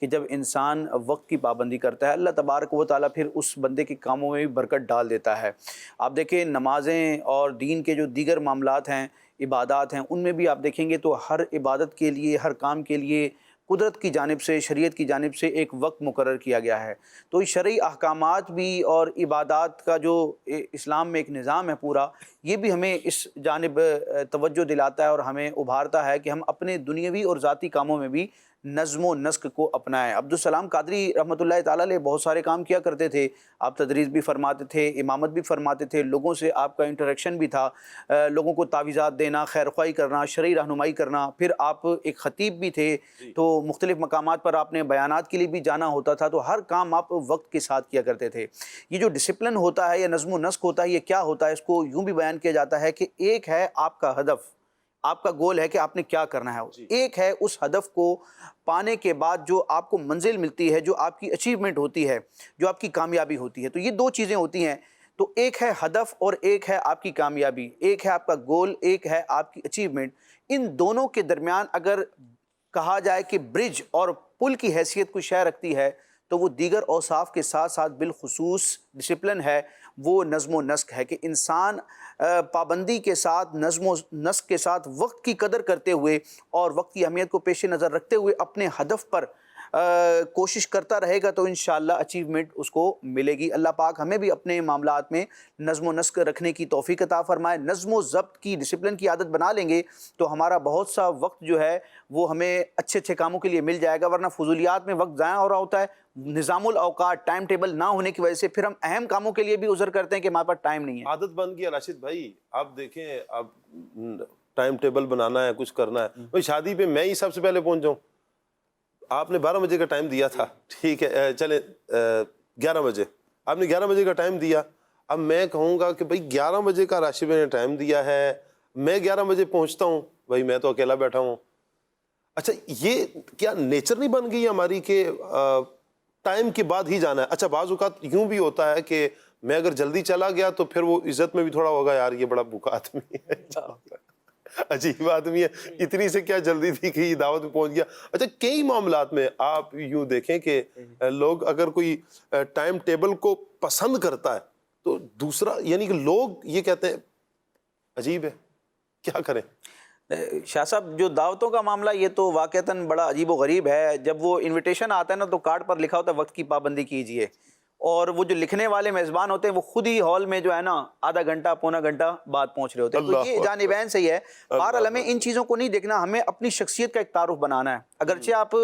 کہ جب انسان وقت کی پابندی کرتا ہے اللہ تبارک و تعالیٰ پھر اس بندے کے کاموں میں بھی برکت ڈال دیتا ہے۔ آپ دیکھیں نمازیں اور دین کے جو دیگر معاملات ہیں، عبادات ہیں، ان میں بھی آپ دیکھیں گے تو ہر عبادت کے لیے، ہر کام کے لیے قدرت کی جانب سے، شریعت کی جانب سے ایک وقت مقرر کیا گیا ہے۔ تو اس شرعی احکامات بھی اور عبادات کا جو اسلام میں ایک نظام ہے پورا، یہ بھی ہمیں اس جانب توجہ دلاتا ہے اور ہمیں ابھارتا ہے کہ ہم اپنے دنیاوی اور ذاتی کاموں میں بھی نظم و نسق کو اپنائیں۔ عبدالسلام قادری رحمۃ اللہ تعالیٰ علیہ بہت سارے کام کیا کرتے تھے، آپ تدریس بھی فرماتے تھے، امامت بھی فرماتے تھے، لوگوں سے آپ کا انٹریکشن بھی تھا، لوگوں کو تعویذات دینا، خیر خواہی کرنا، شرعی رہنمائی کرنا، پھر آپ ایک خطیب بھی تھے تو مختلف مقامات پر آپ نے بیانات کے لیے بھی جانا ہوتا تھا، تو ہر کام آپ وقت کے ساتھ کیا کرتے تھے۔ یہ جو ڈسپلن ہوتا ہے یا نظم و نسق ہوتا ہے، یہ کیا ہوتا ہے؟ اس کو یوں بھی بیان کیا جاتا ہے کہ ایک ہے آپ کا ہدف، آپ کا گول ہے کہ آپ نے کیا کرنا ہے، ایک ہے اس ہدف کو پانے کے بعد جو آپ کو منزل ملتی ہے، جو آپ کی اچیومنٹ ہوتی ہے، جو آپ کی کامیابی ہوتی ہے۔ تو یہ دو چیزیں ہوتی ہیں، تو ایک ہے ہدف اور ایک ہے آپ کی کامیابی، ایک ہے آپ کا گول، ایک ہے آپ کی اچیومنٹ۔ ان دونوں کے درمیان اگر کہا جائے کہ برج اور پل کی حیثیت کوئی شے رکھتی ہے تو وہ دیگر اوصاف کے ساتھ ساتھ بالخصوص ڈسپلن ہے، وہ نظم و نسق ہے کہ انسان پابندی کے ساتھ، نظم و نسق کے ساتھ، وقت کی قدر کرتے ہوئے اور وقت کی اہمیت کو پیش نظر رکھتے ہوئے اپنے ہدف پر کوشش کرتا رہے گا تو انشاءاللہ اچیومنٹ اس کو ملے گی۔ اللہ پاک ہمیں بھی اپنے معاملات میں نظم و نسق رکھنے کی توفیق عطا فرمائے۔ نظم و ضبط کی، ڈسپلن کی عادت بنا لیں گے تو ہمارا بہت سا وقت جو ہے وہ ہمیں اچھے اچھے کاموں کے لیے مل جائے گا، ورنہ فضولیات میں وقت ضائع ہو رہا ہوتا ہے۔ نظام الاوقات، ٹائم ٹیبل نہ ہونے کی وجہ سے پھر ہم اہم کاموں کے لیے بھی عذر کرتے ہیں کہ ہمارے پاس ٹائم نہیں ہے۔ عادت بن گئی راشد بھائی، آپ دیکھیں اب ٹائم ٹیبل بنانا ہے، کچھ کرنا ہے، بھائی شادی پہ میں ہی سب سے پہلے پہنچ جاؤں، آپ نے 12 بجے کا ٹائم دیا تھا، ٹھیک ہے چلیں 11 بجے، آپ نے 11 بجے کا ٹائم دیا، اب میں کہوں گا کہ بھائی 11 بجے کا راشد بھائی نے ٹائم دیا ہے، میں 11 بجے پہنچتا ہوں، بھائی میں تو اکیلا بیٹھا ہوں۔ اچھا یہ کیا نیچر نہیں بن گئی ہماری کہ ٹائم کے بعد ہی جانا ہے؟ اچھا بعض اوقات یوں بھی ہوتا ہے کہ میں اگر جلدی چلا گیا تو پھر وہ عزت میں بھی تھوڑا ہوگا، یار یہ بڑا بھوکا آدمی ہے، عجیب آدمی ہے، اتنی سے کیا جلدی تھی کہ یہ دعوت میں پہنچ گیا۔ اچھا کئی معاملات میں آپ یوں دیکھیں کہ لوگ اگر کوئی ٹائم ٹیبل کو پسند کرتا ہے تو دوسرا یعنی کہ لوگ یہ کہتے ہیں عجیب ہے، کیا کریں؟ شاہ صاحب جو دعوتوں کا معاملہ یہ تو واقعتاً بڑا عجیب و غریب ہے۔ جب وہ انویٹیشن آتا ہے نا تو کارڈ پر لکھا ہوتا ہے وقت کی پابندی کیجئے، اور وہ جو لکھنے والے میزبان ہوتے ہیں وہ خود ہی ہال میں جو ہے نا آدھا گھنٹہ پونا گھنٹہ بعد پہنچ رہے ہوتے ہیں۔ تو یہ جانبین صحیح ہے، بہرحال ہمیں ان چیزوں کو نہیں دیکھنا، ہمیں اپنی شخصیت کا ایک تعارف بنانا ہے۔ اگرچہ آپ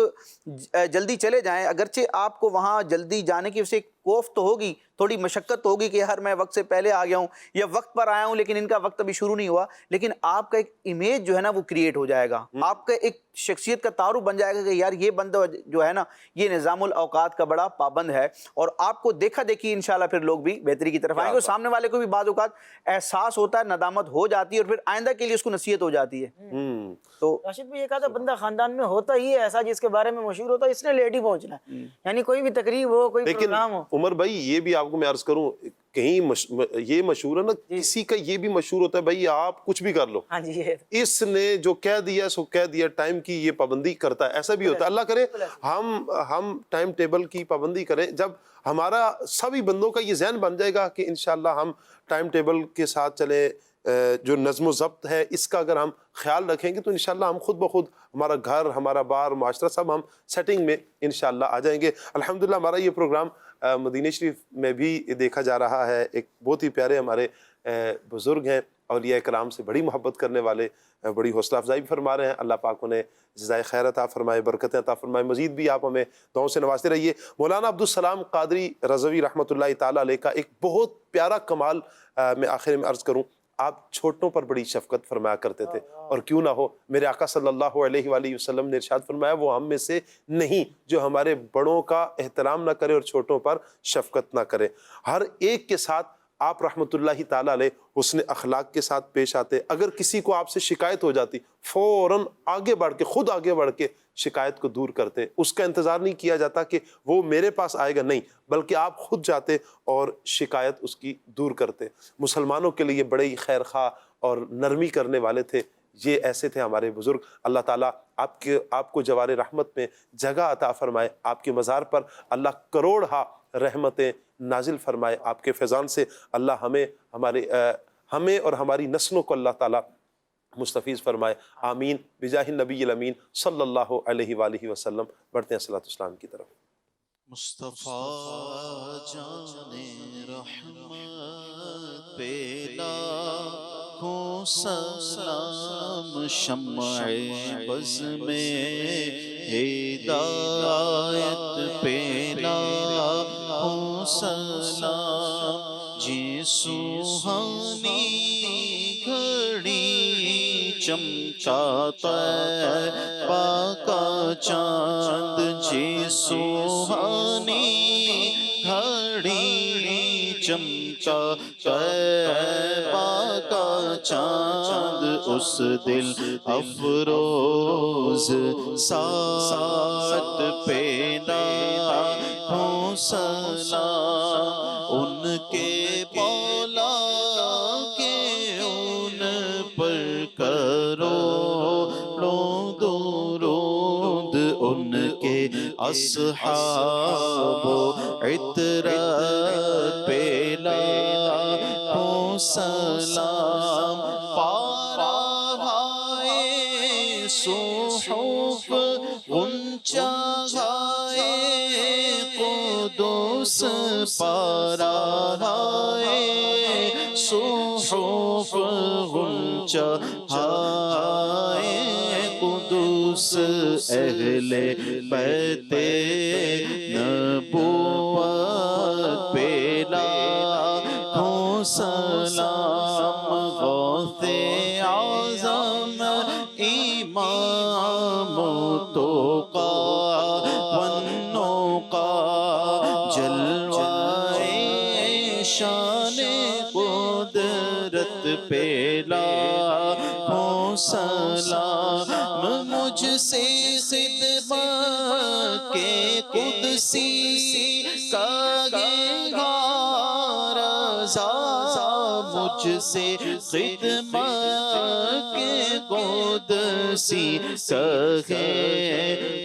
جلدی چلے جائیں، اگرچہ آپ کو وہاں جلدی جانے کی وجہ سے کوفت تو ہوگی، تھوڑی مشقت تو ہوگی کہ یار میں وقت سے پہلے آ گیا ہوں یا وقت پر آیا ہوں لیکن ان کا وقت ابھی شروع نہیں ہوا، لیکن آپ کا ایک امیج جو ہے نا وہ کریٹ ہو جائے گا، آپ کا ایک شخصیت کا تعارف بن جائے گا کہ یار یہ بندہ جو ہے نا یہ نظام الاوقات کا بڑا پابند ہے، اور آپ کو دیکھا دیکھی انشاءاللہ پھر لوگ بھی بہتری کی طرف آئیں گے، اور سامنے والے کو بھی بعض اوقات احساس ہوتا ہے، ندامت ہو جاتی ہے، اور پھر آئندہ کے لیے اس کو نصیحت ہو جاتی ہے۔ تو راشد بھی ایک آدھا بندہ خاندان میں ہوتا ہی ہے ایسا جس کے بارے میں مشہور ہوتا ہے اس نے لیٹ ہی پہنچنا ہے، یعنی کوئی بھی تقریب ہو، کوئی پروگرام ہو۔ عمر بھائی یہ بھی آپ کو میں عرض کروں، کہیں یہ مشہور ہے نا، کسی کا یہ بھی مشہور ہوتا ہے بھائی آپ کچھ بھی کر لو، اس نے جو کہہ دیا سو کہہ دیا، ٹائم کی یہ پابندی کرتا ہے، ایسا بھی ہوتا ہے۔ اللہ کرے ہم ٹائم ٹیبل کی پابندی کریں، جب ہمارا سبھی بندوں کا یہ ذہن بن جائے گا کہ انشاءاللہ ہم ٹائم ٹیبل کے ساتھ چلیں، جو نظم و ضبط ہے اس کا اگر ہم خیال رکھیں گے تو انشاءاللہ ہم خود بخود ہمارا گھر، ہمارا بار، معاشرہ سب ہم سیٹنگ میں انشاءاللہ آ جائیں گے۔ الحمدللہ ہمارا یہ پروگرام مدینہ شریف میں بھی دیکھا جا رہا ہے، ایک بہت ہی پیارے ہمارے بزرگ ہیں، اولیاء کرام سے بڑی محبت کرنے والے، بڑی حوصلہ افزائی بھی فرما رہے ہیں، اللہ پاک انہیں جزائے خیر عطا فرمائے، برکتیں عطا فرمائے، مزید بھی آپ ہمیں دعاؤں سے نوازتے رہیے۔ مولانا عبدالسلام قادری رضوی رحمۃ اللہ تعالیٰ علیہ کا ایک بہت پیارا کمال میں آخر میں عرض کروں، آپ چھوٹوں پر بڑی شفقت فرمایا کرتے تھے، اور کیوں نہ ہو، میرے آقا صلی اللہ علیہ وآلہ وسلم نے ارشاد فرمایا وہ ہم میں سے نہیں جو ہمارے بڑوں کا احترام نہ کرے اور چھوٹوں پر شفقت نہ کرے۔ ہر ایک کے ساتھ آپ رحمۃ اللہ تعالیٰ علیہ حسن اخلاق کے ساتھ پیش آتے، اگر کسی کو آپ سے شکایت ہو جاتی فوراً آگے بڑھ کے، خود آگے بڑھ کے شکایت کو دور کرتے، اس کا انتظار نہیں کیا جاتا کہ وہ میرے پاس آئے گا، نہیں، بلکہ آپ خود جاتے اور شکایت اس کی دور کرتے۔ مسلمانوں کے لیے بڑے ہی خیر خواہ اور نرمی کرنے والے تھے، یہ ایسے تھے ہمارے بزرگ. اللہ تعالیٰ آپ کو جوار رحمت میں جگہ عطا فرمائے. آپ کے مزار پر اللہ کروڑہا رحمتیں نازل فرمائے. آپ کے فیضان سے اللہ ہمیں اور ہماری نسلوں کو اللہ تعالیٰ مستفیض فرمائے. آمین بجاہ النبی الامین صلی اللہ علیہ وآلہ وسلم. بڑھتے ہیں صلاۃ والسلام کی طرف. مصطفیٰ جان رحمت پہ لاکھوں سلام، شمع بز میں ہدایت پہ لاکھوں سلام، جی سوہانی گھڑی چمکا طیبہ کا چاند، جی سوہانی گھڑی چمکا طیبہ کا چاند، اس دل افروز ساعت پہ لاکھوں سلام، ان کے مولا کے ان پر کروڑوں درود، ان کے اصحاب و عطرت پہ لاکھوں سلام، پارہائے صحف غنچہ گائے قدس، پارہائے صحف غنچہ گائے قدس، اہل بیت نبوت پہ لاکھوں سلام، غوث اعظم امام توقا والنقا، جلوائے شان قدرت پہ لاکھوں سلام، مجھ سے خدمت کے قدسی کا گا رضا، مجھ سے خدمت کے قدسی کہے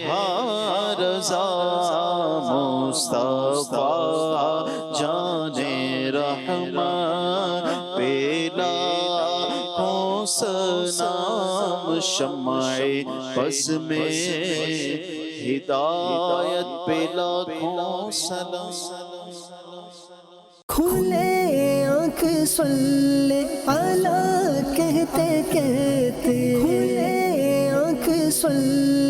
ہاں رضا، مصطفیٰ جان رحمت پہ لاکھوں سلام، شمع بز میں ہدایت پہ لاکھوں سلام. کھلے آنکھ صلی اللہ کہتے کہتے، کھلے آنکھ صلی